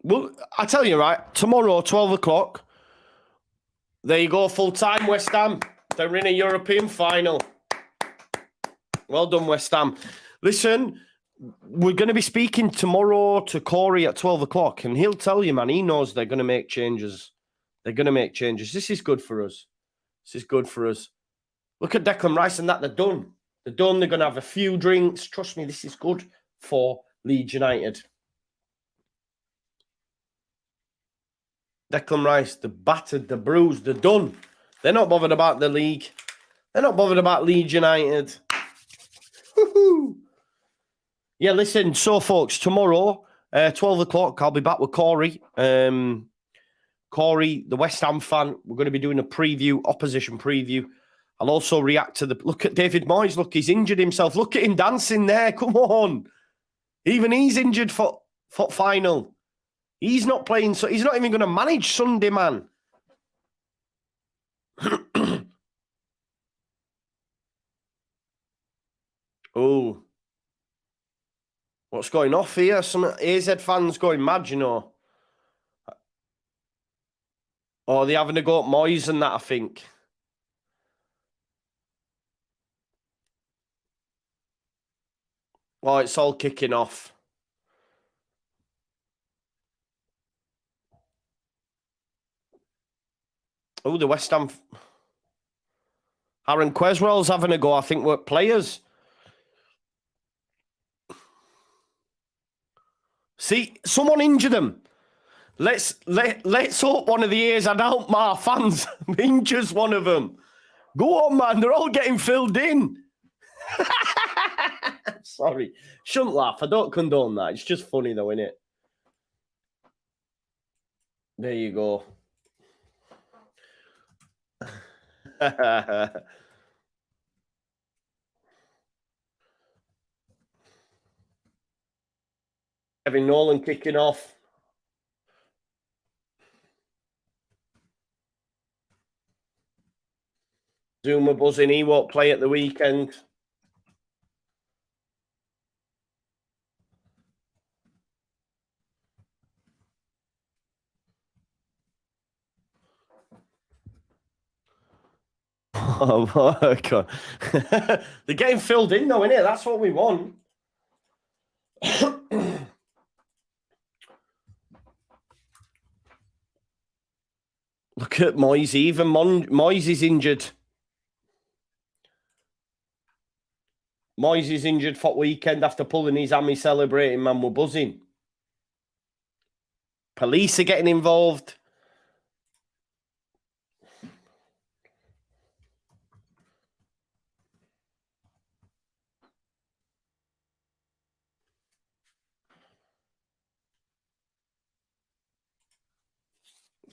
Well, I tell you, right, tomorrow, 12 o'clock, there you go, full-time West Ham. They're in a European final. Well done, West Ham. Listen, we're going to be speaking tomorrow to Corey at 12 o'clock, and he'll tell you, man, he knows they're going to make changes. This is good for us. Look at Declan Rice and that. They're done. They're going to have a few drinks. Trust me, this is good for Leeds United. Declan Rice, the battered, the bruised, they're done. They're not bothered about the league. They're not bothered about Leeds United. Woo-hoo. Yeah, listen, so folks, tomorrow, 12 o'clock, I'll be back with Corey. Corey, the West Ham fan, we're going to be doing a preview, opposition preview. I'll also react to look at David Moyes. Look, he's injured himself. Look at him dancing there. Come on. Even he's injured for final. He's not playing, so he's not even going to manage Sunday, man. Oh. What's going off here? Some AZ fans going mad, you know. Oh, they're having to go at Moyes and that, I think. Oh, it's all kicking off. Oh, the West Ham. Aaron Queswell's having a go. I think we're players. See, someone injured him. Let's hope one of the AZ Alkmaar fans injures one of them. Go on, man. They're all getting filled in. Sorry. Shouldn't laugh. I don't condone that. It's just funny, though, isn't it? There you go. Kevin Nolan kicking off. Zuma buzzing. He won't play at the weekend. Oh, my God. They're getting filled in, though, innit? That's what we want. Look at Moyes. Even Moyes is injured. Moyes is injured for weekend after pulling his hammy celebrating, man. We're buzzing. Police are getting involved.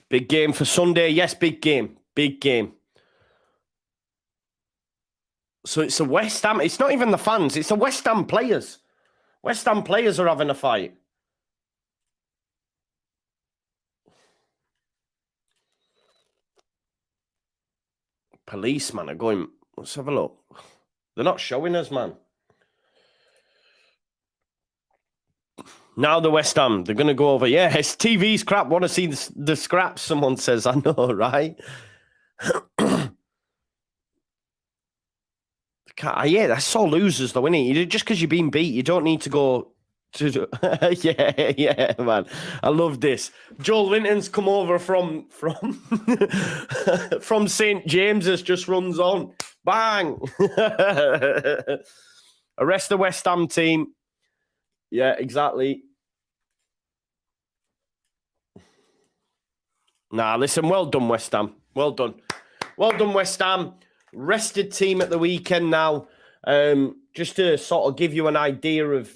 Big game for Sunday. Yes, big game. Big game. So it's the West Ham. It's not even the fans. It's the West Ham players. West Ham players are having a fight. Policeman are going. Let's have a look. They're not showing us, man. Now the West Ham, they're going to go over. Yes, TV's crap. Want to see the scraps, someone says. I know, right? Yeah, that's so losers, though, isn't it? Just because you're being beat, you don't need to go to... yeah, man. I love this. Joel Linton's come over from from St. James's, just runs on. Bang! Arrest the West Ham team. Yeah, exactly. Nah, listen, well done, West Ham. Well done. Well done, West Ham. Rested team at the weekend now. Just to sort of give you an idea of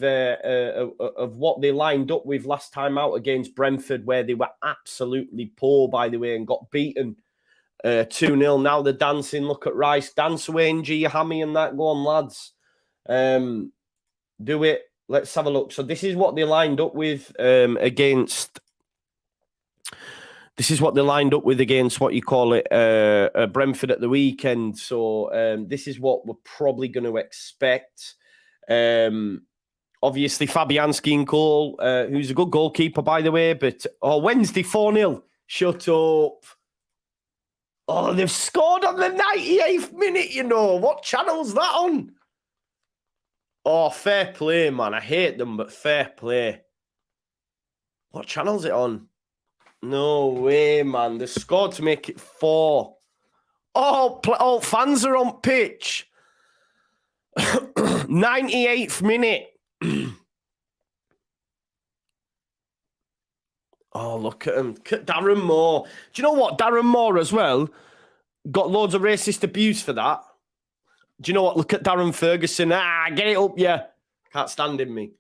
what they lined up with last time out against Brentford, where they were absolutely poor, by the way, and got beaten 2-0. Now they're dancing. Look at Rice. Dance away, NG, hammy and that. Go on, lads. Do it. Let's have a look. So this is what they lined up with against... This is what they lined up with against what you call it, Brentford at the weekend. So this is what we're probably going to expect. Obviously, Fabianski in goal, who's a good goalkeeper, by the way. But Wednesday, 4-0. Shut up. Oh, they've scored on the 98th minute, you know. What channel's that on? Oh, fair play, man. I hate them, but fair play. What channel's it on? No way, man. They scored to make it 4. All fans are on pitch. 98th minute. Oh, look at him. Look at Darren Moore. Do you know what? Darren Moore as well got loads of racist abuse for that. Do you know what? Look at Darren Ferguson. Get it up, yeah. Can't stand him, me.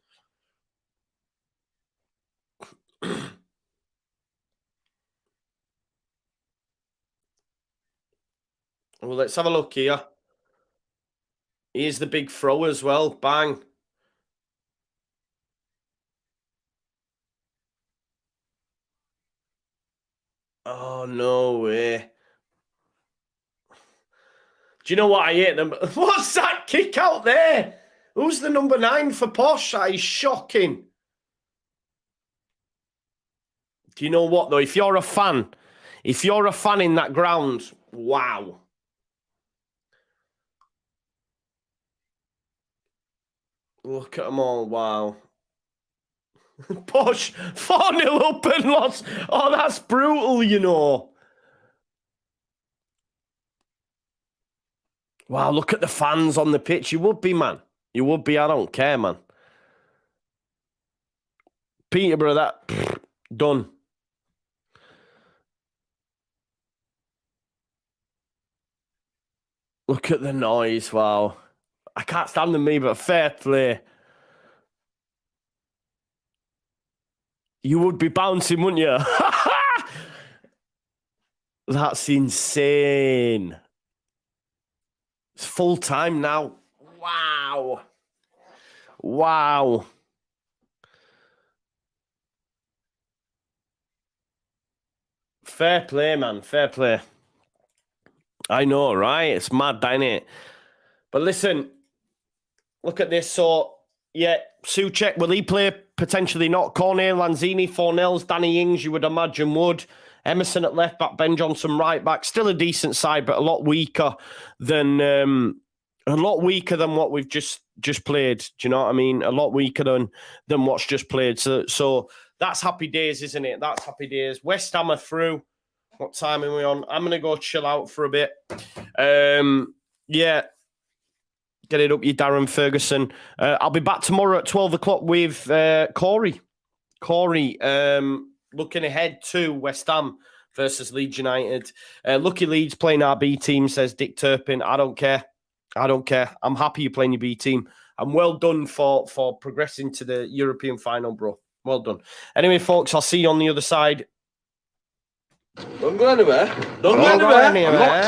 Well, let's have a look here. Here's the big throw as well. Bang. Oh, no way. Do you know what? I hate them. What's that kick out there? Who's the number 9 for Posh? That is shocking. Do you know what, though? If you're a fan in that ground, wow. Look at them all, wow. Posh, 4-0 up and lost. Oh, that's brutal, you know. Wow, look at the fans on the pitch. You would be, man. You would be. I don't care, man. Peterborough, that done. Look at the noise. Wow. I can't stand them, me, but fair play. You would be bouncing, wouldn't you? That's insane. It's full time now. Wow. Wow. Fair play, man. Fair play. I know, right? It's mad, ain't it? But listen, look at this. So, yeah, Souček, will he play? Potentially not. Cornet, Lanzini, Fornells, Danny Ings, you would imagine would. Emerson at left back, Ben Johnson right back. Still a decent side, but a lot weaker than what we've just played. Do you know what I mean? A lot weaker than what's just played. So that's happy days, isn't it? That's happy days. West Ham are through. What time are we on? I'm gonna go chill out for a bit. Yeah. Get it up, you Darren Ferguson. I'll be back tomorrow at 12 o'clock with Corey. Corey, looking ahead to West Ham versus Leeds United. Lucky Leeds playing our B team, says Dick Turpin. I don't care. I'm happy you're playing your B team. And well done for progressing to the European final, bro. Well done. Anyway, folks, I'll see you on the other side. Don't go anywhere. Don't go anywhere.